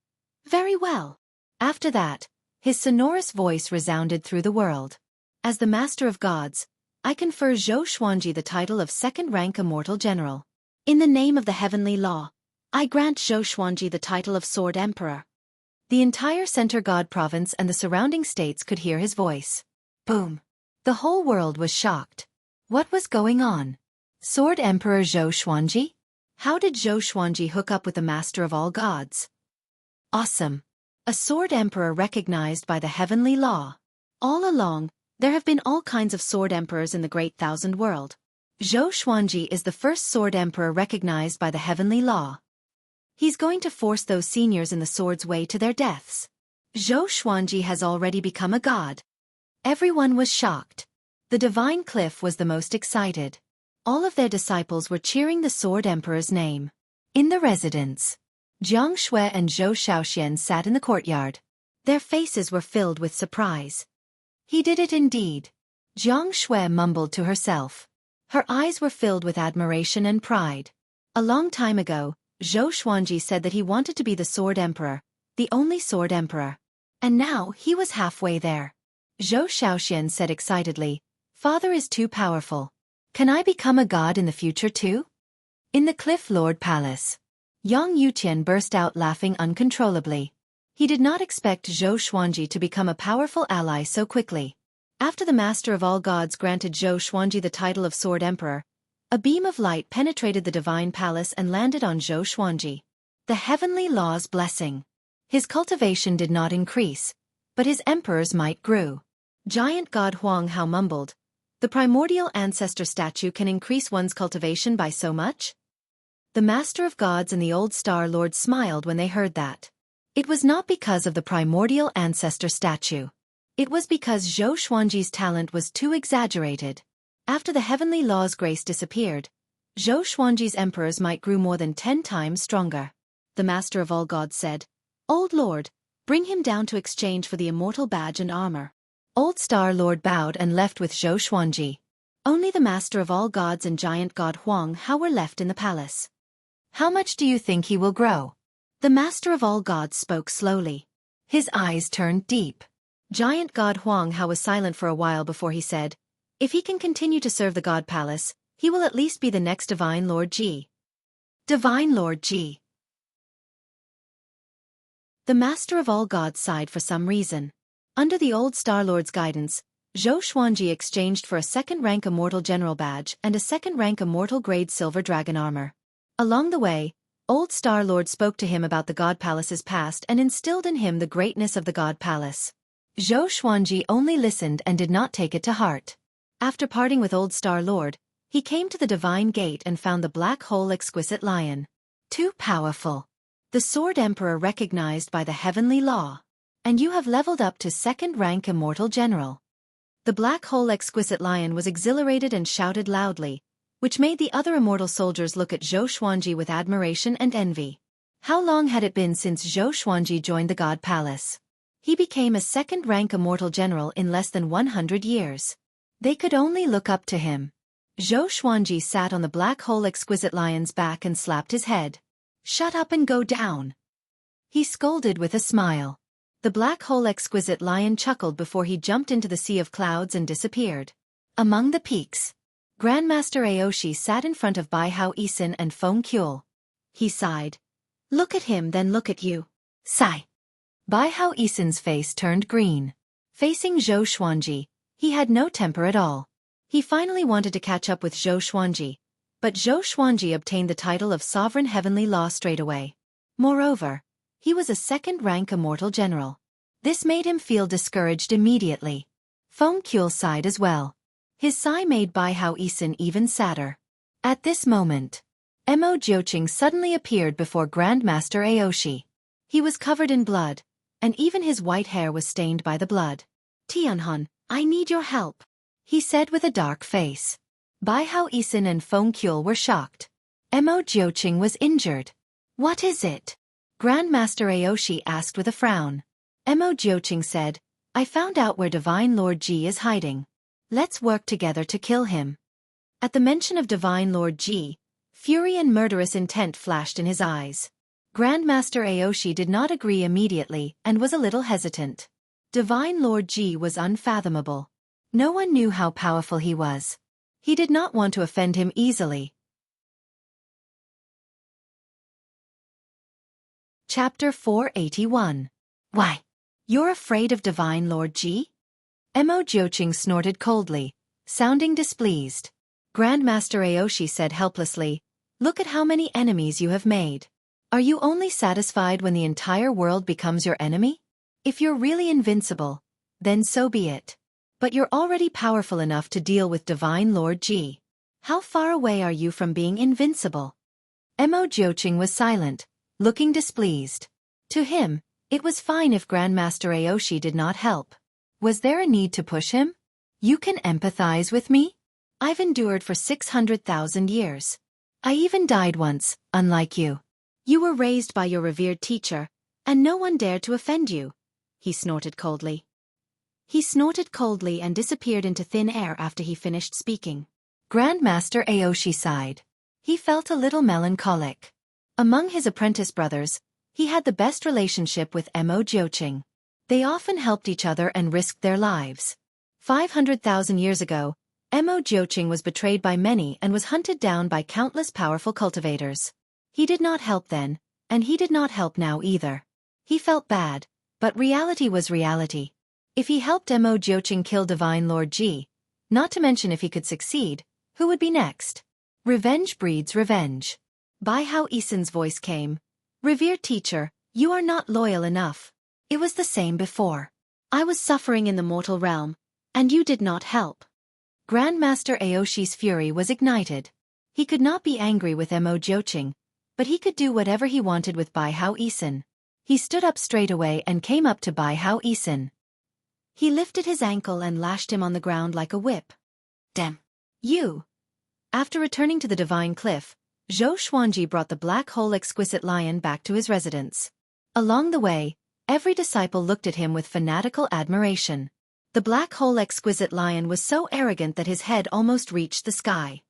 "Very well." After that, his sonorous voice resounded through the world. "As the Master of Gods, I confer Zhou Xuanji the title of second-rank Immortal General. In the name of the heavenly law, I grant Zhou Xuanji the title of Sword Emperor." The entire Center God Province and the surrounding states could hear his voice. Boom! The whole world was shocked. What was going on? Sword Emperor Zhou Xuanji? How did Zhou Xuanji hook up with the Master of all Gods? Awesome! A Sword Emperor recognized by the heavenly law. All along, there have been all kinds of Sword Emperors in the Great Thousand World. Zhou Xuanji is the first Sword Emperor recognized by the heavenly law. He's going to force those seniors in the sword's way to their deaths. Zhou Xuanji has already become a god. Everyone was shocked. The Divine Cliff was the most excited. All of their disciples were cheering the Sword Emperor's name. In the residence, Jiang Shui and Zhou Shaoxian sat in the courtyard. Their faces were filled with surprise. He did it indeed. Jiang Shui mumbled to herself. Her eyes were filled with admiration and pride. A long time ago, Zhou Xuanji said that he wanted to be the Sword Emperor, the only Sword Emperor. And now he was halfway there. Zhou Shaoxian said excitedly, "Father is too powerful. Can I become a god in the future too?" In the Cliff Lord Palace, Yang Yuqian burst out laughing uncontrollably. He did not expect Zhou Xuanji to become a powerful ally so quickly. After the Master of all Gods granted Zhou Xuanji the title of Sword Emperor, a beam of light penetrated the divine palace and landed on Zhou Xuanji. The heavenly law's blessing. His cultivation did not increase, but his emperor's might grew. Giant god Huang Hao mumbled, "The primordial ancestor statue can increase one's cultivation by so much?" The Master of Gods and the Old Star Lord smiled when they heard that. It was not because of the primordial ancestor statue. It was because Zhou Xuanji's talent was too exaggerated. After the heavenly law's grace disappeared, Zhou Xuanji's emperor's might grew more than 10 times stronger. The Master of all Gods said, "Old Lord, bring him down to exchange for the immortal badge and armor." Old Star Lord bowed and left with Zhou Xuanji. Only the Master of all Gods and giant god Huang Hao were left in the palace. "How much do you think he will grow?" The Master of all Gods spoke slowly. His eyes turned deep. Giant god Huang Hao was silent for a while before he said, "If he can continue to serve the God Palace, he will at least be the next Divine Lord Ji." Divine Lord Ji. The Master of all Gods sighed for some reason. Under the Old Star Lord's guidance, Zhou Xuanji exchanged for a second-rank Immortal General badge and a second-rank Immortal Grade Silver Dragon armor. Along the way, Old Star Lord spoke to him about the God Palace's past and instilled in him the greatness of the God Palace. Zhou Xuanji only listened and did not take it to heart. After parting with Old Star Lord, he came to the Divine Gate and found the Black Hole Exquisite Lion. Too powerful. The Sword Emperor recognized by the heavenly law. And you have leveled up to second-rank Immortal General. The Black Hole Exquisite Lion was exhilarated and shouted loudly, which made the other immortal soldiers look at Zhou Xuanji with admiration and envy. How long had it been since Zhou Xuanji joined the God Palace? He became a second-rank Immortal General in less than 100 years. They could only look up to him. Zhou Xuanji sat on the Black Hole Exquisite Lion's back and slapped his head. "Shut up and go down," he scolded with a smile. The Black Hole Exquisite Lion chuckled before he jumped into the sea of clouds and disappeared. Among the peaks, Grandmaster Aoshi sat in front of Bai Hao Isin and Feng Kuel. He sighed. "Look at him, then look at you." Sigh. Bai Hao Isin's face turned green. Facing Zhou Xuanji, he had no temper at all. He finally wanted to catch up with Zhou Xuanji, but Zhou Xuanji obtained the title of Sovereign Heavenly Law straight away. Moreover, he was a second-rank Immortal General. This made him feel discouraged immediately. Feng Kuel sighed as well. His sigh made Bai Hao Isin even sadder. At this moment, Mo Jiuqing suddenly appeared before Grandmaster Aoshi. He was covered in blood, and even his white hair was stained by the blood. "Tianhan, I need your help," he said with a dark face. Bai Hao Isin and Feng Kuel were shocked. Mo Jiuqing was injured. "What is it?" Grandmaster Aoshi asked with a frown. Mo Jiuqing said, "I found out where Divine Lord Ji is hiding. Let's work together to kill him." At the mention of Divine Lord Ji, fury and murderous intent flashed in his eyes. Grandmaster Aoshi did not agree immediately and was a little hesitant. Divine Lord Ji was unfathomable. No one knew how powerful he was. He did not want to offend him easily. Chapter 481. Why? You're afraid of Divine Lord Ji? Mo Jiuqing snorted coldly, sounding displeased. Grandmaster Aoshi said helplessly, "Look at how many enemies you have made. Are you only satisfied when the entire world becomes your enemy? If you're really invincible, then so be it. But you're already powerful enough to deal with Divine Lord Ji. How far away are you from being invincible?" Mo Jiuqing was silent, looking displeased. To him, it was fine if Grandmaster Aoshi did not help. Was there a need to push him? "You can empathize with me? I've endured for 600,000 years. I even died once, unlike you. You were raised by your revered teacher, and no one dared to offend you," he snorted coldly. He snorted coldly and disappeared into thin air after he finished speaking. Grandmaster Aoshi sighed. He felt a little melancholic. Among his apprentice brothers, he had the best relationship with Mo Jiuqing. They often helped each other and risked their lives. 500,000 years ago, Mo Jiuqing was betrayed by many and was hunted down by countless powerful cultivators. He did not help then, and he did not help now either. He felt bad, but reality was reality. If he helped Mo Jiuqing kill Divine Lord Ji, not to mention if he could succeed, who would be next? Revenge breeds revenge. Bai Hao Isin's voice came. "Revered teacher, You are not loyal enough. It was the same before. I was suffering in the mortal realm, and you did not help. Grandmaster Aoshi's fury was ignited. He could not be angry with Mo Jiuqing, but he could do whatever he wanted with Bai Hao Isin. He stood up straight away and came up to Bai Hao Isin. He lifted his ankle and lashed him on the ground like a whip. Damn! You! After returning to the Divine Cliff, Zhou Xuanji brought the black hole exquisite lion back to his residence. Along the way, every disciple looked at him with fanatical admiration. The black hole exquisite lion was so arrogant that his head almost reached the sky.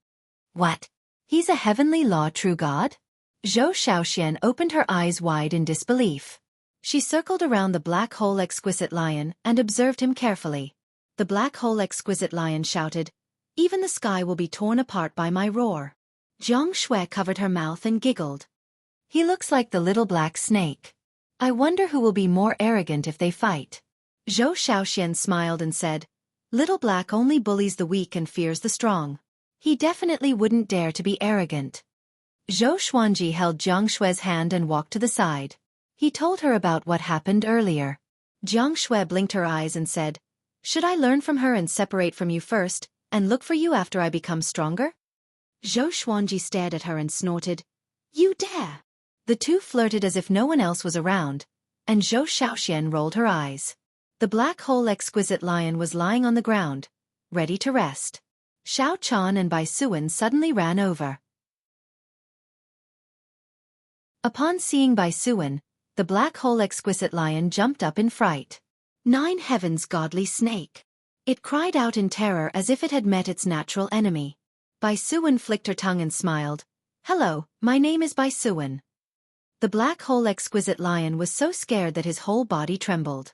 What? He's a heavenly law true god? Zhou Shaoxian opened her eyes wide in disbelief. She circled around the black hole exquisite lion and observed him carefully. The black hole exquisite lion shouted, "Even the sky will be torn apart by my roar." Jiang Shui covered her mouth and giggled. He looks like the little black snake. I wonder who will be more arrogant if they fight. Zhou Shaoxian smiled and said, "Little black only bullies the weak and fears the strong. He definitely wouldn't dare to be arrogant." Zhou Xuanji held Jiang Shui's hand and walked to the side. He told her about what happened earlier. Jiang Shui blinked her eyes and said, "Should I learn from her and separate from you first, and look for you after I become stronger?" Zhou Xuanji stared at her and snorted, "You dare!" The two flirted as if no one else was around, and Zhou Shaoxian rolled her eyes. The black hole exquisite lion was lying on the ground, ready to rest. Xiao Chan and Bai Suan suddenly ran over. Upon seeing Bai Suan, the black hole exquisite lion jumped up in fright. "Nine heavens, godly snake!" It cried out in terror as if it had met its natural enemy. Bai Suan flicked her tongue and smiled. "Hello, my name is Bai Suan." The black hole exquisite lion was so scared that his whole body trembled.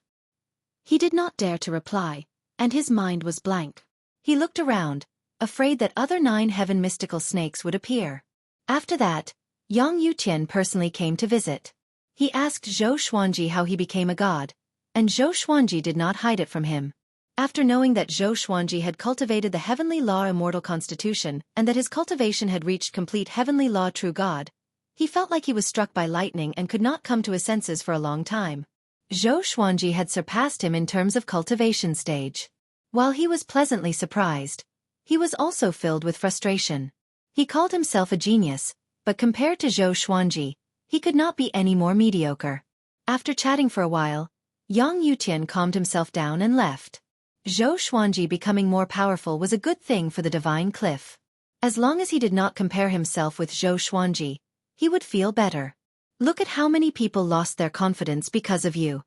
He did not dare to reply, and his mind was blank. He looked around, afraid that other 9 heaven mystical snakes would appear. After that, Yang Yutian personally came to visit. He asked Zhou Xuanji how he became a god, and Zhou Xuanji did not hide it from him. After knowing that Zhou Xuanji had cultivated the heavenly law immortal constitution and that his cultivation had reached complete heavenly law true god, he felt like he was struck by lightning and could not come to his senses for a long time. Zhou Xuanji had surpassed him in terms of cultivation stage. While he was pleasantly surprised, he was also filled with frustration. He called himself a genius, but compared to Zhou Xuanji, he could not be any more mediocre. After chatting for a while, Yang Yutian calmed himself down and left. Zhou Xuanji becoming more powerful was a good thing for the Divine Cliff. As long as he did not compare himself with Zhou Xuanji, he would feel better. Look at how many people lost their confidence because of you.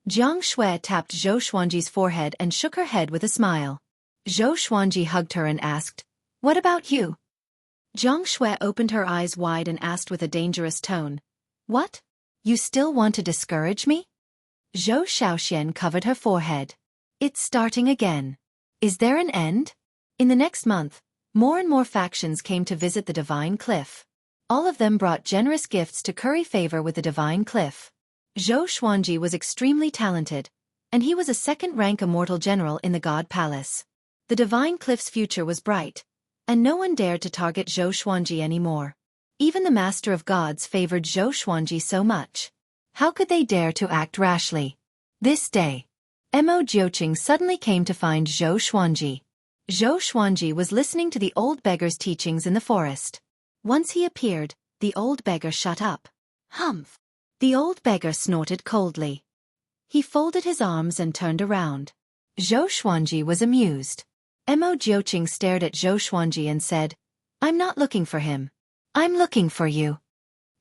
Jiang Shui tapped Zhou Xuanji's forehead and shook her head with a smile. Zhou Xuanji hugged her and asked, "What about you?" Jiang Shui opened her eyes wide and asked with a dangerous tone, "What? You still want to discourage me?" Zhou Shaoxian covered her forehead. "It's starting again. Is there an end?" In the next month, more and more factions came to visit the Divine Cliff. All of them brought generous gifts to curry favor with the Divine Cliff. Zhou Xuanji was extremely talented, and he was a second-rank immortal general in the God Palace. The Divine Cliff's future was bright, and no one dared to target Zhou Xuanji anymore. Even the Master of Gods favored Zhou Xuanji so much. How could they dare to act rashly? This day, Mo Jiuqing suddenly came to find Zhou Xuanji. Zhou Xuanji was listening to the old beggar's teachings in the forest. Once he appeared, the old beggar shut up. Humph! The old beggar snorted coldly. He folded his arms and turned around. Zhou Xuanji was amused. Mo Jiuqing stared at Zhou Xuanji and said, "I'm not looking for him. I'm looking for you."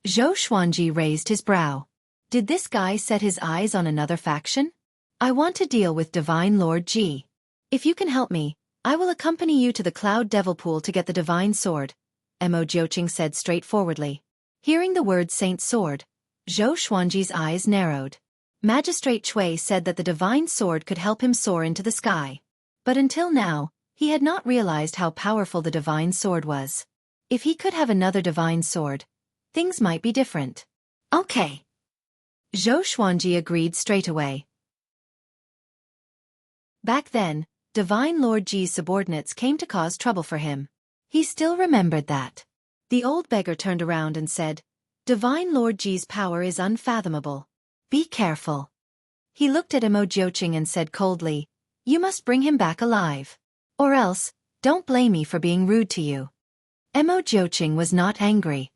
Zhou Xuanji raised his brow. Did this guy set his eyes on another faction? "I want to deal with Divine Lord Ji. If you can help me, I will accompany you to the Cloud Devil Pool to get the Divine Sword," Mo Jiuqing said straightforwardly. Hearing the word Saint Sword, Zhou Xuanji's eyes narrowed. Magistrate Cui said that the Divine Sword could help him soar into the sky. But until now, he had not realized how powerful the Divine Sword was. If he could have another Divine Sword, things might be different. "Okay." Zhou Xuanji agreed straight away. Back then, Divine Lord Ji's subordinates came to cause trouble for him. He still remembered that. The old beggar turned around and said, Divine Lord Ji's power is unfathomable. Be careful. He looked at Emo Jiuqing and said coldly, "You must bring him back alive. Or else, don't blame me for being rude to you." Emo Jiuqing was not angry.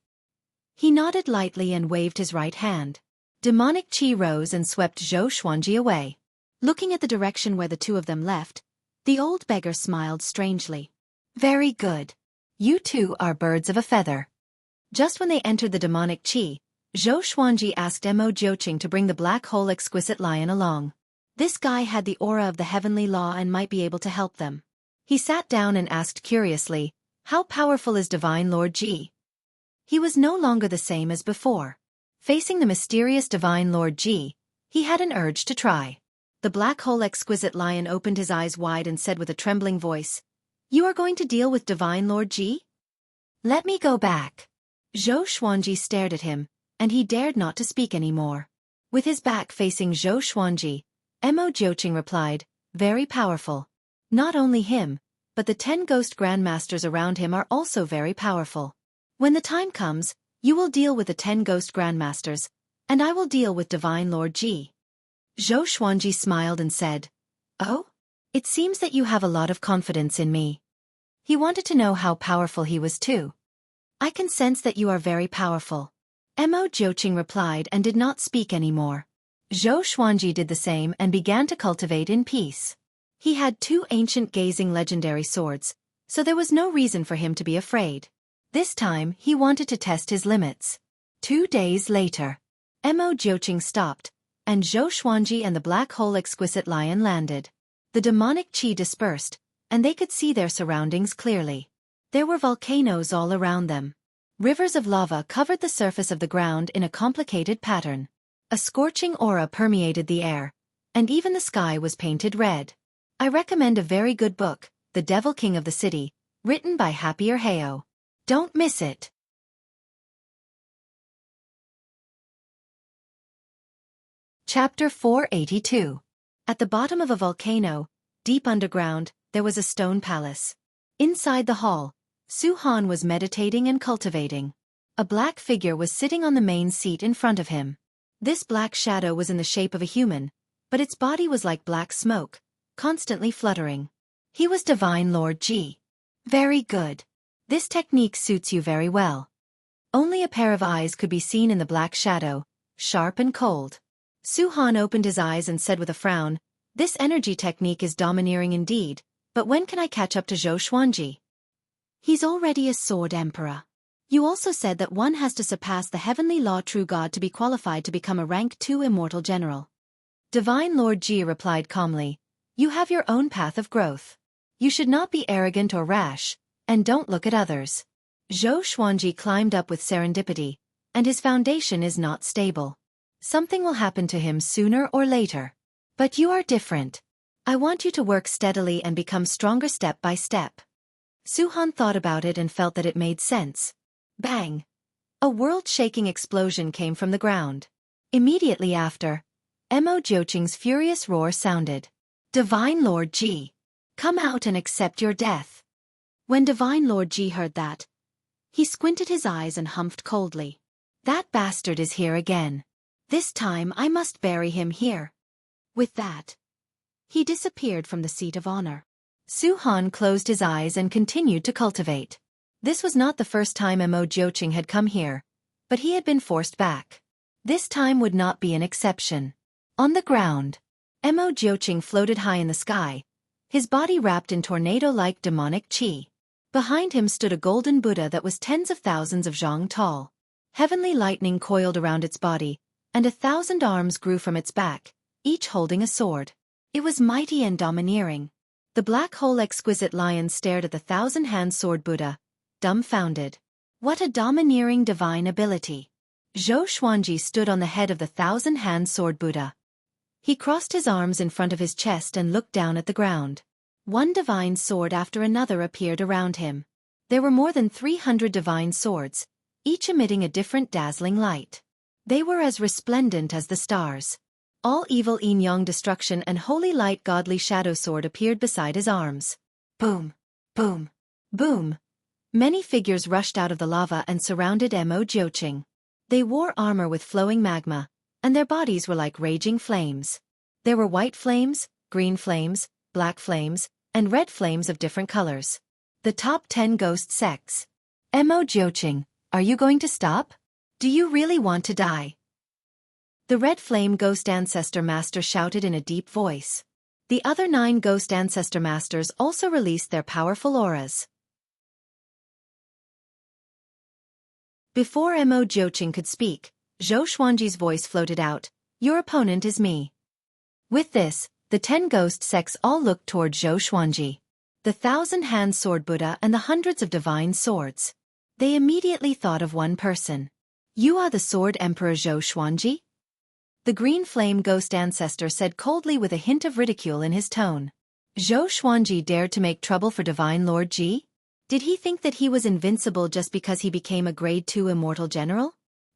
He nodded lightly and waved his right hand. Demonic chi rose and swept Zhou Xuanji away. Looking at the direction where the two of them left, the old beggar smiled strangely. "Very good. You two are birds of a feather." Just when they entered the demonic chi, Zhou Xuanji asked Emo Jiuqing to bring the black hole exquisite lion along. This guy had the aura of the heavenly law and might be able to help them. He sat down and asked curiously, "How powerful is Divine Lord Ji?" He was no longer the same as before. Facing the mysterious Divine Lord Ji, he had an urge to try. The black hole exquisite lion opened his eyes wide and said with a trembling voice, "You are going to deal with Divine Lord Ji? Let me go back." Zhou Xuanji stared at him, and he dared not to speak anymore. With his back facing Zhou Xuanji, Emo Jiuqing replied, "Very powerful. Not only him, but the 10 ghost grandmasters around him are also very powerful. When the time comes, you will deal with the 10 ghost grandmasters, and I will deal with Divine Lord Ji." Zhou Xuanji smiled and said, "Oh? It seems that you have a lot of confidence in me." He wanted to know how powerful he was too. "I can sense that you are very powerful." Emo Jiuqing replied and did not speak anymore. Zhou Xuanji did the same and began to cultivate in peace. He had 2 ancient gazing legendary swords, so there was no reason for him to be afraid. This time he wanted to test his limits. 2 days later, Emo Jiuqing stopped, and Zhou Xuanji and the black hole exquisite lion landed. The demonic chi dispersed, and they could see their surroundings clearly. There were volcanoes all around them. Rivers of lava covered the surface of the ground in a complicated pattern. A scorching aura permeated the air, and even the sky was painted red. I recommend a very good book, The Devil King of the City, written by Happier Heo. Don't miss it. Chapter 482. At the bottom of a volcano, deep underground, there was a stone palace. Inside the hall, Su Han was meditating and cultivating. A black figure was sitting on the main seat in front of him. This black shadow was in the shape of a human, but its body was like black smoke, constantly fluttering. He was Divine Lord Ji. Very good. This technique suits you very well. Only a pair of eyes could be seen in the black shadow, sharp and cold. Su Han opened his eyes and said with a frown, "This energy technique is domineering indeed, but when can I catch up to Zhou Xuanji?" "He's already a sword emperor. You also said that one has to surpass the heavenly law true God to be qualified to become a rank 2 immortal general." Divine Lord Ji replied calmly, "You have your own path of growth. You should not be arrogant or rash, and don't look at others." Zhou Xuanji climbed up with serendipity, and his foundation is not stable. Something will happen to him sooner or later. But you are different. I want you to work steadily and become stronger step by step. Su Han thought about it and felt that it made sense. Bang! A world-shaking explosion came from the ground. Immediately after, Emo Jiuqing's furious roar sounded. "Divine Lord Ji! Come out and accept your death." When Divine Lord Ji heard that, he squinted his eyes and humphed coldly. "That bastard is here again. This time I must bury him here." With that, he disappeared from the seat of honor. Su Han closed his eyes and continued to cultivate. This was not the first time Emo Jiuqing had come here, but he had been forced back. This time would not be an exception. On the ground, Emo Jiuqing floated high in the sky, his body wrapped in tornado-like demonic chi. Behind him stood a golden Buddha that was tens of thousands of zhang tall. Heavenly lightning coiled around its body, and 1,000 arms grew from its back, each holding a sword. It was mighty and domineering. The black hole exquisite lion stared at the 1,000-hand sword Buddha, dumbfounded. What a domineering divine ability! Zhou Xuanji stood on the head of the 1,000-hand sword Buddha. He crossed his arms in front of his chest and looked down at the ground. One divine sword after another appeared around him. There were more than 300 divine swords, each emitting a different dazzling light. They were as resplendent as the stars. All evil yin-yang destruction and holy light godly shadow sword appeared beside his arms. Boom! Boom! Boom! Many figures rushed out of the lava and surrounded Emo Jiuqing. They wore armor with flowing magma, and their bodies were like raging flames. There were white flames, green flames, black flames, and red flames of different colors. The top 10 ghost sects. Mo Xueqi, are you going to stop? Do you really want to die? The red flame ghost ancestor master shouted in a deep voice. The other 9 ghost ancestor masters also released their powerful auras. Before Mo Xueqi could speak, Zhou Xuanji's voice floated out, "Your opponent is me." With this, the 10 ghost sects all looked toward Zhou Xuanji. The 1,000-hand sword Buddha and the hundreds of divine swords. They immediately thought of one person. "You are the Sword Emperor Zhou Xuanji?" The green flame ghost ancestor said coldly with a hint of ridicule in his tone. Zhou Xuanji dared to make trouble for Divine Lord Ji? Did he think that he was invincible just because he became a grade 2 immortal general?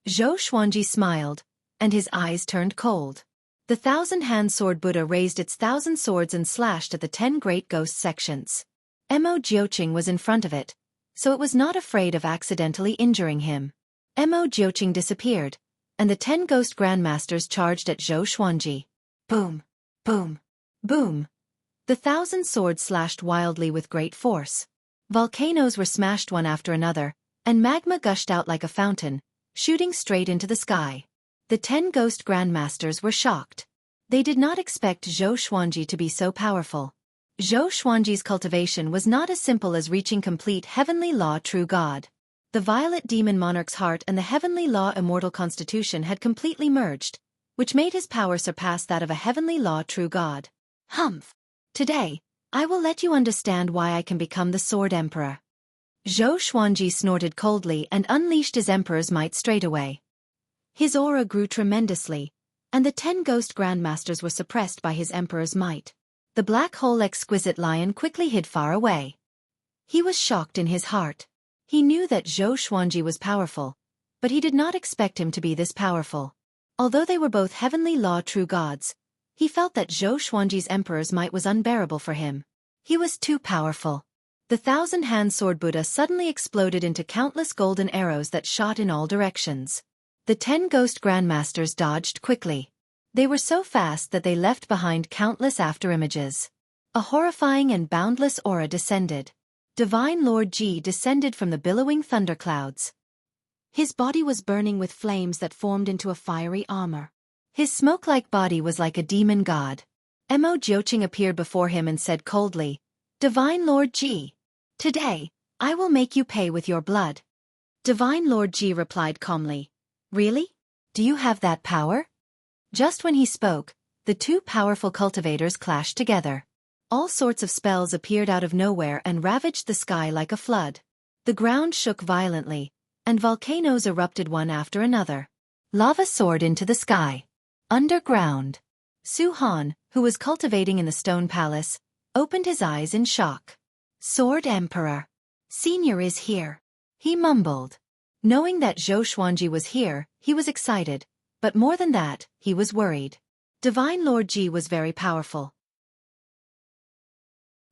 Zhou Xuanji smiled, and his eyes turned cold. The 1,000-hand sword Buddha raised its 1,000 swords and slashed at the 10 great ghost sections. Mo Xueqi was in front of it, so it was not afraid of accidentally injuring him. Mo Xueqi disappeared, and the 10 ghost grandmasters charged at Zhou Xuanji. Boom! Boom! Boom! The 1,000 swords slashed wildly with great force. Volcanoes were smashed one after another, and magma gushed out like a fountain, shooting straight into the sky. The 10 ghost grandmasters were shocked. They did not expect Zhou Xuanji to be so powerful. Zhou Xuanji's cultivation was not as simple as reaching complete heavenly law true God. The violet demon monarch's heart and the heavenly law immortal constitution had completely merged, which made his power surpass that of a heavenly law true God. Humph! Today, I will let you understand why I can become the Sword Emperor. Zhou Xuanji snorted coldly and unleashed his emperor's might straightaway. His aura grew tremendously, and the 10 ghost grandmasters were suppressed by his emperor's might. The black hole exquisite lion quickly hid far away. He was shocked in his heart. He knew that Zhou Xuanji was powerful, but he did not expect him to be this powerful. Although they were both heavenly law true gods, he felt that Zhou Xuanji's emperor's might was unbearable for him. He was too powerful. The 1,000-hand sword Buddha suddenly exploded into countless golden arrows that shot in all directions. The 10 ghost grandmasters dodged quickly. They were so fast that they left behind countless afterimages. A horrifying and boundless aura descended. Divine Lord Ji descended from the billowing thunderclouds. His body was burning with flames that formed into a fiery armor. His smoke-like body was like a demon god. Mo Xueqi appeared before him and said coldly, "Divine Lord Ji, today, I will make you pay with your blood." Divine Lord Ji replied calmly, "Really? Do you have that power?" Just when he spoke, the 2 powerful cultivators clashed together. All sorts of spells appeared out of nowhere and ravaged the sky like a flood. The ground shook violently, and volcanoes erupted one after another. Lava soared into the sky. Underground. Su Han, who was cultivating in the stone palace, opened his eyes in shock. "Sword Emperor. Senior is here," he mumbled. Knowing that Zhou Xuanji was here, he was excited, but more than that, he was worried. Divine Lord Ji was very powerful.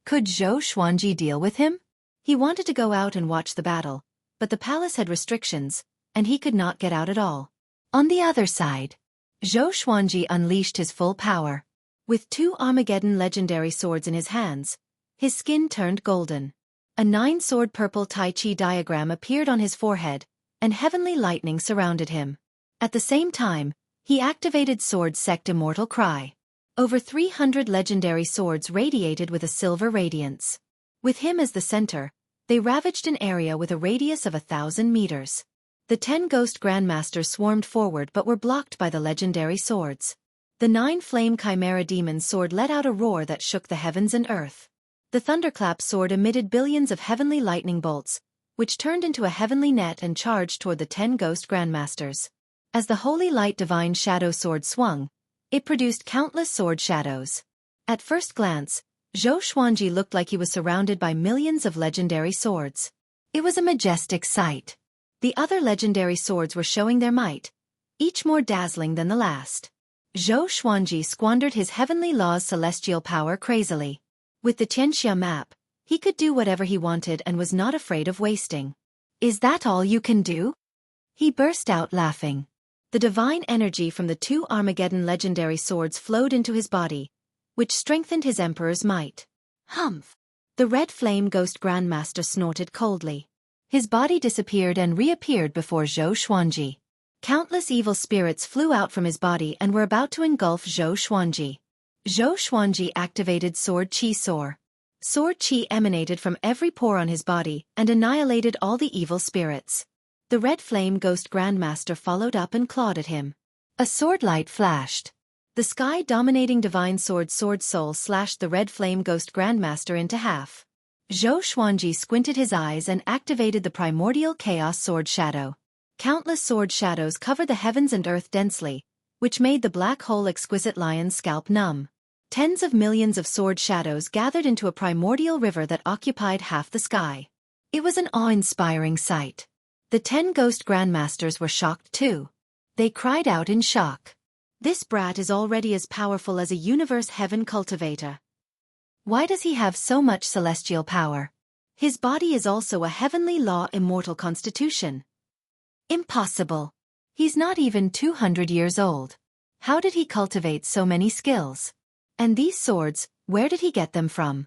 Could Zhou Xuanji deal with him? He wanted to go out and watch the battle, but the palace had restrictions, and he could not get out at all. On the other side, Zhou Xuanji unleashed his full power. With 2 Armageddon legendary swords in his hands, his skin turned golden. A 9-sword purple Tai Chi diagram appeared on his forehead, and heavenly lightning surrounded him. At the same time, he activated Sword Sect Immortal Cry. Over 300 legendary swords radiated with a silver radiance. With him as the center, they ravaged an area with a radius of 1,000 meters. The 10 ghost grandmasters swarmed forward but were blocked by the legendary swords. The 9-flame chimera demon's sword let out a roar that shook the heavens and earth. The thunderclap sword emitted billions of heavenly lightning bolts, which turned into a heavenly net and charged toward the 10 ghost grandmasters. As the holy light divine shadow sword swung, it produced countless sword shadows. At first glance, Zhou Xuanji looked like he was surrounded by millions of legendary swords. It was a majestic sight. The other legendary swords were showing their might, each more dazzling than the last. Zhou Xuanji squandered his heavenly law's celestial power crazily. With the Tianxia map, he could do whatever he wanted and was not afraid of wasting. "Is that all you can do?" He burst out laughing. The divine energy from the two Armageddon legendary swords flowed into his body, which strengthened his emperor's might. Humph! The red flame ghost grandmaster snorted coldly. His body disappeared and reappeared before Xueqi. Countless evil spirits flew out from his body and were about to engulf Xueqi. Xueqi activated Sword Qi Soar. Sword Qi emanated from every pore on his body and annihilated all the evil spirits. The red flame ghost grandmaster followed up and clawed at him. A sword light flashed. The sky-dominating divine sword soul slashed the red flame ghost grandmaster into half. Xueqi squinted his eyes and activated the primordial chaos sword shadow. Countless sword shadows covered the heavens and earth densely, which made the black hole exquisite lion's scalp numb. Tens of millions of sword shadows gathered into a primordial river that occupied half the sky. It was an awe-inspiring sight. The 10 ghost grandmasters were shocked too. They cried out in shock. This brat is already as powerful as a universe heaven cultivator. Why does he have so much celestial power? His body is also a heavenly law immortal constitution. Impossible. He's not even 200 years old. How did he cultivate so many skills? And these swords, where did he get them from?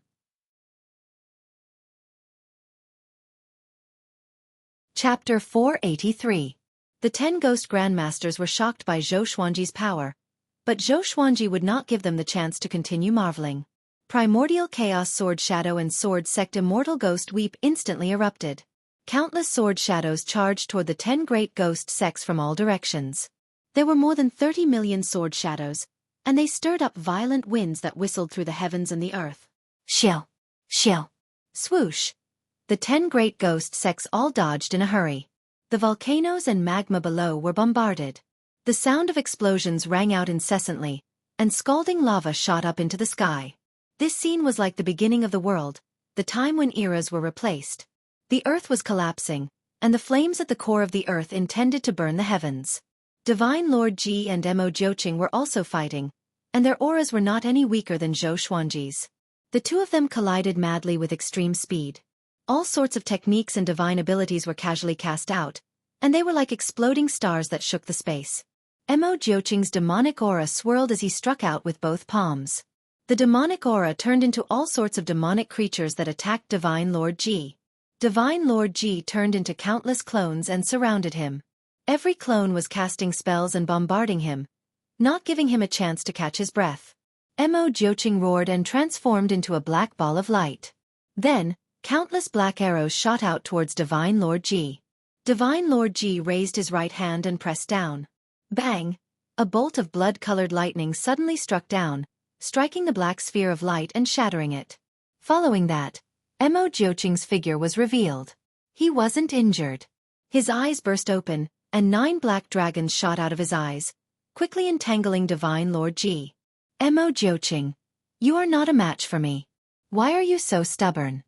Chapter 483. The 10 ghost grandmasters were shocked by Xueqi's power, but Xueqi would not give them the chance to continue marveling. Primordial chaos sword shadow and sword sect immortal ghost weep instantly erupted. Countless sword shadows charged toward the 10 great ghost sects from all directions. There were more than 30 million sword shadows, and they stirred up violent winds that whistled through the heavens and the earth. Shill! Shill! Swoosh! The 10 great ghost sects all dodged in a hurry. The volcanoes and magma below were bombarded. The sound of explosions rang out incessantly, and scalding lava shot up into the sky. This scene was like the beginning of the world, the time when eras were replaced. The earth was collapsing, and the flames at the core of the earth intended to burn the heavens. Divine Lord Ji and Mo Jiuqing were also fighting, and their auras were not any weaker than Xueqi's. The two of them collided madly with extreme speed. All sorts of techniques and divine abilities were casually cast out, and they were like exploding stars that shook the space. Mo Jiuqing's demonic aura swirled as he struck out with both palms. The demonic aura turned into all sorts of demonic creatures that attacked Divine Lord Ji. Divine Lord Ji turned into countless clones and surrounded him. Every clone was casting spells and bombarding him, not giving him a chance to catch his breath. Mo Jiuqing roared and transformed into a black ball of light. Then, countless black arrows shot out towards Divine Lord Ji. Divine Lord Ji raised his right hand and pressed down. Bang! A bolt of blood-colored lightning suddenly struck down, striking the black sphere of light and shattering it. Following that, Mo Jiuqing's figure was revealed. He wasn't injured. His eyes burst open, and 9 black dragons shot out of his eyes, quickly entangling Divine Lord Ji. Mo Jiuqing, you are not a match for me. Why are you so stubborn?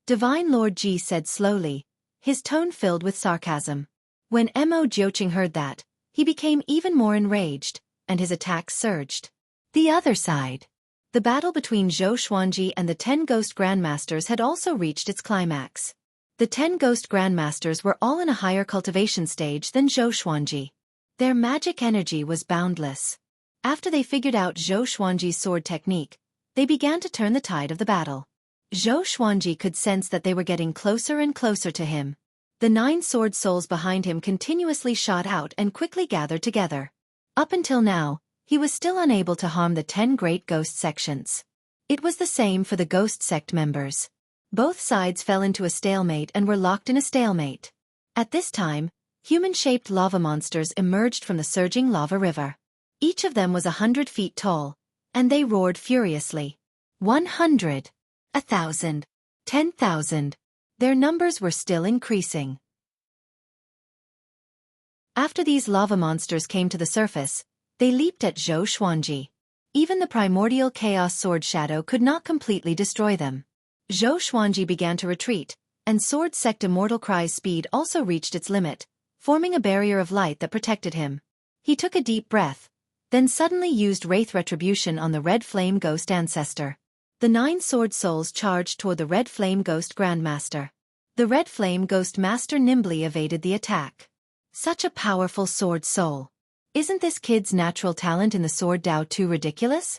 Divine Lord Ji said slowly, his tone filled with sarcasm. When Mo Jiuqing heard that, he became even more enraged, and his attacks surged. The other side. The battle between Xueqi and the 10 ghost grandmasters had also reached its climax. The 10 ghost grandmasters were all in a higher cultivation stage than Xueqi. Their magic energy was boundless. After they figured out Xueqi's sword technique, they began to turn the tide of the battle. Xueqi could sense that they were getting closer and closer to him. The 9 sword souls behind him continuously shot out and quickly gathered together. Up until now, he was still unable to harm the 10 great ghost sections. It was the same for the ghost sect members. Both sides fell into a stalemate and were locked in a stalemate. At this time, human-shaped lava monsters emerged from the surging lava river. Each of them was 100 feet tall, and they roared furiously. 100, 1,000, 10,000. Their numbers were still increasing. After these lava monsters came to the surface, they leaped at Xueqi. Even the primordial chaos sword shadow could not completely destroy them. Xueqi began to retreat, and sword sect immortal cry's speed also reached its limit, forming a barrier of light that protected him. He took a deep breath, then suddenly used Wraith Retribution on the Red Flame Ghost ancestor. The 9 sword souls charged toward the Red Flame Ghost Grandmaster. The Red Flame Ghost Master nimbly evaded the attack. Such a powerful sword soul. Isn't this kid's natural talent in the sword Dao too ridiculous?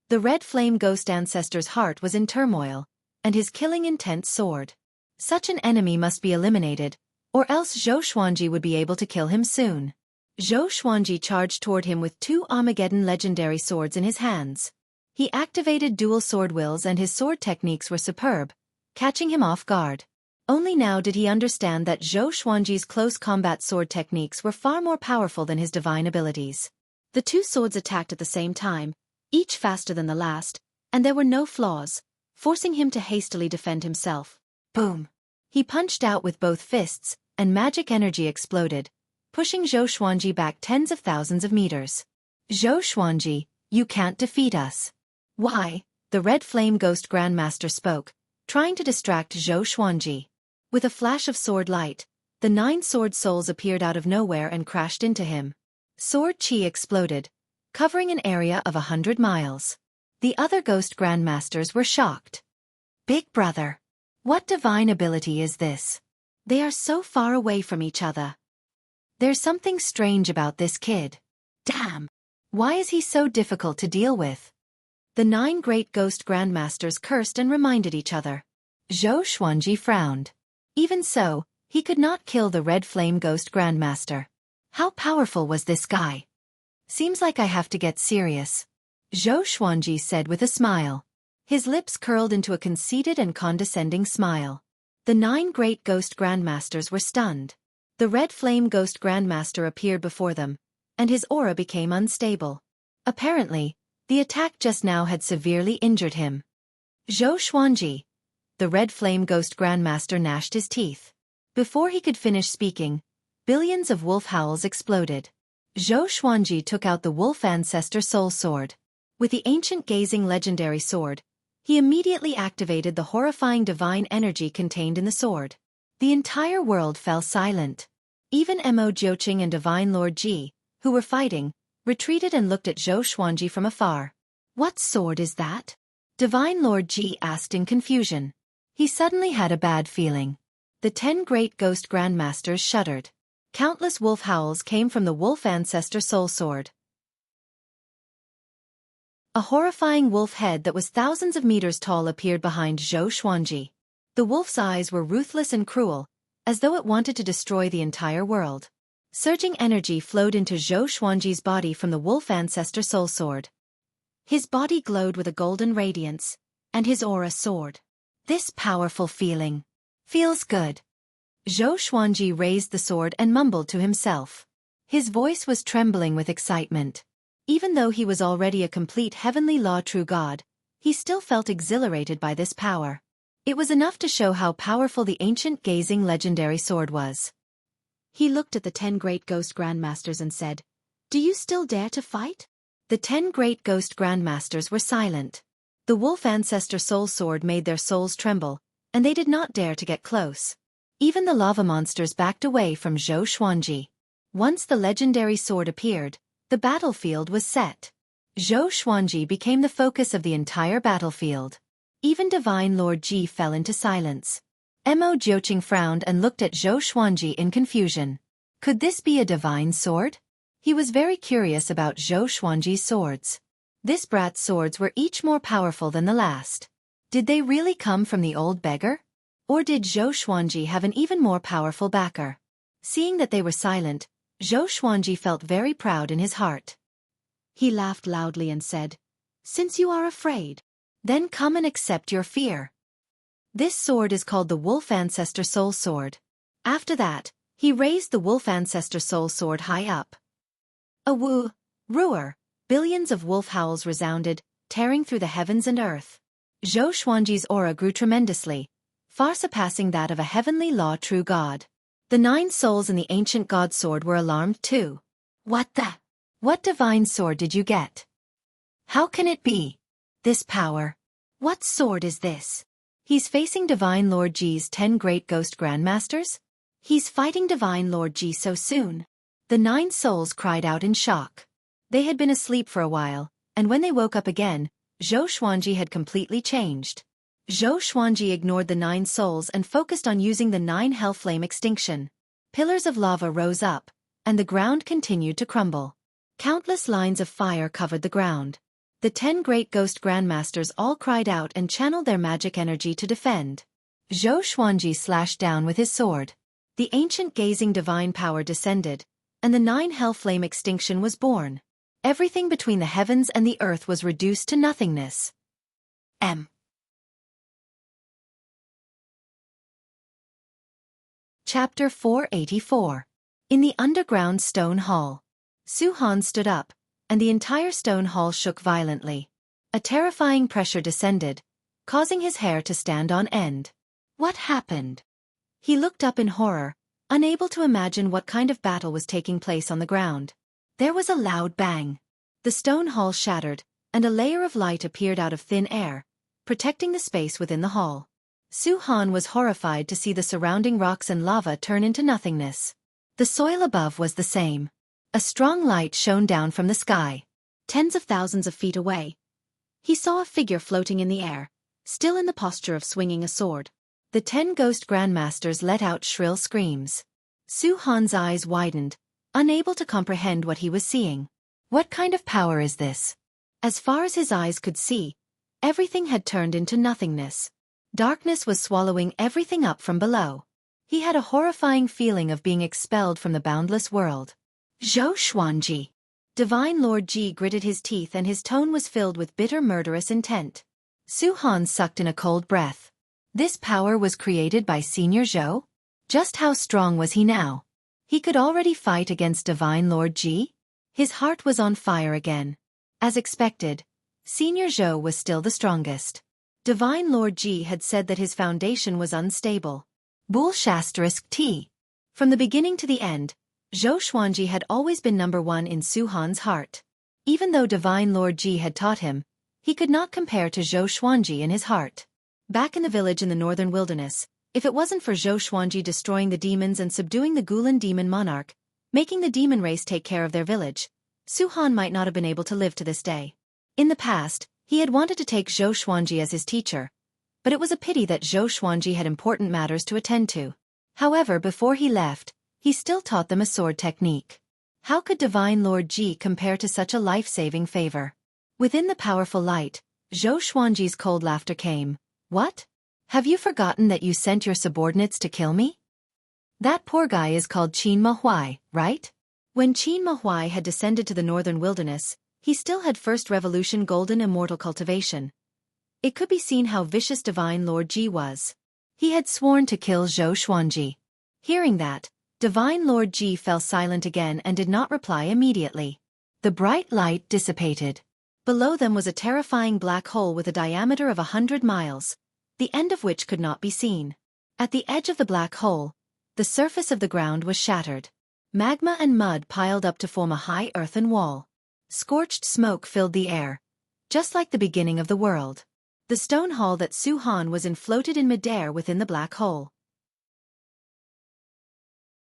The red flame ghost ancestor's heart was in turmoil, and his killing intent soared. Such an enemy must be eliminated, or else Zhou Xuanji would be able to kill him soon. Zhou Xuanji charged toward him with 2 Armageddon legendary swords in his hands. He activated dual sword wills and his sword techniques were superb, catching him off guard. Only now did he understand that Zhou Xuanji's close combat sword techniques were far more powerful than his divine abilities. The 2 swords attacked at the same time, each faster than the last, and there were no flaws, forcing him to hastily defend himself. Boom! He punched out with both fists, and magic energy exploded, pushing Zhou Xuanji back tens of thousands of meters. Zhou Xuanji, you can't defeat us. Why? The red flame ghost grandmaster spoke, trying to distract Zhou Xuanji. With a flash of sword light, the 9 sword souls appeared out of nowhere and crashed into him. Sword chi exploded, covering an area of 100 miles. The other ghost grandmasters were shocked. Big brother. What divine ability is this? They are so far away from each other. There's something strange about this kid. Damn! Why is he so difficult to deal with? The 9 great ghost grandmasters cursed and reminded each other. Zhou Xuanji frowned. Even so, he could not kill the red flame ghost grandmaster. How powerful was this guy? Seems like I have to get serious. Zhou Xuanji said with a smile. His lips curled into a conceited and condescending smile. The 9 great ghost grandmasters were stunned. The red flame ghost grandmaster appeared before them, and his aura became unstable. Apparently, the attack just now had severely injured him. Zhou Xuanji. The red flame ghost grandmaster gnashed his teeth. Before he could finish speaking, billions of wolf howls exploded. Zhou Xuanji took out the wolf ancestor soul sword. With the ancient gazing legendary sword, he immediately activated the horrifying divine energy contained in the sword. The entire world fell silent. Even Mo Jiuqing and Divine Lord Ji, who were fighting, retreated and looked at Zhou Xuanji from afar. What sword is that? Divine Lord Ji asked in confusion. He suddenly had a bad feeling. The 10 great ghost grandmasters shuddered. Countless wolf howls came from the wolf ancestor soul sword. A horrifying wolf head that was thousands of meters tall appeared behind Zhou Xuanji. The wolf's eyes were ruthless and cruel, as though it wanted to destroy the entire world. Surging energy flowed into Zhou Xuanji's body from the wolf ancestor soul sword. His body glowed with a golden radiance, and his aura soared. This powerful feeling feels good. Zhou Xuanji raised the sword and mumbled to himself. His voice was trembling with excitement. Even though he was already a complete heavenly law true god, he still felt exhilarated by this power. It was enough to show how powerful the ancient gazing legendary sword was. He looked at the 10 great ghost grandmasters and said, "Do you still dare to fight?" The 10 great ghost grandmasters were silent. The wolf ancestor soul sword made their souls tremble, and they did not dare to get close. Even the lava monsters backed away from Zhou Xuanji. Once the legendary sword appeared, the battlefield was set. Zhou Xuanji became the focus of the entire battlefield. Even Divine Lord Ji fell into silence. Mo Jiuqing frowned and looked at Zhou Xuanji in confusion. Could this be a divine sword? He was very curious about Zhou Xuanji's swords. This brat's swords were each more powerful than the last. Did they really come from the old beggar? Or did Zhou Xuanji have an even more powerful backer? Seeing that they were silent, Zhou Xuanji felt very proud in his heart. He laughed loudly and said, "Since you are afraid, then come and accept your fear." This sword is called the Wolf Ancestor Soul Sword. After that, he raised the Wolf Ancestor Soul Sword high up. A woo, roar, billions of wolf howls resounded, tearing through the heavens and earth. Zhou Xuanji's aura grew tremendously, far surpassing that of a heavenly law true god. The 9 souls in the ancient god sword were alarmed too. What divine sword did you get? How can it be? This power. What sword is this? He's facing Divine Lord Ji's 10 great ghost grandmasters? He's fighting Divine Lord Ji so soon. The 9 souls cried out in shock. They had been asleep for a while, and when they woke up again, Zhou Xuanji had completely changed. Zhou Xuanji ignored the 9 souls and focused on using the 9 hell flame extinction. Pillars of lava rose up, and the ground continued to crumble. Countless lines of fire covered the ground. The 10 great ghost grandmasters all cried out and channeled their magic energy to defend. Xueqi slashed down with his sword. The ancient gazing divine power descended, and the 9 hell flame extinction was born. Everything between the heavens and the earth was reduced to nothingness. Chapter 484. In the underground stone hall. Xueqi stood up, and the entire stone hall shook violently. A terrifying pressure descended, causing his hair to stand on end. What happened? He looked up in horror, unable to imagine what kind of battle was taking place on the ground. There was a loud bang. The stone hall shattered, and a layer of light appeared out of thin air, protecting the space within the hall. Xueqi was horrified to see the surrounding rocks and lava turn into nothingness. The soil above was the same. A strong light shone down from the sky. Tens of thousands of feet away, he saw a figure floating in the air, still in the posture of swinging a sword. The 10 ghost grandmasters let out shrill screams. Xueqi's eyes widened, unable to comprehend what he was seeing. What kind of power is this? As far as his eyes could see, everything had turned into nothingness. Darkness was swallowing everything up from below. He had a horrifying feeling of being expelled from the boundless world. Xueqi. Divine Lord Ji gritted his teeth and his tone was filled with bitter murderous intent. Xueqi sucked in a cold breath. This power was created by Senior Zhou? Just how strong was he now? He could already fight against Divine Lord Ji? His heart was on fire again. As expected, Senior Zhou was still the strongest. Divine Lord Ji had said that his foundation was unstable. T. From the beginning to the end, Xueqi had always been number 1 in Xueqi's heart. Even though Divine Lord Ji had taught him, he could not compare to Xueqi in his heart. Back in the village in the northern wilderness, if it wasn't for Xueqi destroying the demons and subduing the Gulan demon monarch, making the demon race take care of their village, Xueqi might not have been able to live to this day. In the past, he had wanted to take Xueqi as his teacher, but it was a pity that Xueqi had important matters to attend to. However, before he left, he still taught them a sword technique. How could Divine Lord Ji compare to such a life-saving favor? Within the powerful light, Xueqi's cold laughter came. What? Have you forgotten that you sent your subordinates to kill me? That poor guy is called Qin Mahuai, right? When Qin Mahuai had descended to the northern wilderness, he still had First Revolution golden immortal cultivation. It could be seen how vicious Divine Lord Ji was. He had sworn to kill Xueqi. Hearing that, Divine Lord Ji fell silent again and did not reply immediately. The bright light dissipated. Below them was a terrifying black hole with a diameter of 100 miles, the end of which could not be seen. At the edge of the black hole, the surface of the ground was shattered. Magma and mud piled up to form a high earthen wall. Scorched smoke filled the air, just like the beginning of the world. The stone hall that Xueqi was in floated in midair within the black hole.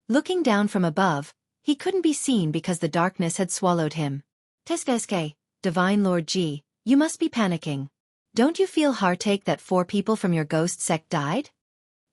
Looking down from above, he couldn't be seen because the darkness had swallowed him. Tesveske, Divine Lord Ji, you must be panicking. Don't you feel heartache that 4 people from your ghost sect died?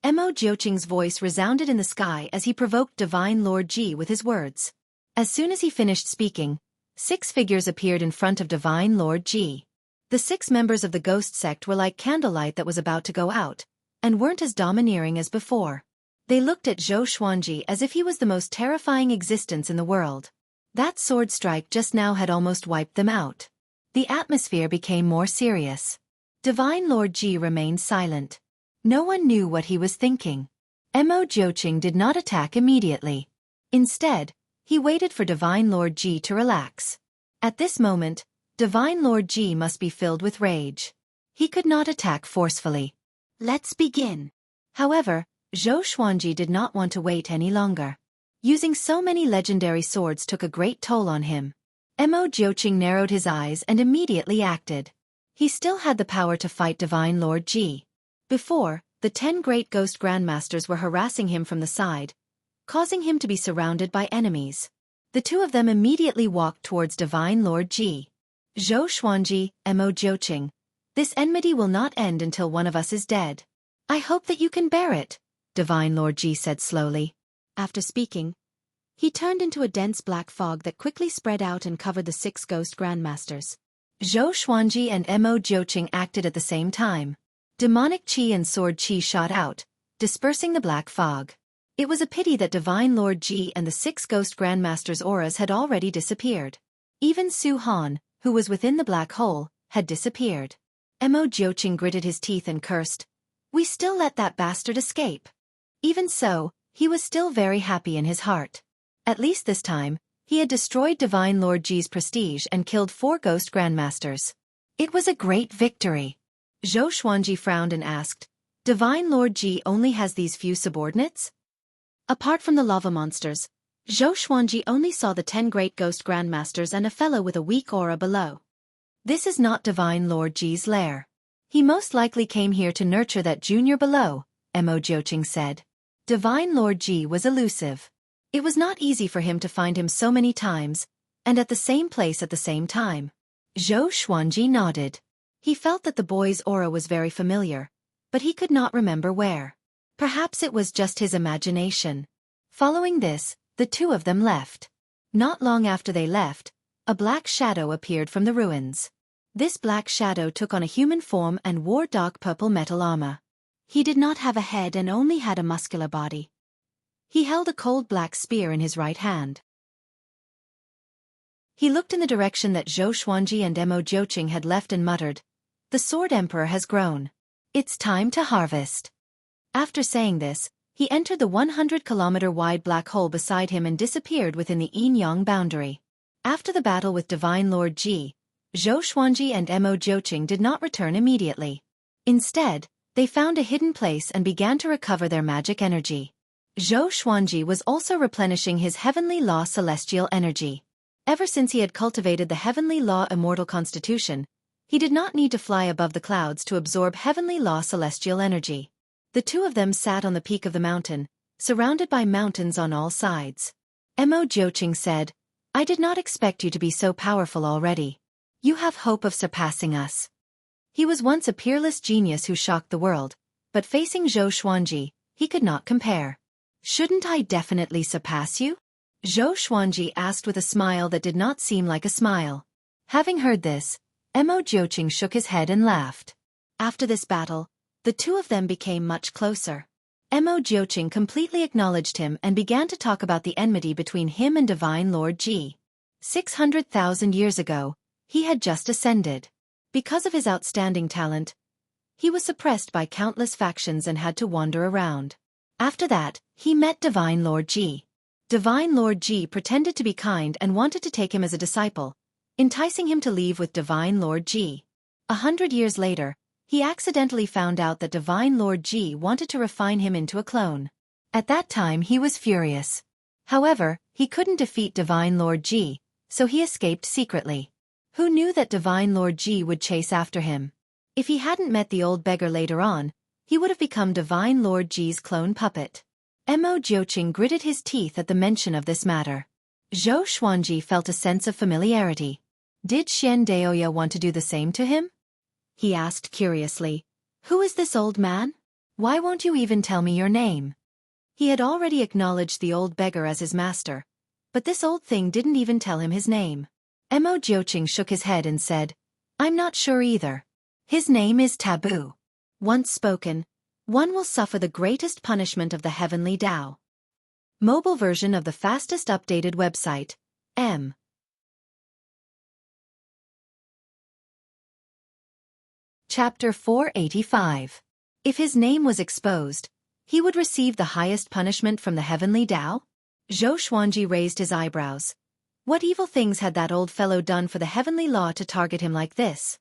Mo Jiuqing's voice resounded in the sky as he provoked Divine Lord Ji with his words. As soon as he finished speaking, 6 figures appeared in front of Divine Lord Ji. The 6 members of the ghost sect were like candlelight that was about to go out, and weren't as domineering as before. They looked at Xueqi as if he was the most terrifying existence in the world. That sword strike just now had almost wiped them out. The atmosphere became more serious. Divine Lord Ji remained silent. No one knew what he was thinking. Mo Jiuqing did not attack immediately. Instead, he waited for Divine Lord Ji to relax. At this moment, Divine Lord Ji must be filled with rage. He could not attack forcefully. Let's begin. However, Xueqi did not want to wait any longer. Using so many legendary swords took a great toll on him. Mo Jiuqing narrowed his eyes and immediately acted. He still had the power to fight Divine Lord Ji. Before, the 10 great ghost grandmasters were harassing him from the side, causing him to be surrounded by enemies. The 2 of them immediately walked towards Divine Lord Ji. Xueqi, Mo Jiuqing, this enmity will not end until one of us is dead. I hope that you can bear it, Divine Lord Ji said slowly. After speaking, he turned into a dense black fog that quickly spread out and covered the 6 ghost grandmasters. Zhou Xuanji and Mo Jiuqing acted at the same time. Demonic qi and sword qi shot out, dispersing the black fog. It was a pity that Divine Lord Ji and the 6 ghost grandmasters' auras had already disappeared. Even Su Han, who was within the black hole, had disappeared. Mo Jiuqing gritted his teeth and cursed. We still let that bastard escape. Even so, he was still very happy in his heart. At least this time, he had destroyed Divine Lord Ji's prestige and killed 4 ghost grandmasters. It was a great victory. Zhou Xuanji frowned and asked, Divine Lord Ji only has these few subordinates? Apart from the lava monsters, Zhou Xuanji only saw the 10 great ghost grandmasters and a fellow with a weak aura below. This is not Divine Lord Ji's lair. He most likely came here to nurture that junior below, Mo Jiuqing said. Divine Lord Ji was elusive. It was not easy for him to find him so many times, and at the same place at the same time. Zhou Xuanji nodded. He felt that the boy's aura was very familiar, but he could not remember where. Perhaps it was just his imagination. Following this, the 2 of them left. Not long after they left, a black shadow appeared from the ruins. This black shadow took on a human form and wore dark purple metal armor. He did not have a head and only had a muscular body. He held a cold black spear in his right hand. He looked in the direction that Zhou Xuanji and Mo Jiuqing had left and muttered, The Sword Emperor has grown. It's time to harvest. After saying this, he entered the 100-kilometer-wide black hole beside him and disappeared within the yin-yang boundary. After the battle with Divine Lord Ji, Zhou Xuanji and Mo Jiuqing did not return immediately. Instead, they found a hidden place and began to recover their magic energy. Zhou Xuanji was also replenishing his heavenly law celestial energy. Ever since he had cultivated the heavenly law immortal constitution, he did not need to fly above the clouds to absorb heavenly law celestial energy. The 2 of them sat on the peak of the mountain, surrounded by mountains on all sides. Mo Jiuqing said, I did not expect you to be so powerful already. You have hope of surpassing us. He was once a peerless genius who shocked the world, but facing Zhou Xuanji, he could not compare. Shouldn't I definitely surpass you? Zhou Xuanji asked with a smile that did not seem like a smile. Having heard this, Mo Jiuqing shook his head and laughed. After this battle, the 2 of them became much closer. Mo Jiuqing completely acknowledged him and began to talk about the enmity between him and Divine Lord Ji. 600,000 years ago, he had just ascended. Because of his outstanding talent, he was suppressed by countless factions and had to wander around. After that, he met Divine Lord Ji. Divine Lord Ji pretended to be kind and wanted to take him as a disciple, enticing him to leave with Divine Lord Ji. 100 years later, he accidentally found out that Divine Lord Ji wanted to refine him into a clone. At that time he was furious. However, he couldn't defeat Divine Lord Ji, so he escaped secretly. Who knew that Divine Lord Ji would chase after him? If he hadn't met the old beggar later on, he would have become Divine Lord Ji's clone puppet. Mo Jiuqing gritted his teeth at the mention of this matter. Zhou Xuanji felt a sense of familiarity. Did Xian Daoya want to do the same to him? He asked curiously. Who is this old man? Why won't you even tell me your name? He had already acknowledged the old beggar as his master, but this old thing didn't even tell him his name. Mo Jiuqing shook his head and said, I'm not sure either. His name is Taboo. Once spoken, one will suffer the greatest punishment of the heavenly Tao. Mobile version of the fastest updated website, M. Chapter 485. If his name was exposed, he would receive the highest punishment from the heavenly Tao? Zhou Xuanji raised his eyebrows. What evil things had that old fellow done for the heavenly law to target him like this?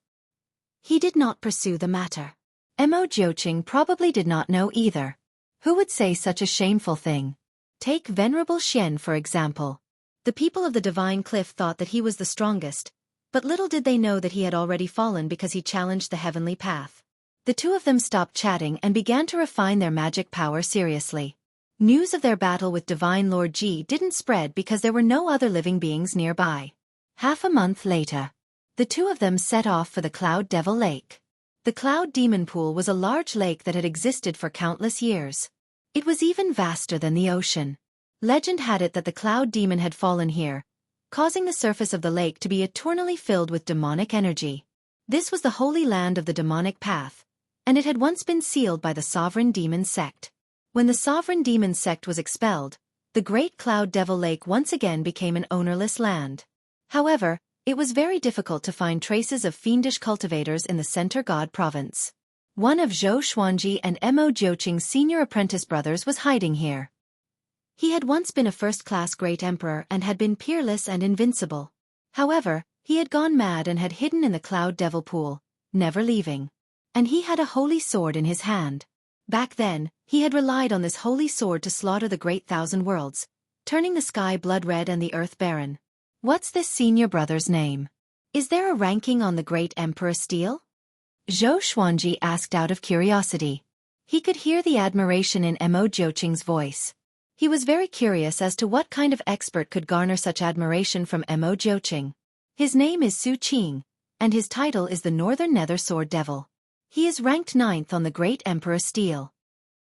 He did not pursue the matter. Mo Jiuqing probably did not know either. Who would say such a shameful thing? Take Venerable Xian for example. The people of the Divine Cliff thought that he was the strongest, but little did they know that he had already fallen because he challenged the heavenly path. The 2 of them stopped chatting and began to refine their magic power seriously. News of their battle with Divine Lord Ji didn't spread because there were no other living beings nearby. Half a month later, the 2 of them set off for the Cloud Devil Lake. The Cloud Demon Pool was a large lake that had existed for countless years. It was even vaster than the ocean. Legend had it that the cloud demon had fallen here, causing the surface of the lake to be eternally filled with demonic energy. This was the holy land of the demonic path, and it had once been sealed by the sovereign demon sect. When the sovereign demon sect was expelled, the great cloud devil lake once again became an ownerless land. However, it was very difficult to find traces of fiendish cultivators in the Center God province. One of Zhou Xuanji and Mo Jiuqing's senior apprentice brothers was hiding here. He had once been a first-class great emperor and had been peerless and invincible. However, he had gone mad and had hidden in the cloud devil pool, never leaving. And he had a holy sword in his hand. Back then, he had relied on this holy sword to slaughter the great thousand worlds, turning the sky blood-red and the earth barren. What's this senior brother's name? Is there a ranking on the great emperor steel? Zhou Xuanji asked out of curiosity. He could hear the admiration in Mo Jiuqing's voice. He was very curious as to what kind of expert could garner such admiration from Mo Jiuqing. His name is Xueqi, and his title is the Northern Nether Sword Devil. He is ranked 9th on the Great Emperor Steel.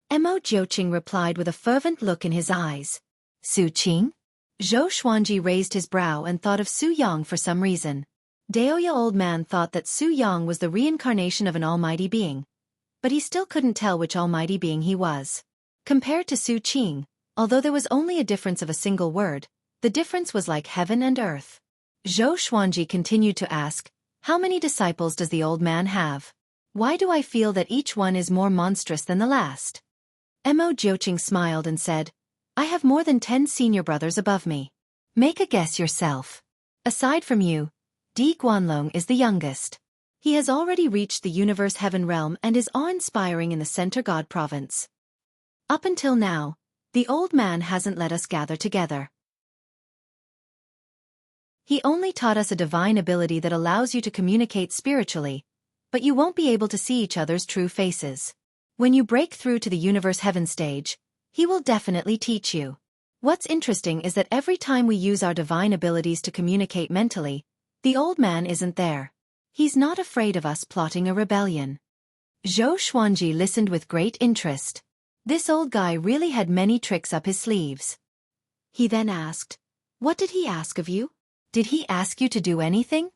Mo Jiuqing replied with a fervent look in his eyes. Xueqi? Zhou Xuanji raised his brow and thought of Su Yang for some reason. Daoya old man thought that Su Yang was the reincarnation of an almighty being, but he still couldn't tell which almighty being he was. Compared to Xueqi, although there was only a difference of a single word, the difference was like heaven and earth. Zhou Xuanji continued to ask, how many disciples does the old man have? Why do I feel that each one is more monstrous than the last? Mo Jiuqing smiled and said, I have more than 10 senior brothers above me. Make a guess yourself. Aside from you, Di Guanlong is the youngest. He has already reached the universe heaven realm and is awe-inspiring in the Center God province. Up until now, the old man hasn't let us gather together. He only taught us a divine ability that allows you to communicate spiritually, but you won't be able to see each other's true faces. When you break through to the universe heaven stage, he will definitely teach you. What's interesting is that every time we use our divine abilities to communicate mentally, the old man isn't there. He's not afraid of us plotting a rebellion. Zhou Xuanji listened with great interest. This old guy really had many tricks up his sleeves. He then asked, what did he ask of you? Did he ask you to do anything?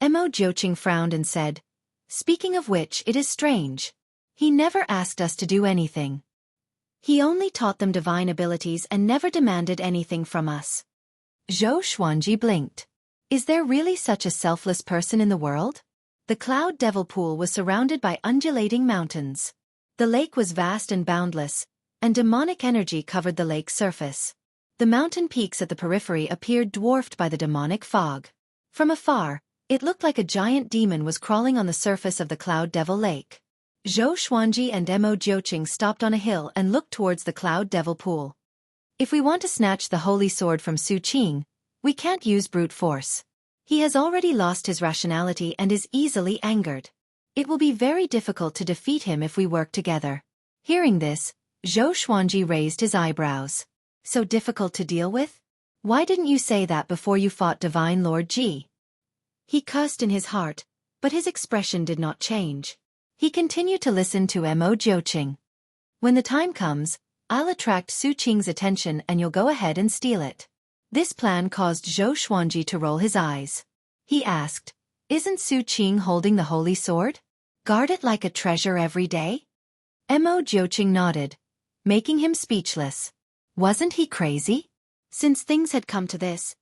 Mo Jiuqing frowned and said, speaking of which, it is strange. He never asked us to do anything. He only taught them divine abilities and never demanded anything from us. Zhou Xuanji blinked. Is there really such a selfless person in the world? The Cloud Devil Pool was surrounded by undulating mountains. The lake was vast and boundless, and demonic energy covered the lake's surface. The mountain peaks at the periphery appeared dwarfed by the demonic fog. From afar, it looked like a giant demon was crawling on the surface of the Cloud Devil Lake. Zhou Xuanji and Mo Jiuqing stopped on a hill and looked towards the Cloud Devil Pool. If we want to snatch the holy sword from Xueqi, we can't use brute force. He has already lost his rationality and is easily angered. It will be very difficult to defeat him if we work together. Hearing this, Zhou Xuanji raised his eyebrows. So difficult to deal with? Why didn't you say that before you fought Divine Lord Ji? He cursed in his heart, but his expression did not change. He continued to listen to Mo Jiuqing. When the time comes, I'll attract Xueqing's attention and you'll go ahead and steal it. This plan caused Zhou Xuanji to roll his eyes. He asked, isn't Xueqing holding the holy sword? Guard it like a treasure every day? Mo Jiuqing nodded, making him speechless. Wasn't he crazy? Since things had come to this,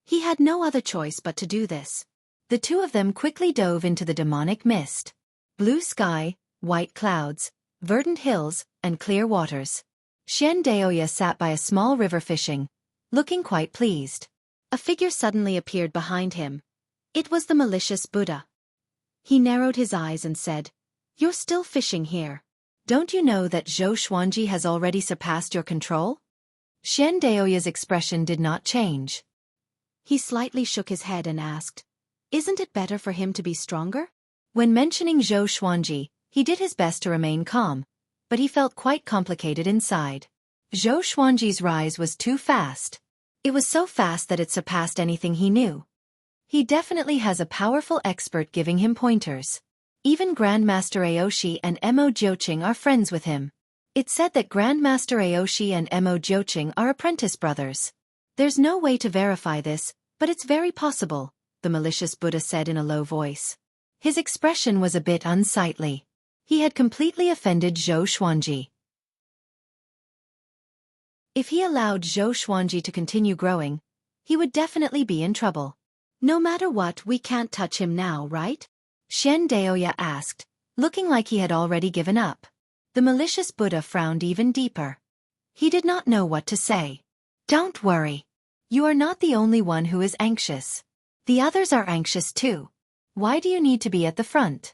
he had no other choice but to do this. The two of them quickly dove into the demonic mist. Blue sky, white clouds, verdant hills, and clear waters. Xian Daoya sat by a small river fishing, looking quite pleased. A figure suddenly appeared behind him. It was the malicious Buddha. He narrowed his eyes and said, you're still fishing here. Don't you know that Zhou Xuanji has already surpassed your control? Xian Daoya's expression did not change. He slightly shook his head and asked, isn't it better for him to be stronger? When mentioning Zhou Xuanji, he did his best to remain calm, but he felt quite complicated inside. Zhou Xuanji's rise was too fast. It was so fast that it surpassed anything he knew. He definitely has a powerful expert giving him pointers. Even Grandmaster Aoshi and Mo Jiuqing are friends with him. It's said that Grandmaster Aoshi and Mo Joching are apprentice brothers. There's no way to verify this, but it's very possible, the malicious Buddha said in a low voice. His expression was a bit unsightly. He had completely offended Zhou Xuanji. If he allowed Zhou Xuanji to continue growing, he would definitely be in trouble. No matter what, we can't touch him now, right? Xian Daoya asked, looking like he had already given up. The malicious Buddha frowned even deeper. He did not know what to say. Don't worry. You are not the only one who is anxious. The others are anxious too. Why do you need to be at the front?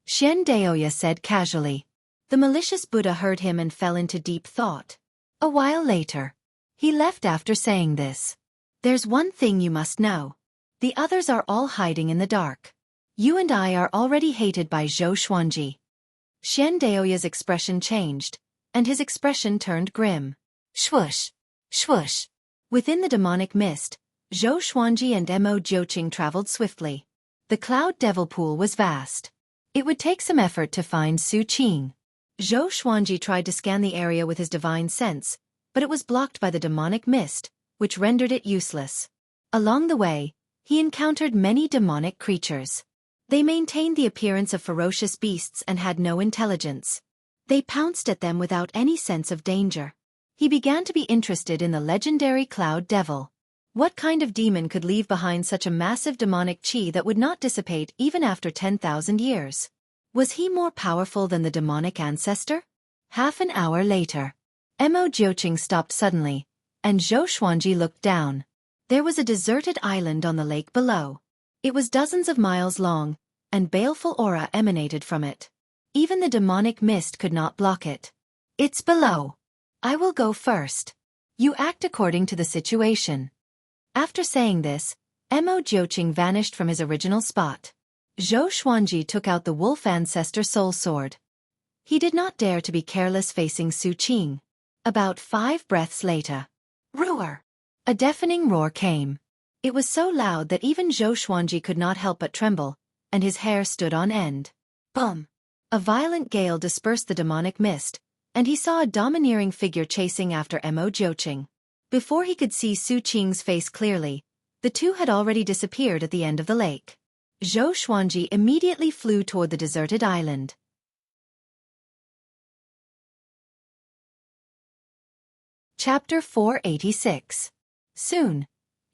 Xian Daoya said casually. The malicious Buddha heard him and fell into deep thought. A while later, he left after saying this. There's one thing you must know. The others are all hiding in the dark. You and I are already hated by Zhou Xuanji. Xian Daoya's expression changed, and his expression turned grim. Swoosh! Swoosh! Within the demonic mist, Zhou Xuanji and Mo Joching traveled swiftly. The cloud devil pool was vast. It would take some effort to find Su Qing. Zhou Xuanji tried to scan the area with his divine sense, but it was blocked by the demonic mist, which rendered it useless. Along the way, he encountered many demonic creatures. They maintained the appearance of ferocious beasts and had no intelligence. They pounced at them without any sense of danger. He began to be interested in the legendary Cloud Devil. What kind of demon could leave behind such a massive demonic chi that would not dissipate even after 10,000 years? Was he more powerful than the demonic ancestor? Half an hour later, Mo Joching stopped suddenly, and Zhou Xuanji looked down. There was a deserted island on the lake below. It was dozens of miles long, and baleful aura emanated from it. Even the demonic mist could not block it. It's below. I will go first. You act according to the situation. After saying this, Mo Joching vanished from his original spot. Zhou Xuanji took out the wolf ancestor soul sword. He did not dare to be careless facing Su Qing. About 5 breaths later, roar! A deafening roar came. It was so loud that even Zhou Xuanji could not help but tremble, and his hair stood on end. Bum! A violent gale dispersed the demonic mist, and he saw a domineering figure chasing after Mo Joching. Before he could see Su Qing's face clearly, the two had already disappeared at the end of the lake. Zhou Xuanji immediately flew toward the deserted island. Chapter 486. Soon,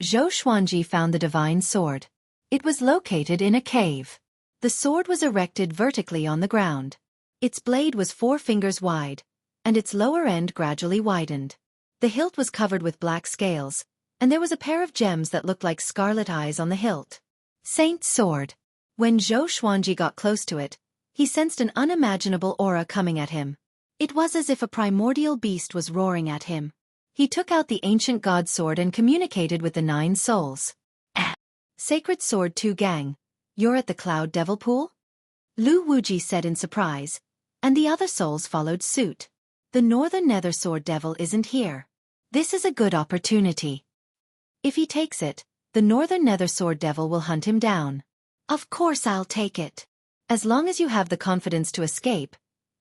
Zhou Xuanji found the divine sword. It was located in a cave. The sword was erected vertically on the ground. Its blade was 4 fingers wide, and its lower end gradually widened. The hilt was covered with black scales, and there was a pair of gems that looked like scarlet eyes on the hilt. Saint's sword. When Zhou Xuanji got close to it, he sensed an unimaginable aura coming at him. It was as if a primordial beast was roaring at him. He took out the ancient god sword and communicated with the 9 souls. Sacred Sword 2 Gang, you're at the Cloud Devil Pool? Lu Wuji said in surprise, and the other souls followed suit. The Northern Nether Sword Devil isn't here. This is a good opportunity. If he takes it, the Northern Nether Sword Devil will hunt him down. Of course I'll take it. As long as you have the confidence to escape,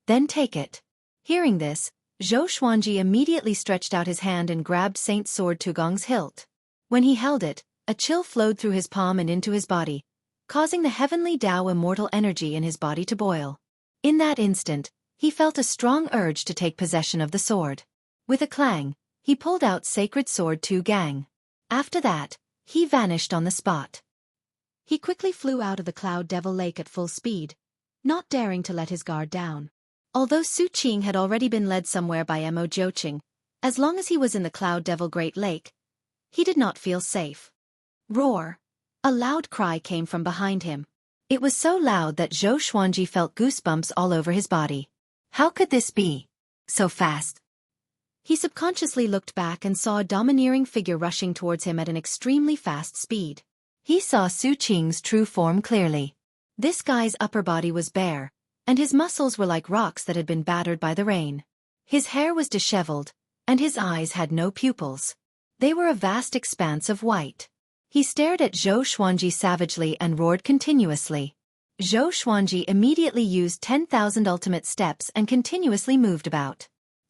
then take it. Hearing this, Zhou Xuanji immediately stretched out his hand and grabbed Saint Sword Tugong's hilt. When he held it, a chill flowed through his palm and into his body, causing the heavenly Tao immortal energy in his body to boil. In that instant, he felt a strong urge to take possession of the sword. With a clang, he pulled out Sacred Sword 2 Gang. After that, he vanished on the spot. He quickly flew out of the Cloud Devil Lake at full speed, not daring to let his guard down. Although Su Qing had already been led somewhere by Mo Joching, as long as he was in the Cloud Devil Great Lake, he did not feel safe. Roar! A loud cry came from behind him. It was so loud that Zhou Xuanji felt goosebumps all over his body. How could this be? So fast. He subconsciously looked back and saw a domineering figure rushing towards him at an extremely fast speed. He saw Su Qing's true form clearly. This guy's upper body was bare, and his muscles were like rocks that had been battered by the rain. His hair was disheveled, and his eyes had no pupils. They were a vast expanse of white. He stared at Zhou Xuanji savagely and roared continuously. Zhou Xuanji immediately used 10,000 ultimate steps and continuously moved about.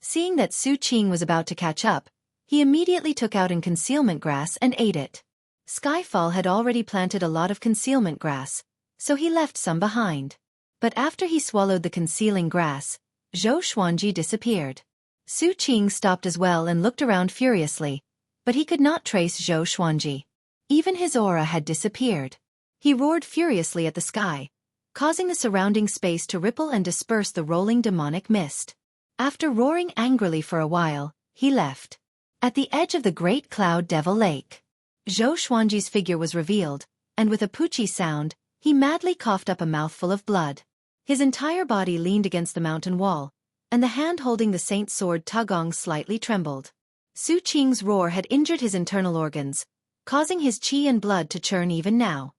Seeing that Xueqi was about to catch up, he immediately took out an concealment grass and ate it. Skyfall had already planted a lot of concealment grass, so he left some behind. But after he swallowed the concealing grass, Xueqi disappeared. Xueqi stopped as well and looked around furiously, but he could not trace Xueqi. Even his aura had disappeared. He roared furiously at the sky, causing the surrounding space to ripple and disperse the rolling demonic mist. After roaring angrily for a while, he left. At the edge of the great cloud devil lake, Xueqi's figure was revealed, and with a poochie sound, he madly coughed up a mouthful of blood. His entire body leaned against the mountain wall, and the hand holding the saint's sword Tugong slightly trembled. Xueqi's roar had injured his internal organs, causing his qi and blood to churn even now.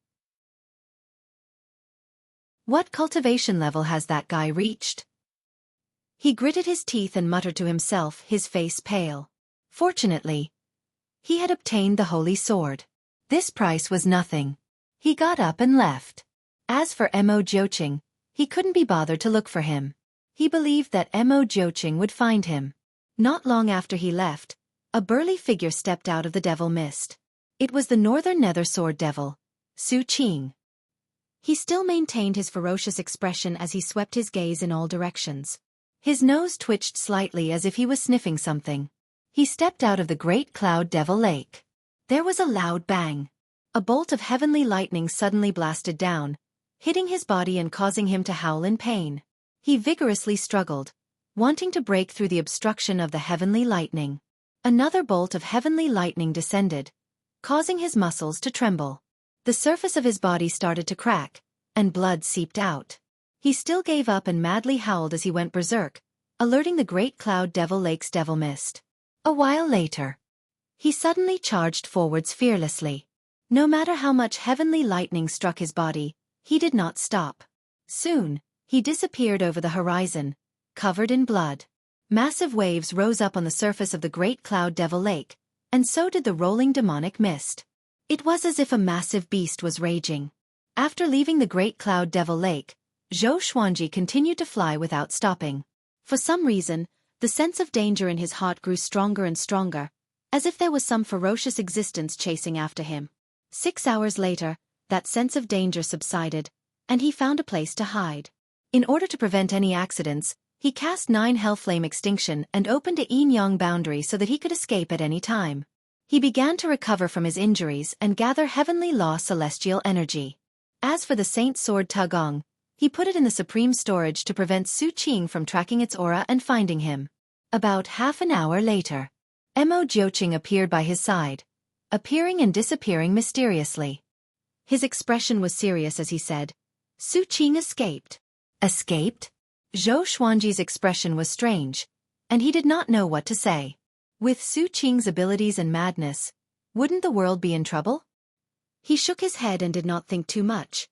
What cultivation level has that guy reached? He gritted his teeth and muttered to himself, his face pale. Fortunately, he had obtained the holy sword. This price was nothing. He got up and left. As for Mo Jiuqing, he couldn't be bothered to look for him. He believed that Mo Jiuqing would find him. Not long after he left, a burly figure stepped out of the devil mist. It was the Northern Nether Sword Devil, Xueqi. He still maintained his ferocious expression as he swept his gaze in all directions. His nose twitched slightly as if he was sniffing something. He stepped out of the great cloud devil lake. There was a loud bang. A bolt of heavenly lightning suddenly blasted down, hitting his body and causing him to howl in pain. He vigorously struggled, wanting to break through the obstruction of the heavenly lightning. Another bolt of heavenly lightning descended, causing his muscles to tremble. The surface of his body started to crack, and blood seeped out. He still gave up and madly howled as he went berserk, alerting the great cloud devil lake's devil mist. A while later, he suddenly charged forwards fearlessly. No matter how much heavenly lightning struck his body, he did not stop. Soon, he disappeared over the horizon, covered in blood. Massive waves rose up on the surface of the great cloud devil lake, and so did the rolling demonic mist. It was as if a massive beast was raging. After leaving the great cloud devil lake, Xueqi continued to fly without stopping. For some reason, the sense of danger in his heart grew stronger and stronger, as if there was some ferocious existence chasing after him. 6 hours later, that sense of danger subsided, and he found a place to hide. In order to prevent any accidents, he cast 9 Hellflame Extinction and opened a yin-yang boundary so that he could escape at any time. He began to recover from his injuries and gather heavenly law celestial energy. As for the Saint Sword Tugong, he put it in the supreme storage to prevent Xueqi from tracking its aura and finding him. About half an hour later, Mo Jiuqing appeared by his side, appearing and disappearing mysteriously. His expression was serious as he said, "Xueqi escaped." Escaped? Xueqi's expression was strange, and he did not know what to say. With Xueqi's abilities and madness, wouldn't the world be in trouble? He shook his head and did not think too much.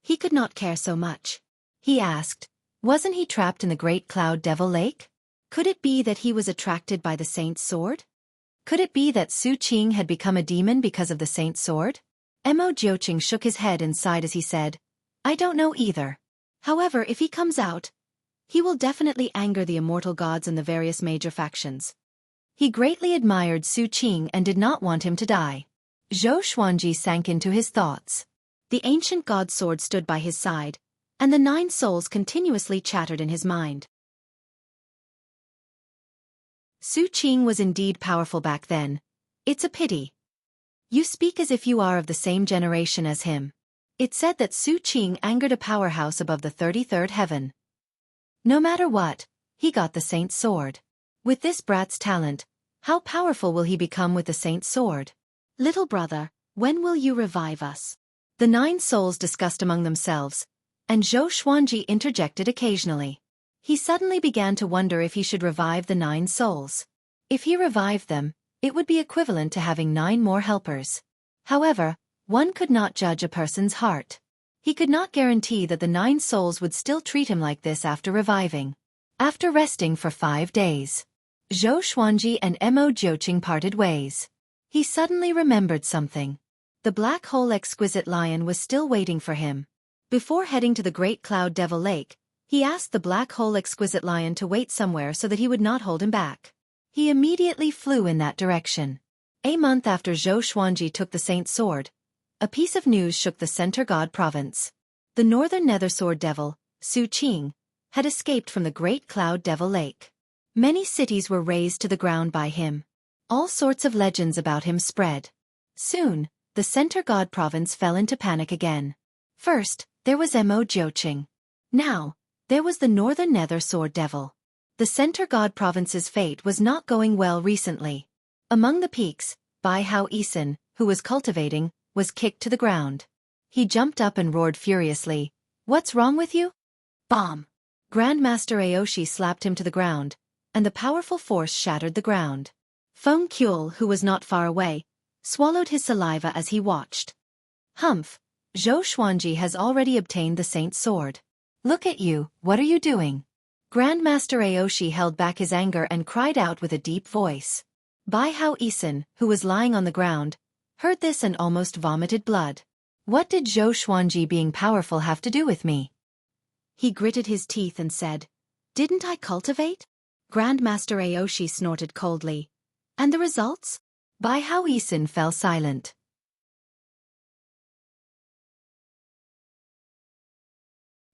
He could not care so much. He asked, wasn't he trapped in the great cloud devil lake? Could it be that he was attracted by the saint's sword? Could it be that Xueqi had become a demon because of the saint's sword? Mo Jiuqing shook his head and sighed as he said, I don't know either. However, if he comes out, he will definitely anger the immortal gods and the various major factions. He greatly admired Xueqi and did not want him to die. Xueqi sank into his thoughts. The ancient god sword stood by his side, and the 9 souls continuously chattered in his mind. Xueqi was indeed powerful back then. It's a pity. You speak as if you are of the same generation as him. It said that Xueqi angered a powerhouse above the 33rd heaven. No matter what, he got the saint's sword. With this brat's talent, how powerful will he become with the saint's sword? Little brother, when will you revive us? The 9 souls discussed among themselves, and Xueqi interjected occasionally. He suddenly began to wonder if he should revive the 9 souls. If he revived them, it would be equivalent to having 9 more helpers. However, one could not judge a person's heart. He could not guarantee that the 9 souls would still treat him like this after reviving. After resting for 5 days, Xueqi and Mo Jiuqing parted ways. He suddenly remembered something. The black hole exquisite lion was still waiting for him. Before heading to the great cloud devil lake, He asked the black hole exquisite lion to wait somewhere so that he would not hold him back. He immediately flew in that direction. A month after Zhou Xuanji took the Saint's sword, a piece of news shook the Center God province. The northern nether sword devil, Xueqi, had escaped from the great cloud devil lake. Many cities were razed to the ground by him. All sorts of legends about him spread. Soon, the Center God province fell into panic again. First, there was Mo Jiuqing. Now, there was the northern nether sword devil. The Center God province's fate was not going well recently. Among the peaks, Bai Hao Isin, who was cultivating, was kicked to the ground. He jumped up and roared furiously, "What's wrong with you?" Bomb! Grandmaster Aoshi slapped him to the ground, and the powerful force shattered the ground. Feng Qiul, who was not far away, swallowed his saliva as he watched. Humph! Zhou Xuanji has already obtained the Saint's sword. Look at you, what are you doing? Grandmaster Aoshi held back his anger and cried out with a deep voice. Bai Hao Isin, who was lying on the ground, heard this and almost vomited blood. What did Zhou Xuanji being powerful have to do with me? He gritted his teeth and said, "Didn't I cultivate?" Grandmaster Aoshi snorted coldly. And the results? Bai Hao Isin fell silent.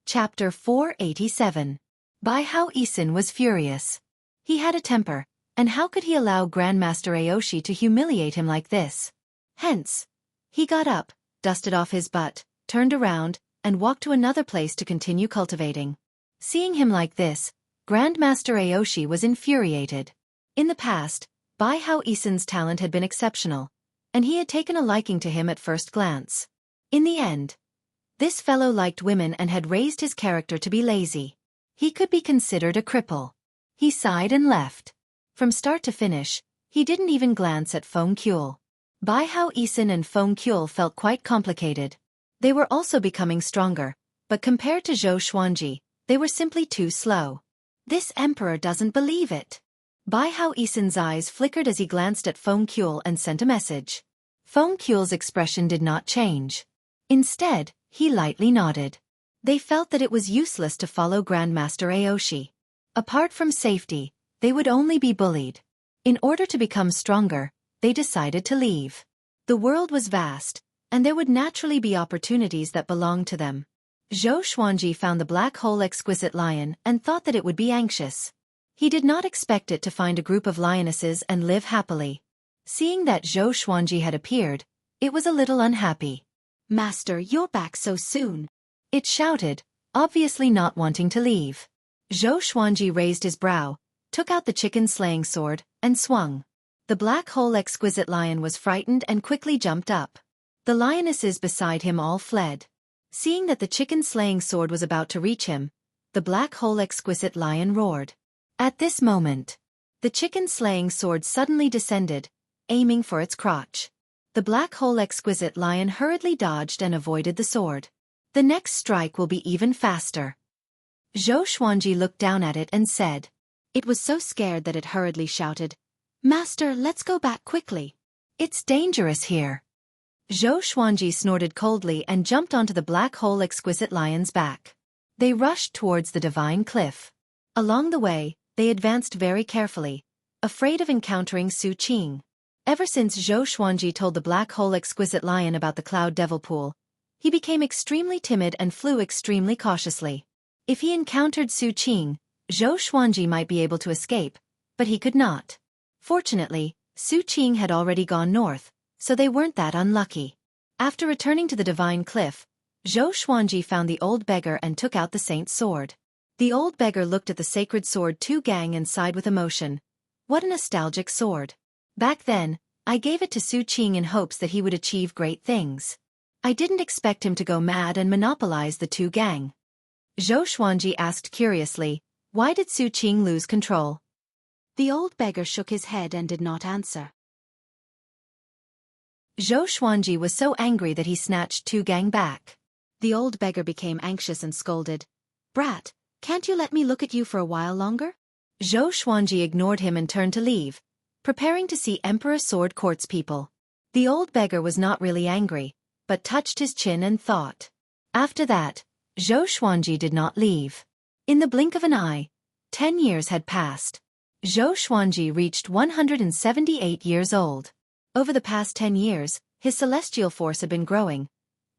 Chapter 487. Bai Hao Isin was furious. He had a temper, and how could he allow Grandmaster Aoshi to humiliate him like this? Hence, he got up, dusted off his butt, turned around, and walked to another place to continue cultivating. Seeing him like this, Grandmaster Aoshi was infuriated. In the past, Bai Hao Isin's talent had been exceptional, and he had taken a liking to him at first glance. In the end, this fellow liked women and had raised his character to be lazy. He could be considered a cripple. He sighed and left. From start to finish, he didn't even glance at Feng Qiul. Bai Hao Isin and Feng Qiul felt quite complicated. They were also becoming stronger, but compared to Zhou Xuanji, they were simply too slow. This emperor doesn't believe it. Bai Hao Isin's eyes flickered as he glanced at Feng Qiul and sent a message. Feng Qiul's expression did not change. Instead, he lightly nodded. They felt that it was useless to follow Grandmaster Aoshi. Apart from safety, they would only be bullied. In order to become stronger, they decided to leave. The world was vast, and there would naturally be opportunities that belonged to them. Zhou Xuanji found the black hole exquisite lion and thought that it would be anxious. He did not expect it to find a group of lionesses and live happily. Seeing that Zhou Xuanji had appeared, it was a little unhappy. "Master, you're back so soon," it shouted, obviously not wanting to leave. Zhou Xuanji raised his brow, took out the chicken-slaying sword, and swung. The black hole exquisite lion was frightened and quickly jumped up. The lionesses beside him all fled. Seeing that the chicken-slaying sword was about to reach him, the black hole exquisite lion roared. At this moment, the chicken-slaying sword suddenly descended, aiming for its crotch. The black hole exquisite lion hurriedly dodged and avoided the sword. The next strike will be even faster. Zhou Xuanji looked down at it and said. It was so scared that it hurriedly shouted, "Master, let's go back quickly. It's dangerous here." Zhou Xuanji snorted coldly and jumped onto the black hole exquisite lion's back. They rushed towards the divine cliff. Along the way, they advanced very carefully, afraid of encountering Xueqi. Ever since Zhou Xuanji told the black hole exquisite lion about the cloud devil pool, he became extremely timid and flew extremely cautiously. If he encountered Xueqi, Zhou Xuanji might be able to escape, but he could not. Fortunately, Xueqi had already gone north, so they weren't that unlucky. After returning to the divine cliff, Zhou Xuanji found the old beggar and took out the saint's sword. The old beggar looked at the sacred sword Xueqi and sighed with emotion. What a nostalgic sword. Back then, I gave it to Xueqi in hopes that he would achieve great things. I didn't expect him to go mad and monopolize the Xueqi. Zhou Xuanji asked curiously, why did Xueqi lose control? The old beggar shook his head and did not answer. Zhou Xuanji was so angry that he snatched Xueqi back. The old beggar became anxious and scolded. "Brat, can't you let me look at you for a while longer?" Zhou Xuanji ignored him and turned to leave, preparing to see Emperor Sword Court's people. The old beggar was not really angry, but touched his chin and thought. After that, Zhou Xuanji did not leave. In the blink of an eye, 10 years had passed. Xueqi reached 178 years old. Over the past 10 years, his celestial force had been growing,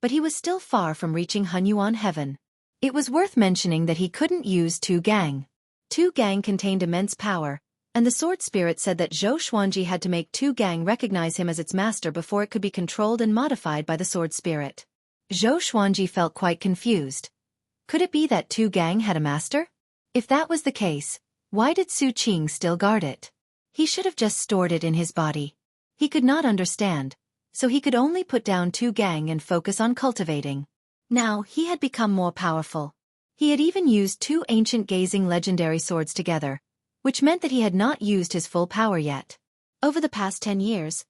but he was still far from reaching Hunyuan heaven. It was worth mentioning that he couldn't use Tu Gang. Tu Gang contained immense power, and the sword spirit said that Xueqi had to make Tu Gang recognize him as its master before it could be controlled and modified by the sword spirit. Xueqi felt quite confused. Could it be that Tu Gang had a master? If that was the case, why did Xueqi still guard it? He should have just stored it in his body. He could not understand, so he could only put down Tu Gang and focus on cultivating. Now he had become more powerful. He had even used 2 ancient gazing legendary swords together, which meant that he had not used his full power yet. Over the past 10 years,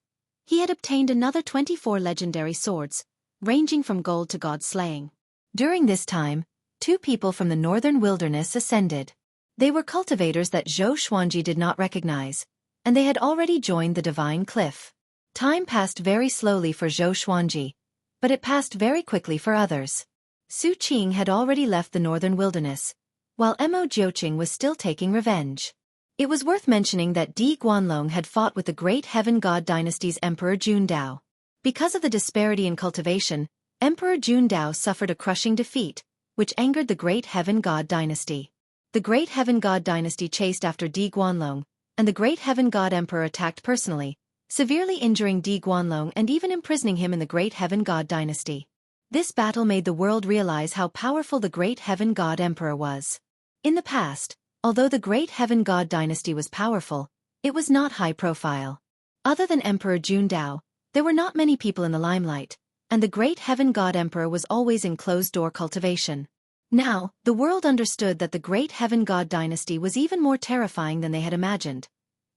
he had obtained another 24 legendary swords, ranging from gold to god slaying. During this time, 2 people from the northern wilderness ascended. They were cultivators that Xueqi did not recognize, and they had already joined the divine cliff. Time passed very slowly for Xueqi, but it passed very quickly for others. Xueqi had already left the northern wilderness, while Mo Jiuqing was still taking revenge. It was worth mentioning that Di Guanlong had fought with the great Heaven God dynasty's Emperor Jundao. Because of the disparity in cultivation, Emperor Jundao suffered a crushing defeat, which angered the great Heaven God dynasty. The great Heaven God dynasty chased after Di Guanlong, and the great Heaven God Emperor attacked personally, severely injuring Di Guanlong and even imprisoning him in the great Heaven God dynasty. This battle made the world realize how powerful the great Heaven God Emperor was. In the past, although the great Heaven God dynasty was powerful, it was not high profile. Other than Emperor Jundao, there were not many people in the limelight, and the great Heaven God Emperor was always in closed-door cultivation. Now, the world understood that the great Heaven God dynasty was even more terrifying than they had imagined,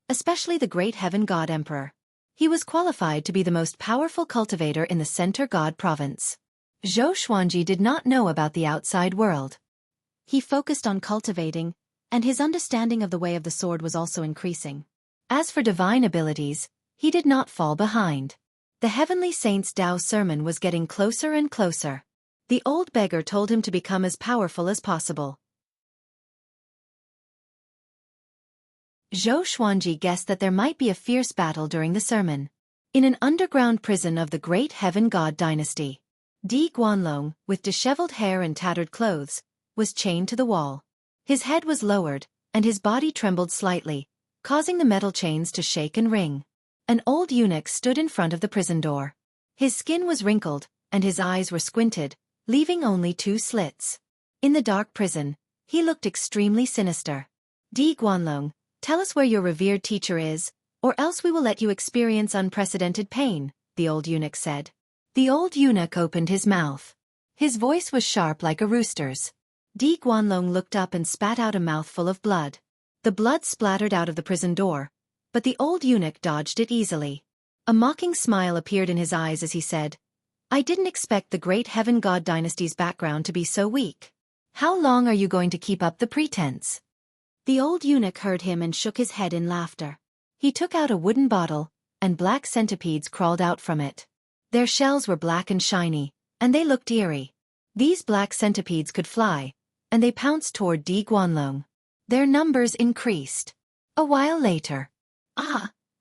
especially the great Heaven God Emperor. He was qualified to be the most powerful cultivator in the Center God province. Xueqi did not know about the outside world. He focused on cultivating, and his understanding of the way of the sword was also increasing. As for divine abilities, he did not fall behind. The heavenly saint's Tao sermon was getting closer and closer. The old beggar told him to become as powerful as possible. Xueqi guessed that there might be a fierce battle during the sermon. In an underground prison of the great Heaven God dynasty, Di Guanlong, with disheveled hair and tattered clothes, was chained to the wall. His head was lowered, and his body trembled slightly, causing the metal chains to shake and ring. An old eunuch stood in front of the prison door. His skin was wrinkled, and his eyes were squinted, leaving only 2 slits. In the dark prison, he looked extremely sinister. Di Guanlong, tell us where your revered teacher is, or else we will let you experience unprecedented pain, the old eunuch said. The old eunuch opened his mouth. His voice was sharp like a rooster's. Di Guanlong looked up and spat out a mouthful of blood. The blood splattered out of the prison door, but the old eunuch dodged it easily. A mocking smile appeared in his eyes as he said, I didn't expect the great Heaven God dynasty's background to be so weak. How long are you going to keep up the pretense? The old eunuch heard him and shook his head in laughter. He took out a wooden bottle, and black centipedes crawled out from it. Their shells were black and shiny, and they looked eerie. These black centipedes could fly, and they pounced toward Di Guanlong. Their numbers increased. A while later,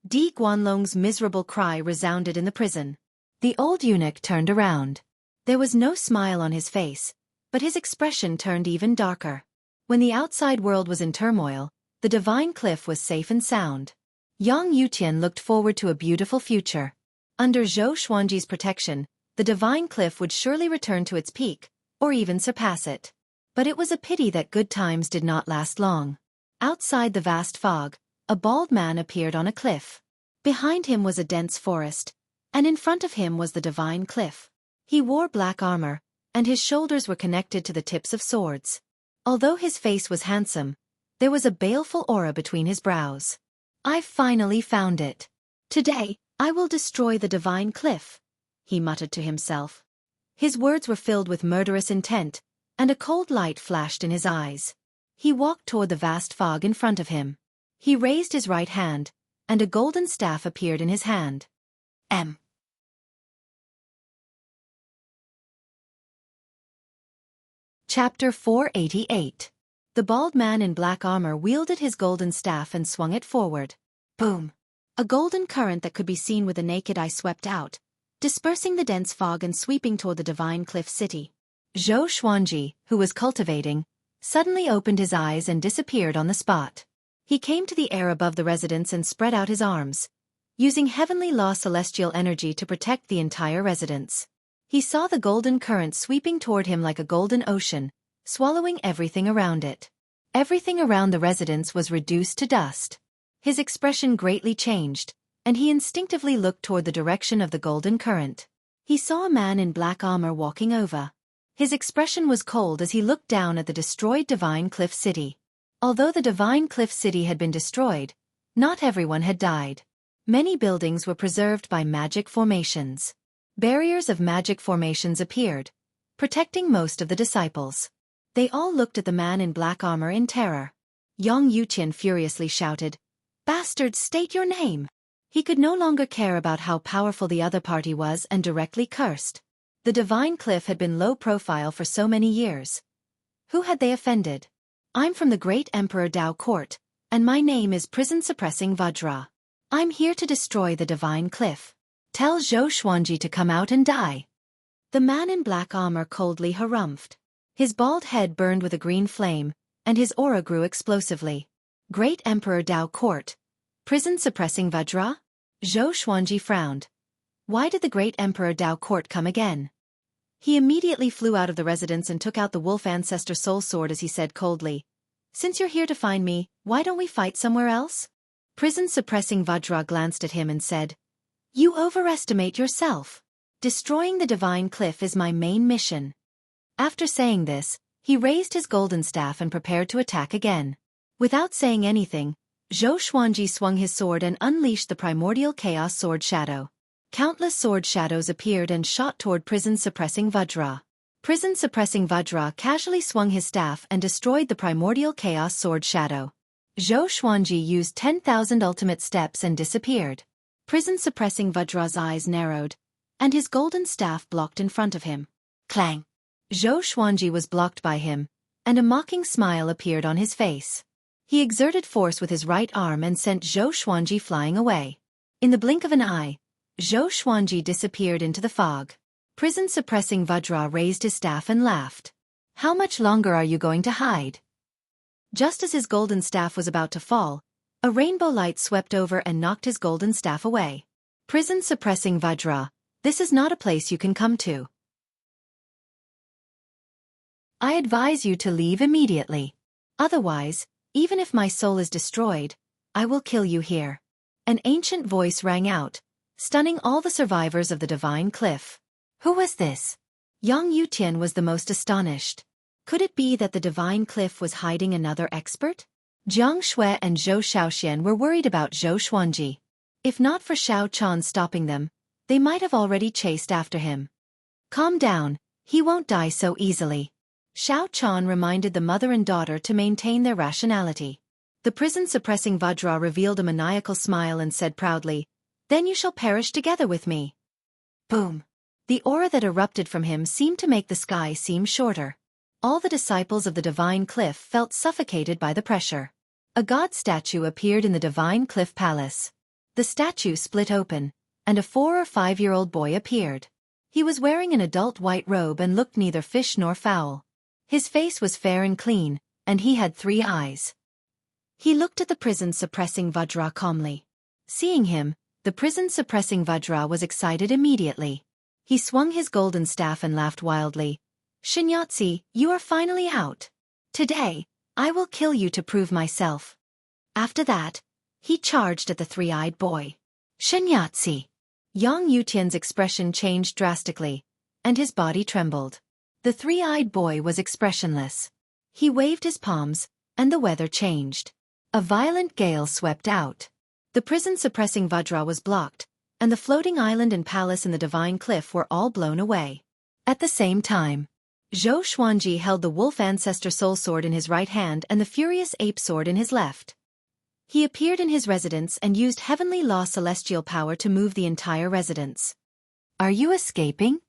Di Guanlong's miserable cry resounded in the prison. The old eunuch turned around. There was no smile on his face, but his expression turned even darker. When the outside world was in turmoil, the divine cliff was safe and sound. Yang Yutian looked forward to a beautiful future. Under Xueqi's protection, the divine cliff would surely return to its peak, or even surpass it. But it was a pity that good times did not last long. Outside the vast fog, a bald man appeared on a cliff. Behind him was a dense forest, and in front of him was the divine cliff. He wore black armor, and his shoulders were connected to the tips of swords. Although his face was handsome, there was a baleful aura between his brows. I've finally found it. Today, I will destroy the divine cliff, he muttered to himself. His words were filled with murderous intent, and a cold light flashed in his eyes. He walked toward the vast fog in front of him. He raised his right hand, and a golden staff appeared in his hand. Chapter 488. The bald man in black armor wielded his golden staff and swung it forward. Boom! A golden current that could be seen with the naked eye swept out, dispersing the dense fog and sweeping toward the divine cliff city. Xueqi, who was cultivating, suddenly opened his eyes and disappeared on the spot. He came to the air above the residence and spread out his arms, using heavenly law celestial energy to protect the entire residence. He saw the golden current sweeping toward him like a golden ocean, swallowing everything around it. Everything around the residence was reduced to dust. His expression greatly changed, and he instinctively looked toward the direction of the golden current. He saw a man in black armor walking over. His expression was cold as he looked down at the destroyed Divine Cliff City. Although the Divine Cliff City had been destroyed, not everyone had died. Many buildings were preserved by magic formations. Barriers of magic formations appeared, protecting most of the disciples. They all looked at the man in black armor in terror. Yang Yuqian furiously shouted, "Bastard, state your name!" He could no longer care about how powerful the other party was and directly cursed. The Divine Cliff had been low profile for so many years. Who had they offended? "I'm from the great Emperor Dao Court, and my name is Prison-Suppressing Vajra. I'm here to destroy the Divine Cliff. Tell Xueqi to come out and die." The man in black armor coldly harumphed. His bald head burned with a green flame, and his aura grew explosively. "Great Emperor Dao Court, Prison-Suppressing Vajra?" Xueqi frowned. Why did the great Emperor Dao Court come again? He immediately flew out of the residence and took out the wolf ancestor soul sword as he said coldly, "Since you're here to find me, why don't we fight somewhere else?" Prison-Suppressing Vajra glanced at him and said, "You overestimate yourself. Destroying the Divine Cliff is my main mission." After saying this, he raised his golden staff and prepared to attack again. Without saying anything, Xueqi swung his sword and unleashed the primordial chaos sword shadow. Countless sword shadows appeared and shot toward Prison-Suppressing Vajra. Prison-Suppressing Vajra casually swung his staff and destroyed the primordial chaos sword shadow. Xueqi used 10,000 ultimate steps and disappeared. Prison-Suppressing Vajra's eyes narrowed, and his golden staff blocked in front of him. Clang! Xueqi was blocked by him, and a mocking smile appeared on his face. He exerted force with his right arm and sent Xueqi flying away. In the blink of an eye, Xueqi disappeared into the fog. Prison-Suppressing Vajra raised his staff and laughed. "How much longer are you going to hide?" Just as his golden staff was about to fall, a rainbow light swept over and knocked his golden staff away. Prison-Suppressing Vajra, this is not a place you can come to. I advise you to leave immediately. Otherwise, even if my soul is destroyed, I will kill you here. An ancient voice rang out, stunning all the survivors of the Divine Cliff. Who was this? Yang Yuqian was the most astonished. Could it be that the Divine Cliff was hiding another expert? Jiang Shui and Zhou Shaoxian were worried about Xueqi. If not for Xiao Chan stopping them, they might have already chased after him. "Calm down, he won't die so easily." Xiao Chan reminded the mother and daughter to maintain their rationality. The Prison-Suppressing Vajra revealed a maniacal smile and said proudly, "Then you shall perish together with me." Boom! The aura that erupted from him seemed to make the sky seem shorter. All the disciples of the Divine Cliff felt suffocated by the pressure. A god statue appeared in the Divine Cliff Palace. The statue split open, and a 4 or 5-year-old boy appeared. He was wearing an adult white robe and looked neither fish nor fowl. His face was fair and clean, and he had 3 eyes. He looked at the Prison-Suppressing Vajra calmly. Seeing him, the Prison-Suppressing Vajra was excited immediately. He swung his golden staff and laughed wildly. "Xueqi, you are finally out. Today, I will kill you to prove myself." After that, he charged at the 3-eyed boy. "Xueqi!" Yang Yuqian's expression changed drastically, and his body trembled. The 3-eyed boy was expressionless. He waved his palms, and the weather changed. A violent gale swept out. The Prison-Suppressing Vajra was blocked, and the floating island and palace in the Divine Cliff were all blown away. At the same time, Xueqi held the wolf ancestor soul sword in his right hand and the furious ape sword in his left. He appeared in his residence and used heavenly law celestial power to move the entire residence. "Are you escaping?"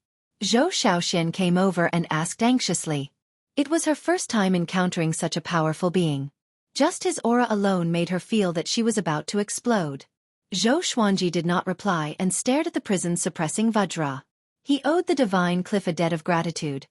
Zhou Shaoxian came over and asked anxiously. It was her first time encountering such a powerful being. Just his aura alone made her feel that she was about to explode. Xueqi did not reply and stared at the prison-suppressing Vajra. He owed the divine cliff a debt of gratitude.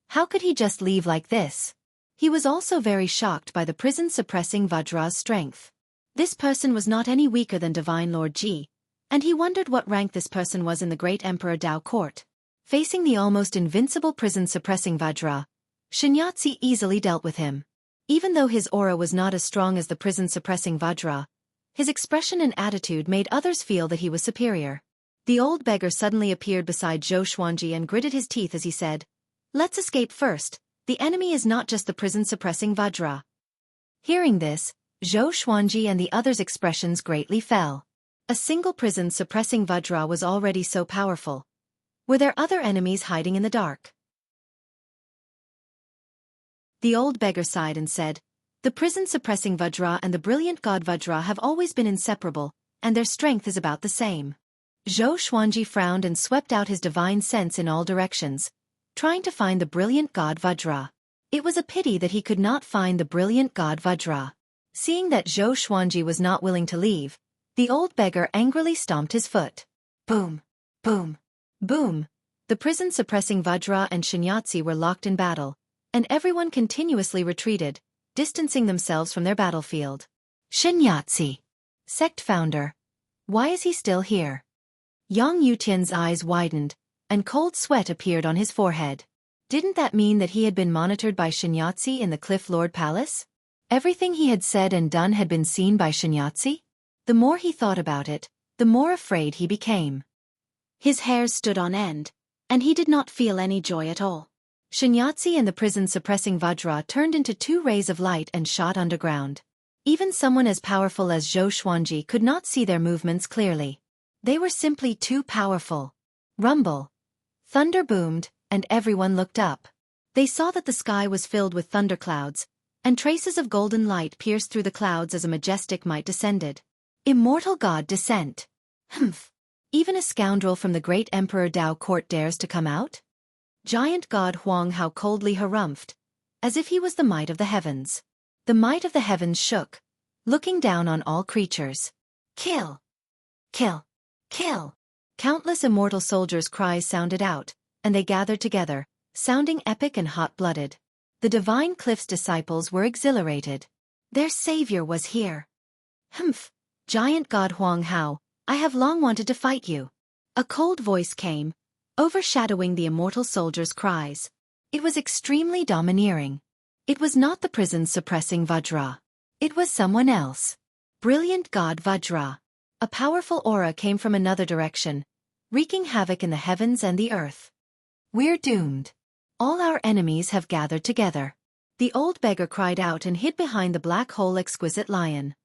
How could he just leave like this? He was also very shocked by the prison-suppressing Vajra's strength. This person was not any weaker than Divine Lord Ji, and he wondered what rank this person was in the great Emperor Dao court. Facing the almost invincible prison-suppressing Vajra, Xueqi easily dealt with him. Even though his aura was not as strong as the prison-suppressing Vajra, his expression and attitude made others feel that he was superior. The old beggar suddenly appeared beside Xueqi and gritted his teeth as he said, "Let's escape first. The enemy is not just the prison-suppressing Vajra." Hearing this, Xueqi and the others' expressions greatly fell. A single prison-suppressing Vajra was already so powerful. Were there other enemies hiding in the dark? The old beggar sighed and said, "The prison-suppressing Vajra and the brilliant god Vajra have always been inseparable, and their strength is about the same." Xueqi frowned and swept out his divine sense in all directions, trying to find the brilliant god Vajra. It was a pity that he could not find the brilliant god Vajra. Seeing that Xueqi was not willing to leave, the old beggar angrily stomped his foot. Boom! Boom! Boom! The prison-suppressing Vajra and Xueqi were locked in battle, and everyone continuously retreated, distancing themselves from their battlefield. Xueqi, sect founder. Why is he still here? Yang Yutian's eyes widened, and cold sweat appeared on his forehead. Didn't that mean that he had been monitored by Xueqi in the Cliff Lord Palace? Everything he had said and done had been seen by Xueqi? The more he thought about it, the more afraid he became. His hairs stood on end, and he did not feel any joy at all. Xueqi and the prison-suppressing Vajra turned into two rays of light and shot underground. Even someone as powerful as Xueqi could not see their movements clearly. They were simply too powerful. Rumble. Thunder boomed, and everyone looked up. They saw that the sky was filled with thunderclouds, and traces of golden light pierced through the clouds as a majestic might descended. Immortal god descent. Humph. Even a scoundrel from the great Emperor Dao court dares to come out? Giant god Huang Hao coldly harumphed, as if he was the might of the heavens. The might of the heavens shook, looking down on all creatures. Kill! Kill! Kill! Countless immortal soldiers' cries sounded out, and they gathered together, sounding epic and hot-blooded. The divine cliff's disciples were exhilarated. Their savior was here. Humph! Giant god Huang Hao, I have long wanted to fight you. A cold voice came, overshadowing the immortal soldiers' cries. It was extremely domineering. It was not the prison-suppressing Vajra. It was someone else. Brilliant god Vajra. A powerful aura came from another direction, wreaking havoc in the heavens and the earth. We're doomed. All our enemies have gathered together. The old beggar cried out and hid behind the black hole exquisite lion.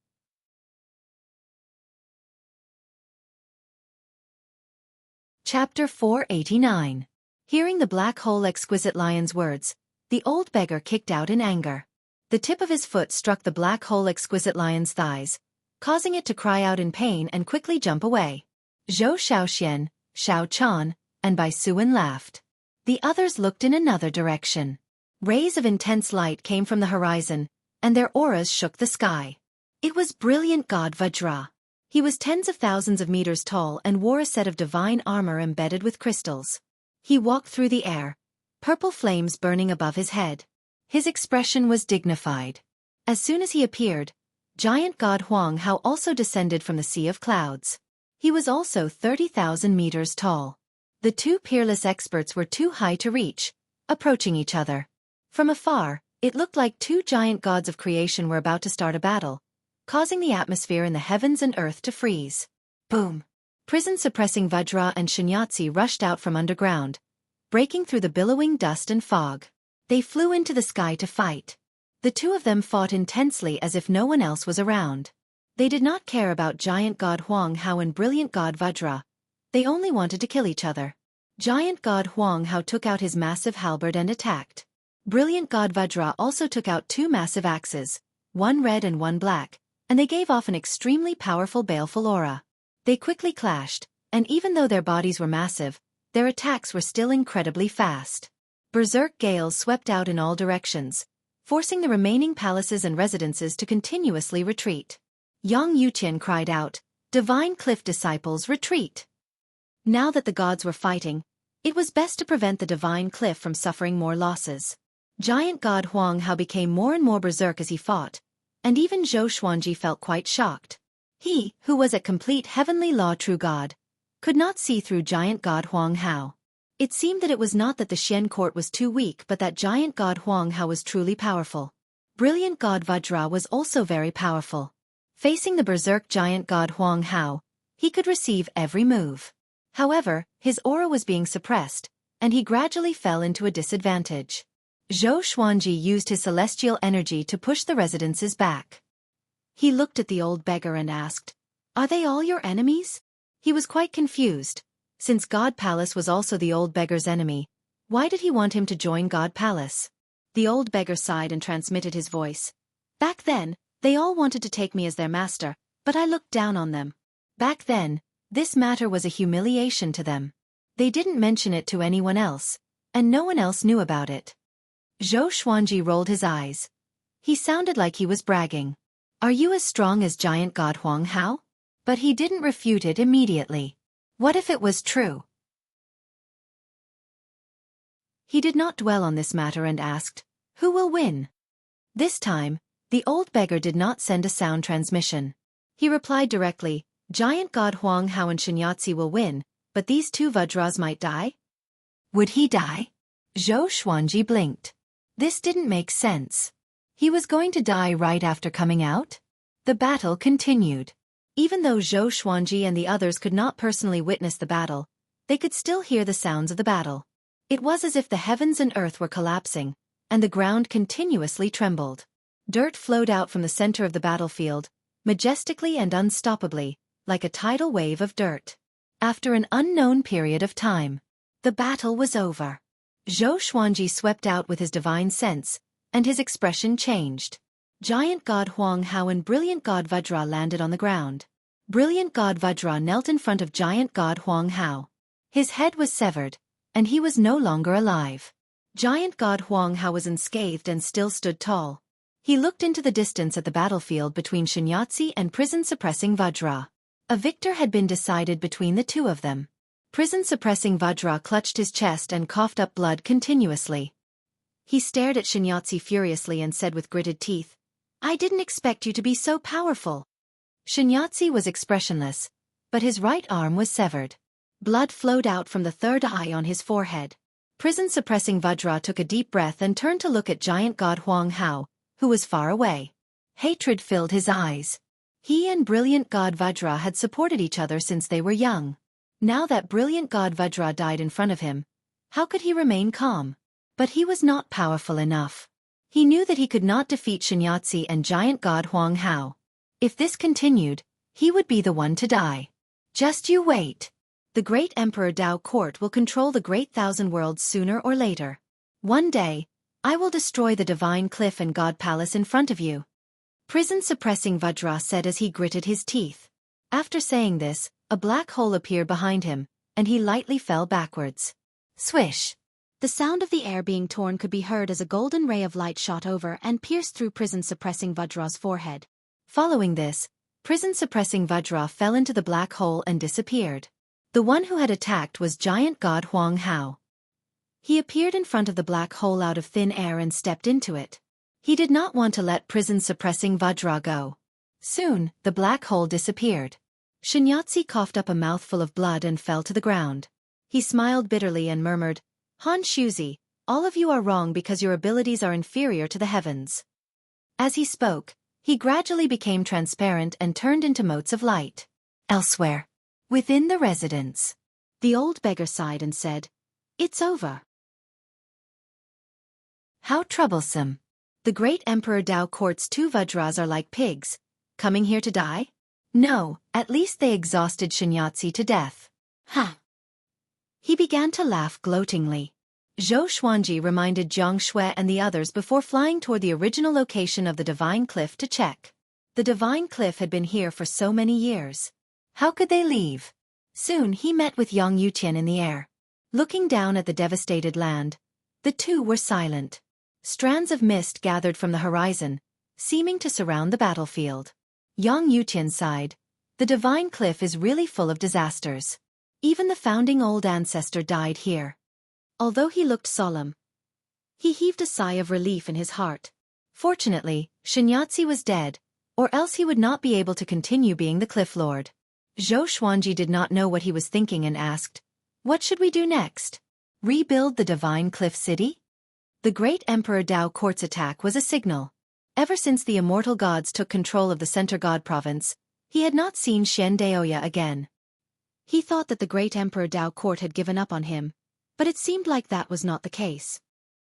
Chapter 489. Hearing the black hole exquisite lion's words, the old beggar kicked out in anger. The tip of his foot struck the black hole exquisite lion's thighs, causing it to cry out in pain and quickly jump away. Zhou Shaoxian, Xiao Chan, and Bai Suan laughed. The others looked in another direction. Rays of intense light came from the horizon, and their auras shook the sky. It was brilliant god Vajra. He was tens of thousands of meters tall and wore a set of divine armor embedded with crystals. He walked through the air, purple flames burning above his head. His expression was dignified. As soon as he appeared, giant god Huang Hao also descended from the sea of clouds. He was also 30,000 meters tall. The two peerless experts were too high to reach, approaching each other. From afar, it looked like two giant gods of creation were about to start a battle, causing the atmosphere in the heavens and earth to freeze. Boom! Prison-suppressing Vajra and Xueqi rushed out from underground, breaking through the billowing dust and fog. They flew into the sky to fight. The two of them fought intensely as if no one else was around. They did not care about giant god Huang Hao and brilliant god Vajra. They only wanted to kill each other. Giant god Huang Hao took out his massive halberd and attacked. Brilliant god Vajra also took out two massive axes, one red and one black, and they gave off an extremely powerful baleful aura. They quickly clashed, and even though their bodies were massive, their attacks were still incredibly fast. Berserk gales swept out in all directions, forcing the remaining palaces and residences to continuously retreat. Yang Yuqian cried out, "Divine Cliff disciples, retreat!" Now that the gods were fighting, it was best to prevent the Divine Cliff from suffering more losses. Giant God Huang Hao became more and more berserk as he fought, and even Zhou Xuanji felt quite shocked. He, who was at complete heavenly law true god, could not see through Giant God Huang Hao. It seemed that it was not that the Xian court was too weak but that Giant God Huang Hao was truly powerful. Brilliant God Vajra was also very powerful. Facing the berserk Giant God Huang Hao, he could receive every move. However, his aura was being suppressed, and he gradually fell into a disadvantage. Zhou Xuanji used his celestial energy to push the residences back. He looked at the old beggar and asked, "Are they all your enemies?" He was quite confused. Since God Palace was also the old beggar's enemy, why did he want him to join God Palace? The old beggar sighed and transmitted his voice. "Back then, they all wanted to take me as their master, but I looked down on them. Back then, this matter was a humiliation to them. They didn't mention it to anyone else, and no one else knew about it." Zhou Xuanji rolled his eyes. He sounded like he was bragging. "Are you as strong as Giant God Huang Hao?" But he didn't refute it immediately. What if it was true? He did not dwell on this matter and asked, "Who will win?" This time, the old beggar did not send a sound transmission. He replied directly, "Giant God Huang Hao and Xueqi will win, but these two Vajras might die." Would he die? Zhou Xuanji blinked. This didn't make sense. He was going to die right after coming out? The battle continued. Even though Zhou Xuanji and the others could not personally witness the battle, they could still hear the sounds of the battle. It was as if the heavens and earth were collapsing, and the ground continuously trembled. Dirt flowed out from the center of the battlefield, majestically and unstoppably, like a tidal wave of dirt. After an unknown period of time, the battle was over. Zhou Xuanji swept out with his divine sense, and his expression changed. Giant God Huang Hao and Brilliant God Vajra landed on the ground. Brilliant God Vajra knelt in front of Giant God Huang Hao. His head was severed, and he was no longer alive. Giant God Huang Hao was unscathed and still stood tall. He looked into the distance at the battlefield between Xueqi and prison-suppressing Vajra. A victor had been decided between the two of them. Prison-suppressing Vajra clutched his chest and coughed up blood continuously. He stared at Xueqi furiously and said with gritted teeth, "I didn't expect you to be so powerful." Xueqi was expressionless, but his right arm was severed. Blood flowed out from the third eye on his forehead. Prison-suppressing Vajra took a deep breath and turned to look at Giant God Huang Hao, who was far away. Hatred filled his eyes. He and Brilliant God Vajra had supported each other since they were young. Now that Brilliant God Vajra died in front of him, how could he remain calm? But he was not powerful enough. He knew that he could not defeat Xueqi and Giant God Huang Hao. If this continued, he would be the one to die. Just you wait. The great Emperor Dao Court will control the great thousand worlds sooner or later. One day, I will destroy the Divine Cliff and God Palace in front of you. Prison-suppressing Vajra said as he gritted his teeth. After saying this, a black hole appeared behind him, and he lightly fell backwards. Swish! The sound of the air being torn could be heard as a golden ray of light shot over and pierced through prison-suppressing Vajra's forehead. Following this, prison-suppressing Vajra fell into the black hole and disappeared. The one who had attacked was Giant God Huang Hao. He appeared in front of the black hole out of thin air and stepped into it. He did not want to let prison-suppressing Vajra go. Soon, the black hole disappeared. Xueqi coughed up a mouthful of blood and fell to the ground. He smiled bitterly and murmured, "Han Xuzi, all of you are wrong because your abilities are inferior to the heavens." As he spoke, he gradually became transparent and turned into motes of light. Elsewhere, within the residence, the old beggar sighed and said, "It's over." How troublesome. The great Emperor Dao Court's two Vajras are like pigs, coming here to die? No, at least they exhausted Xueqi to death. Ha! He began to laugh gloatingly. Zhou Xuanji reminded Jiang Shui and the others before flying toward the original location of the Divine Cliff to check. The Divine Cliff had been here for so many years. How could they leave? Soon he met with Yang Yuqian in the air. Looking down at the devastated land, The two were silent. Strands of mist gathered from the horizon, seeming to surround the battlefield. Yang Yutian sighed. The divine cliff is really full of disasters. Even the founding old ancestor died here. Although he looked solemn, he heaved a sigh of relief in his heart. Fortunately, Xueqi was dead, or else he would not be able to continue being the Cliff Lord. Xueqi did not know what he was thinking and asked, "What should we do next? Rebuild the Divine Cliff City?" The great Emperor Dao Court's attack was a signal. Ever since the immortal gods took control of the Center God Province, he had not seen Shen Daoya again. He thought that the great Emperor Dao Court had given up on him, but it seemed like that was not the case.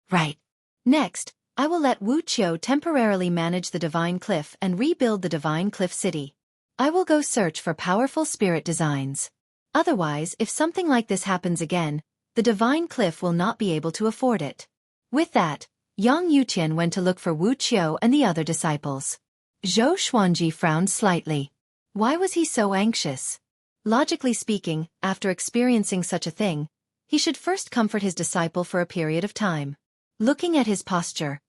Right. Next, I will let Wu Qiu temporarily manage the Divine Cliff and rebuild the Divine Cliff City. I will go search for powerful spirit designs. Otherwise, if something like this happens again, the Divine Cliff will not be able to afford it. With that, Yang Yutian went to look for Wu Qiu and the other disciples. Xueqi frowned slightly. Why was he so anxious? Logically speaking, after experiencing such a thing, he should first comfort his disciple for a period of time. Looking at his posture,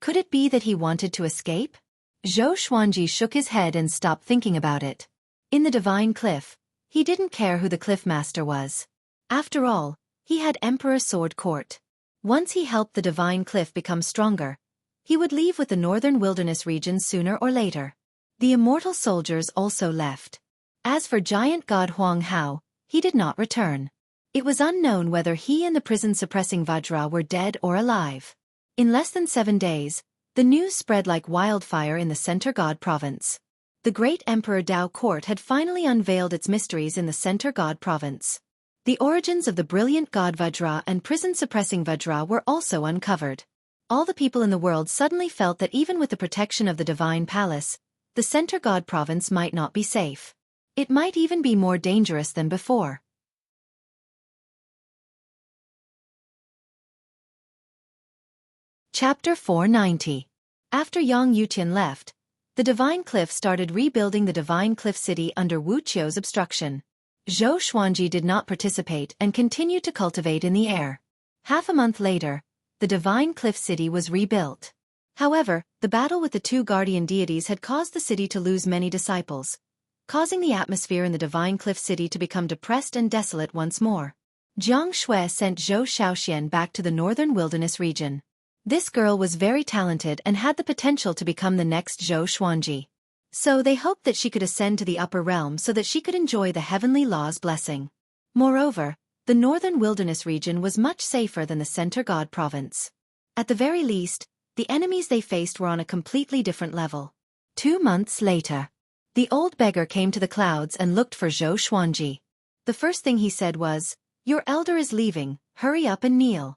could it be that he wanted to escape? Xueqi shook his head and stopped thinking about it. In the Divine Cliff, he didn't care who the Cliff Master was. After all, he had Emperor Sword Court. Once he helped the Divine Cliff become stronger, he would leave with the Northern Wilderness region sooner or later. The immortal soldiers also left. As for Giant God Huang Hao, he did not return. It was unknown whether he and the prison-suppressing Vajra were dead or alive. In less than 7 days, the news spread like wildfire in the Center God Province. The great Emperor Dao Court had finally unveiled its mysteries in the Center God Province. The origins of the brilliant god Vajra and prison-suppressing Vajra were also uncovered. All the people in the world suddenly felt that even with the protection of the Divine Palace, the Center God Province might not be safe. It might even be more dangerous than before. Chapter 490. After Yang Yutian left, the Divine Cliff started rebuilding the Divine Cliff City under Wu Qiu's obstruction. Xueqi did not participate and continued to cultivate in the air. Half a month later, the Divine Cliff City was rebuilt. However, the battle with the two guardian deities had caused the city to lose many disciples, causing the atmosphere in the Divine Cliff City to become depressed and desolate once more. Jiang Shui sent Zhou Shaoxian back to the Northern Wilderness region. This girl was very talented and had the potential to become the next Xueqi. So they hoped that she could ascend to the upper realm so that she could enjoy the heavenly law's blessing. Moreover, the Northern Wilderness region was much safer than the Center God Province. At the very least, the enemies they faced were on a completely different level. 2 months later, the old beggar came to the clouds and looked for Xueqi. The first thing he said was, "Your elder is leaving, hurry up and kneel."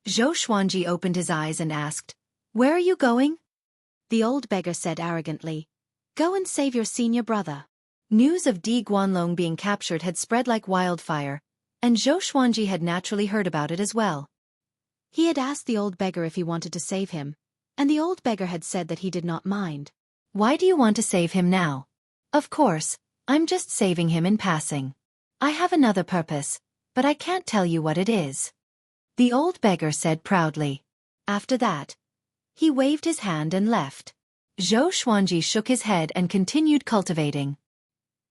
Xueqi opened his eyes and asked, "Where are you going?" The old beggar said arrogantly, "Go and save your senior brother." News of Di Guanlong being captured had spread like wildfire, and Xueqi had naturally heard about it as well. He had asked the old beggar if he wanted to save him, and the old beggar had said that he did not mind. "Why do you want to save him now?" "Of course, I'm just saving him in passing. I have another purpose, but I can't tell you what it is," the old beggar said proudly. After that, he waved his hand and left. Xueqi shook his head and continued cultivating.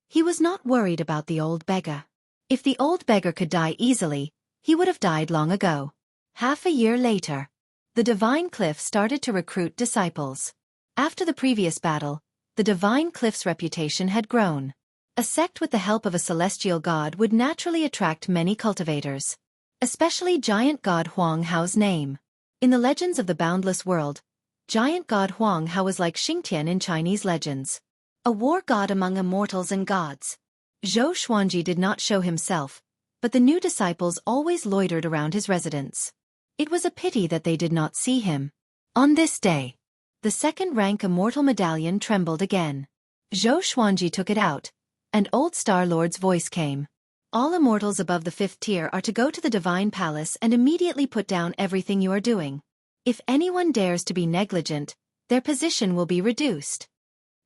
He was not worried about the old beggar. If the old beggar could die easily, he would have died long ago. Half a year later, the Divine Cliff started to recruit disciples. After the previous battle, the Divine Cliff's reputation had grown. A sect with the help of a celestial god would naturally attract many cultivators, especially Giant God Huang Hao's name. In the legends of the boundless world, Giant God Huang Hao was like Xingtian in Chinese legends, a war god among immortals and gods. Xueqi did not show himself, but the new disciples always loitered around his residence. It was a pity that they did not see him. On this day, the second-rank immortal medallion trembled again. Xueqi took it out, and Old Star Lord's voice came. "All immortals above the 5th tier are to go to the Divine Palace and immediately put down everything you are doing. If anyone dares to be negligent, their position will be reduced."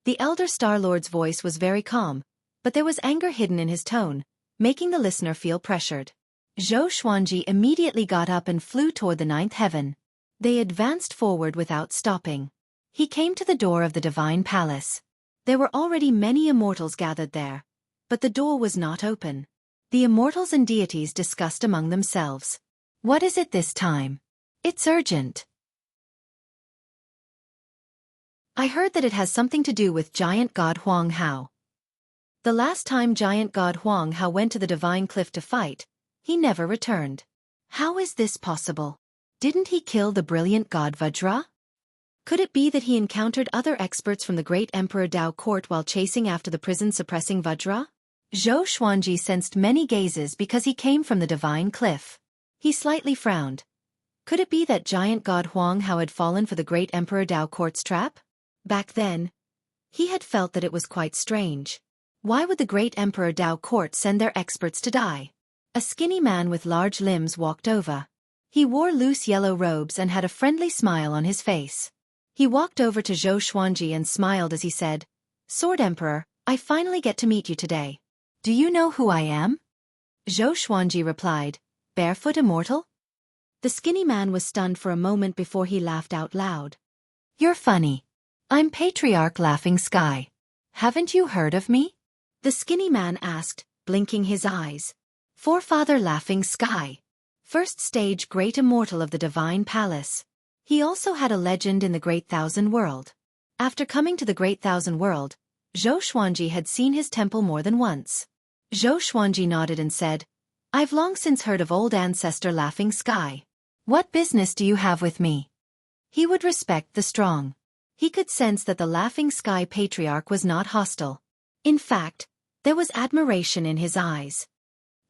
The Elder Star Lord's voice was very calm, but there was anger hidden in his tone, making the listener feel pressured. Xueqi immediately got up and flew toward the ninth heaven. They advanced forward without stopping. He came to the door of the divine palace. There were already many immortals gathered there, but the door was not open. The immortals and deities discussed among themselves. What is it this time? It's urgent. I heard that it has something to do with giant god Huang Hao. The last time giant god Huang Hao went to the divine cliff to fight, he never returned. How is this possible? Didn't he kill the brilliant god Vajra? Could it be that he encountered other experts from the great Emperor Dao court while chasing after the prison-suppressing Vajra? Xueqi sensed many gazes because he came from the divine cliff. He slightly frowned. Could it be that giant god Huang Hao had fallen for the great Emperor Dao court's trap? Back then, he had felt that it was quite strange. Why would the great Emperor Dao court send their experts to die? A skinny man with large limbs walked over. He wore loose yellow robes and had a friendly smile on his face. He walked over to Xueqi and smiled as he said, "Sword Emperor, I finally get to meet you today. Do you know who I am?" Xueqi replied, "Barefoot Immortal?" The skinny man was stunned for a moment before he laughed out loud. "You're funny. I'm Patriarch Laughing Sky. Haven't you heard of me?" The skinny man asked, blinking his eyes. "Forefather Laughing Sky. First stage great immortal of the divine palace. He also had a legend in the Great Thousand World. After coming to the Great Thousand World, Xueqi had seen his temple more than once." Xueqi nodded and said, "I've long since heard of old ancestor Laughing Sky. What business do you have with me?" He would respect the strong. He could sense that the Laughing Sky Patriarch was not hostile. In fact, there was admiration in his eyes.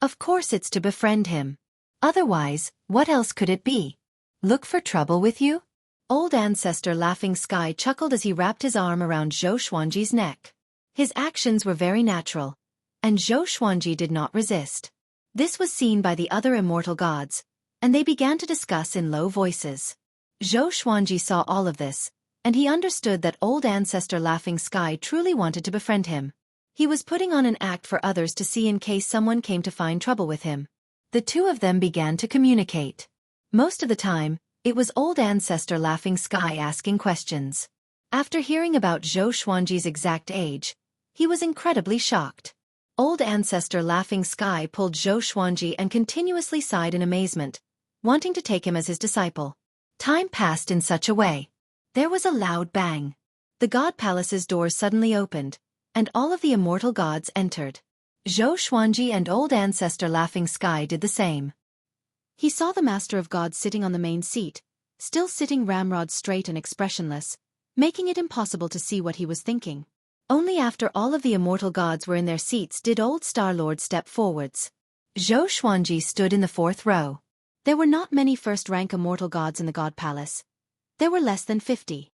Of course it's to befriend him. Otherwise, what else could it be? Look for trouble with you? Old ancestor Laughing Sky chuckled as he wrapped his arm around Xueqi's neck. His actions were very natural, and Xueqi did not resist. This was seen by the other immortal gods, and they began to discuss in low voices. Xueqi saw all of this, and he understood that old ancestor Laughing Sky truly wanted to befriend him. He was putting on an act for others to see in case someone came to find trouble with him. The two of them began to communicate. Most of the time, it was old ancestor Laughing Sky asking questions. After hearing about Xueqi's exact age, he was incredibly shocked. Old ancestor Laughing Sky pulled Xueqi and continuously sighed in amazement, wanting to take him as his disciple. Time passed in such a way. There was a loud bang. The god palace's doors suddenly opened, and all of the immortal gods entered. Xueqi and old ancestor Laughing Sky did the same. He saw the master of gods sitting on the main seat, still sitting ramrod straight and expressionless, making it impossible to see what he was thinking. Only after all of the immortal gods were in their seats did old Star-Lord step forwards. Xueqi stood in the fourth row. There were not many first-rank immortal gods in the god palace. There were less than 50.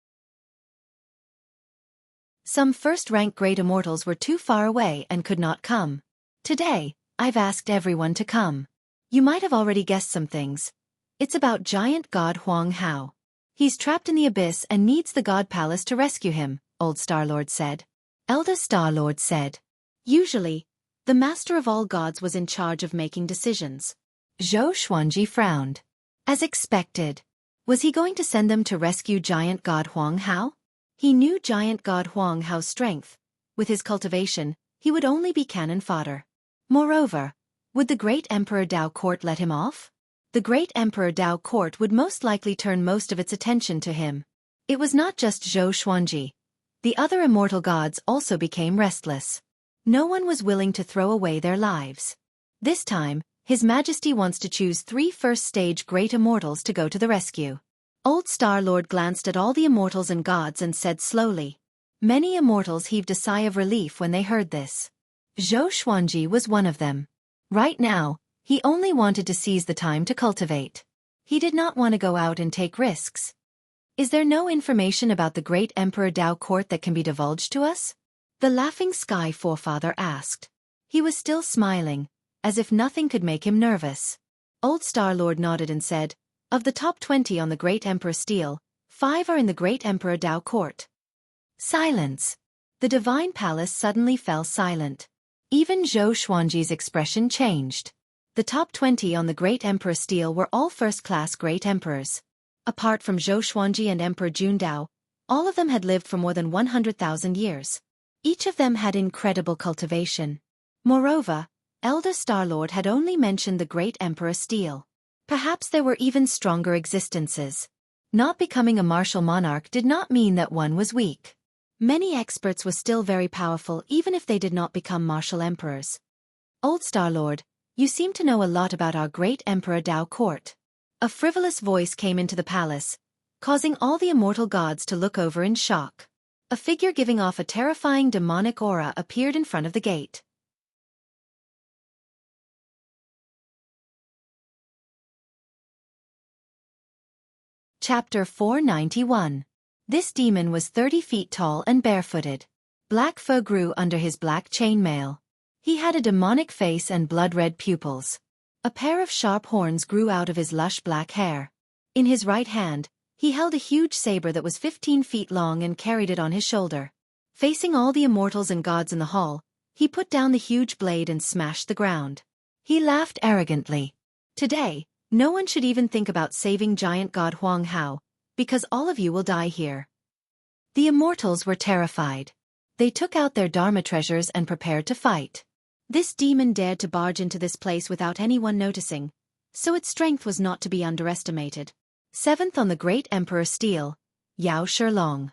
Some first-rank great immortals were too far away and could not come. Today, I've asked everyone to come. You might have already guessed some things. It's about giant god Huang Hao. He's trapped in the abyss and needs the god palace to rescue him, old Star-Lord said. Elder Star-Lord said. Usually, the master of all gods was in charge of making decisions. Xueqi frowned. As expected. Was he going to send them to rescue giant god Huang Hao? He knew giant god Huang Hao's strength. With his cultivation, he would only be cannon fodder. Moreover, would the great Emperor Dao court let him off? The great Emperor Dao court would most likely turn most of its attention to him. It was not just Xueqi. The other immortal gods also became restless. No one was willing to throw away their lives. This time, His Majesty wants to choose 3 first-stage great immortals to go to the rescue. Old Star-Lord glanced at all the immortals and gods and said slowly. Many immortals heaved a sigh of relief when they heard this. Xueqi was one of them. Right now, he only wanted to seize the time to cultivate. He did not want to go out and take risks. Is there no information about the great Emperor Dao court that can be divulged to us? The Laughing Sky forefather asked. He was still smiling, as if nothing could make him nervous. Old Star-Lord nodded and said, of the top 20 on the Great Emperor Steel, 5 are in the Great Emperor Dao court. Silence. The divine palace suddenly fell silent. Even Xueqi's expression changed. The top 20 on the Great Emperor Stele were all first-class Great Emperors. Apart from Zhou Xuanji and Emperor Jundao, all of them had lived for more than 100,000 years. Each of them had incredible cultivation. Moreover, Elder Starlord had only mentioned the Great Emperor Stele. Perhaps there were even stronger existences. Not becoming a martial monarch did not mean that one was weak. Many experts were still very powerful even if they did not become martial emperors. Old Starlord, you seem to know a lot about our great Emperor Dao court. A frivolous voice came into the palace, causing all the immortal gods to look over in shock. A figure giving off a terrifying demonic aura appeared in front of the gate. Chapter 491. This demon was 30 feet tall and barefooted. Black fur grew under his black chainmail. He had a demonic face and blood-red pupils. A pair of sharp horns grew out of his lush black hair. In his right hand, he held a huge saber that was 15 feet long and carried it on his shoulder. Facing all the immortals and gods in the hall, he put down the huge blade and smashed the ground. He laughed arrogantly. Today, no one should even think about saving giant god Huang Hao, because all of you will die here. The immortals were terrified. They took out their Dharma treasures and prepared to fight. This demon dared to barge into this place without anyone noticing, so its strength was not to be underestimated. 7th on the Great Emperor Stele, Yao Shilong.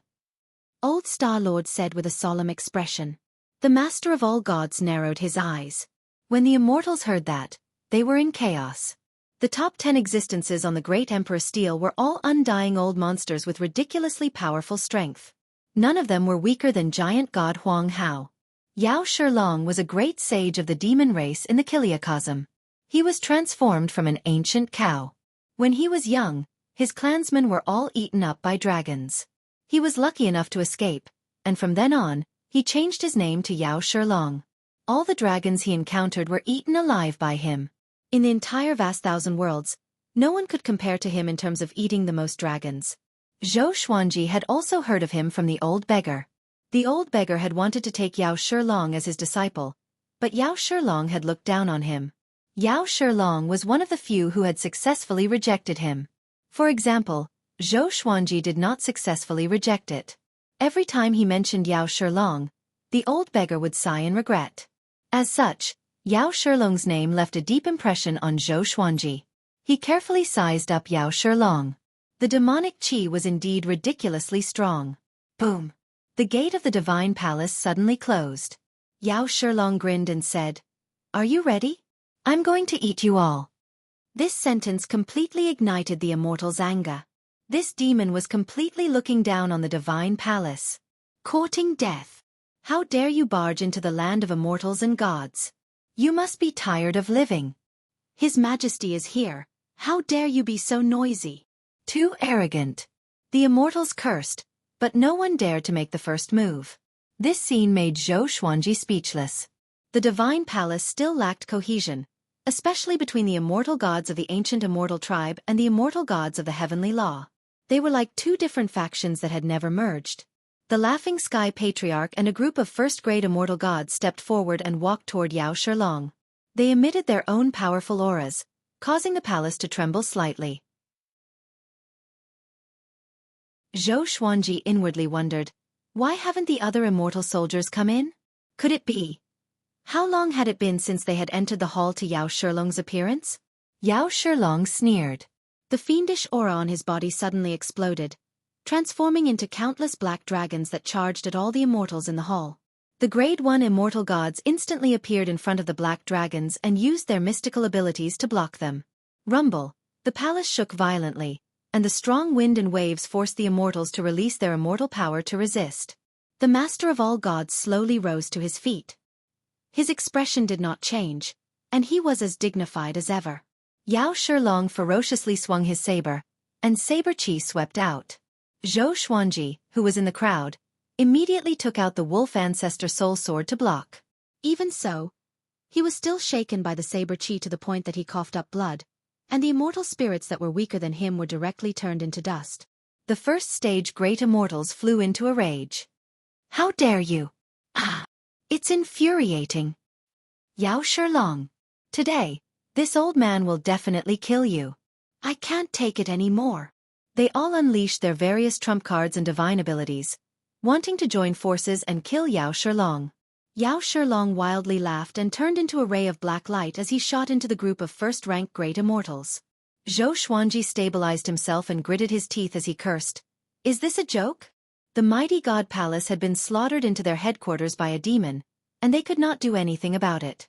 Old Starlord said with a solemn expression. The Master of all gods narrowed his eyes. When the immortals heard that, they were in chaos. The top 10 existences on the Great Emperor Stele were all undying old monsters with ridiculously powerful strength. None of them were weaker than giant god Huang Hao. Yao Shilong was a great sage of the demon race in the Kiliacosm. He was transformed from an ancient cow. When he was young, his clansmen were all eaten up by dragons. He was lucky enough to escape, and from then on, he changed his name to Yao Shilong. All the dragons he encountered were eaten alive by him. In the entire vast thousand worlds, no one could compare to him in terms of eating the most dragons. Zhou Xuanji had also heard of him from the old beggar. The old beggar had wanted to take Yao Shilong as his disciple, but Yao Shilong had looked down on him. Yao Shilong was one of the few who had successfully rejected him. For example, Zhou Xuanji did not successfully reject it. Every time he mentioned Yao Shilong, the old beggar would sigh in regret. As such, Yao Shilong's name left a deep impression on Zhou Xuanji. He carefully sized up Yao Shilong. The demonic qi was indeed ridiculously strong. Boom! The gate of the divine palace suddenly closed. Yao Shilong grinned and said, "Are you ready? I'm going to eat you all." This sentence completely ignited the immortal's anger. This demon was completely looking down on the divine palace. Courting death. How dare you barge into the land of immortals and gods? You must be tired of living. His Majesty is here. How dare you be so noisy? Too arrogant. The immortals cursed, but no one dared to make the first move. This scene made Zhou Xuanji speechless. The divine palace still lacked cohesion, especially between the immortal gods of the ancient immortal tribe and the immortal gods of the heavenly law. They were like two different factions that had never merged. The Laughing Sky Patriarch and a group of first-grade immortal gods stepped forward and walked toward Yao Shilong. They emitted their own powerful auras, causing the palace to tremble slightly. Zhou Xuanji inwardly wondered, why haven't the other immortal soldiers come in? Could it be? How long had it been since they had entered the hall to Yao Shilong's appearance? Yao Shilong sneered. The fiendish aura on his body suddenly exploded, transforming into countless black dragons that charged at all the immortals in the hall. The Grade 1 immortal gods instantly appeared in front of the black dragons and used their mystical abilities to block them. Rumble, the palace shook violently, and the strong wind and waves forced the immortals to release their immortal power to resist. The Master of all gods slowly rose to his feet. His expression did not change, and he was as dignified as ever. Yao Shilong ferociously swung his saber, and saber qi swept out. Zhou Xuanji, who was in the crowd, immediately took out the wolf ancestor soul sword to block. Even so, he was still shaken by the saber qi to the point that he coughed up blood, and the immortal spirits that were weaker than him were directly turned into dust. The first stage great immortals flew into a rage. How dare you! Ah! It's infuriating. Yao Shilong. Today, This old man will definitely kill you. I can't take it anymore. They all unleashed their various trump cards and divine abilities, wanting to join forces and kill Yao Shilong. Yao Shilong wildly laughed and turned into a ray of black light as he shot into the group of first-rank great immortals. Zhou Xuanji stabilized himself and gritted his teeth as he cursed. Is this a joke? The mighty god palace had been slaughtered into their headquarters by a demon, and they could not do anything about it.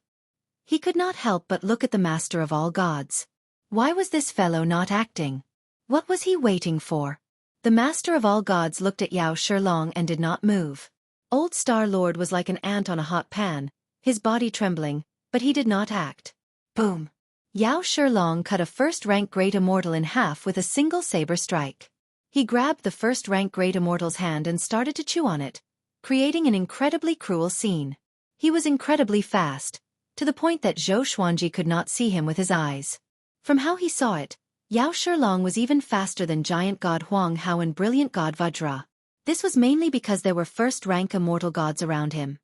He could not help but look at the master of all gods. Why was this fellow not acting? What was he waiting for? The master of all gods looked at Yao Shilong and did not move. Old Star-Lord was like an ant on a hot pan, his body trembling, but he did not act. Boom! Yao Shilong cut a first-rank great immortal in half with a single saber strike. He grabbed the first-rank great immortal's hand and started to chew on it, creating an incredibly cruel scene. He was incredibly fast, to the point that Zhou Xuanji could not see him with his eyes. From how he saw it, Yao Shilong was even faster than giant god Huang Hao and brilliant god Vajra. This was mainly because there were first-rank immortal gods around him.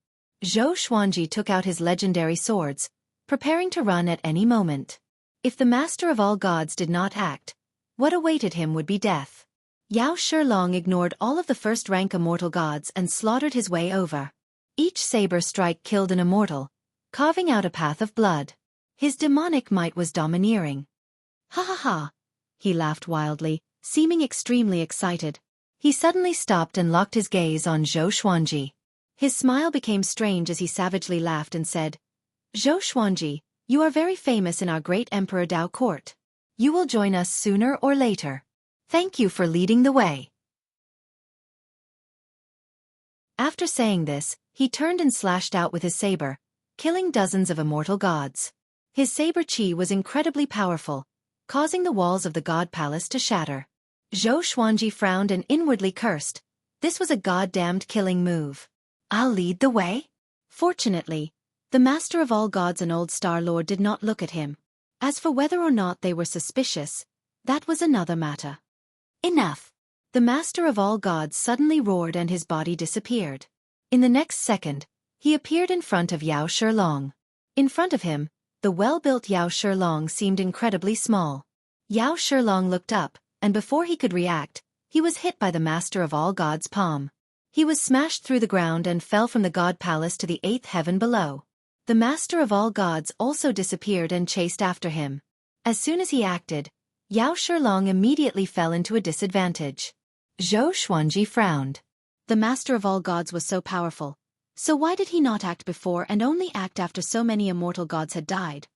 Zhou Xuanji took out his legendary swords, preparing to run at any moment. If the master of all gods did not act, what awaited him would be death. Yao Shilong ignored all of the first-rank immortal gods and slaughtered his way over. Each saber strike killed an immortal, carving out a path of blood. His demonic might was domineering. Ha ha ha! He laughed wildly, seeming extremely excited. He suddenly stopped and locked his gaze on Zhou Xuanji. His smile became strange as he savagely laughed and said, Zhou Xuanji, you are very famous in our great Emperor Dao court. You will join us sooner or later. Thank you for leading the way. After saying this, he turned and slashed out with his saber, killing dozens of immortal gods. His saber chi was incredibly powerful, causing the walls of the god palace to shatter. Zhou Xuanji frowned and inwardly cursed. This was a goddamned killing move. I'll lead the way? Fortunately, the master of all gods and old Star-Lord did not look at him. As for whether or not they were suspicious, that was another matter. Enough! The master of all gods suddenly roared and his body disappeared. In the next second, he appeared in front of Yao Shilong. In front of him, the well-built Yao Shilong seemed incredibly small. Yao Shilong looked up, and before he could react, he was hit by the master of all gods' palm. He was smashed through the ground and fell from the god palace to the 8th heaven below. The master of all gods also disappeared and chased after him. As soon as he acted, Yao Shilong immediately fell into a disadvantage. Zhou Xuanji frowned. The master of all gods was so powerful, so why did he not act before and only act after so many immortal gods had died?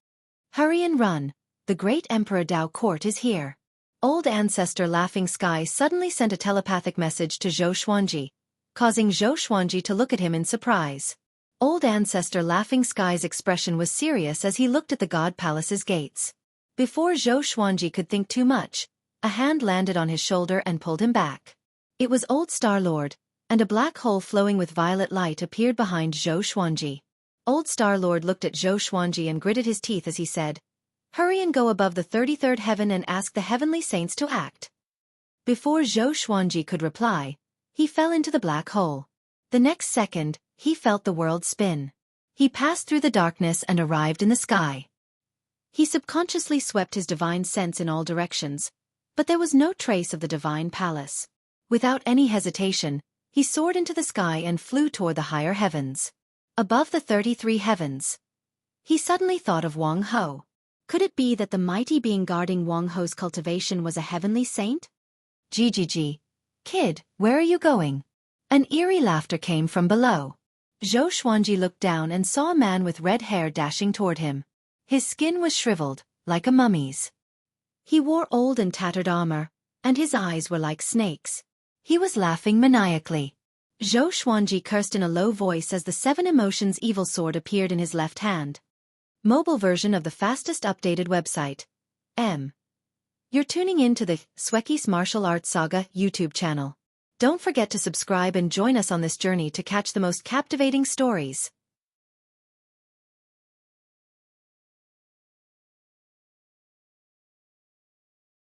Hurry and run, the great Emperor Dao court is here. Old Ancestor Laughing Sky suddenly sent a telepathic message to Zhou Xuanji, causing Zhou Xuanji to look at him in surprise. Old Ancestor Laughing Sky's expression was serious as he looked at the god palace's gates. Before Zhou Xuanji could think too much, a hand landed on his shoulder and pulled him back. It was Old Star-Lord, and a black hole flowing with violet light appeared behind Zhou Xuanji. Old Star-Lord looked at Zhou Xuanji and gritted his teeth as he said, Hurry and go above the 33rd heaven and ask the heavenly saints to act. Before Zhou Xuanji could reply, he fell into the black hole. The next second, he felt the world spin. He passed through the darkness and arrived in the sky. He subconsciously swept his divine sense in all directions, but there was no trace of the divine palace. Without any hesitation, he soared into the sky and flew toward the higher heavens. Above the 33 heavens, he suddenly thought of Wang Ho. Could it be that the mighty being guarding Wang Ho's cultivation was a heavenly saint? GGG. Kid, where are you going? An eerie laughter came from below. Zhou Xuanji looked down and saw a man with red hair dashing toward him. His skin was shriveled, like a mummy's. He wore old and tattered armor, and his eyes were like snakes. He was laughing maniacally. Zhou Xuanji cursed in a low voice as the 7 Emotions evil sword appeared in his left hand. Mobile version of the fastest updated website. You're tuning in to the Xueqi's Martial Arts Saga YouTube channel. Don't forget to subscribe and join us on this journey to catch the most captivating stories.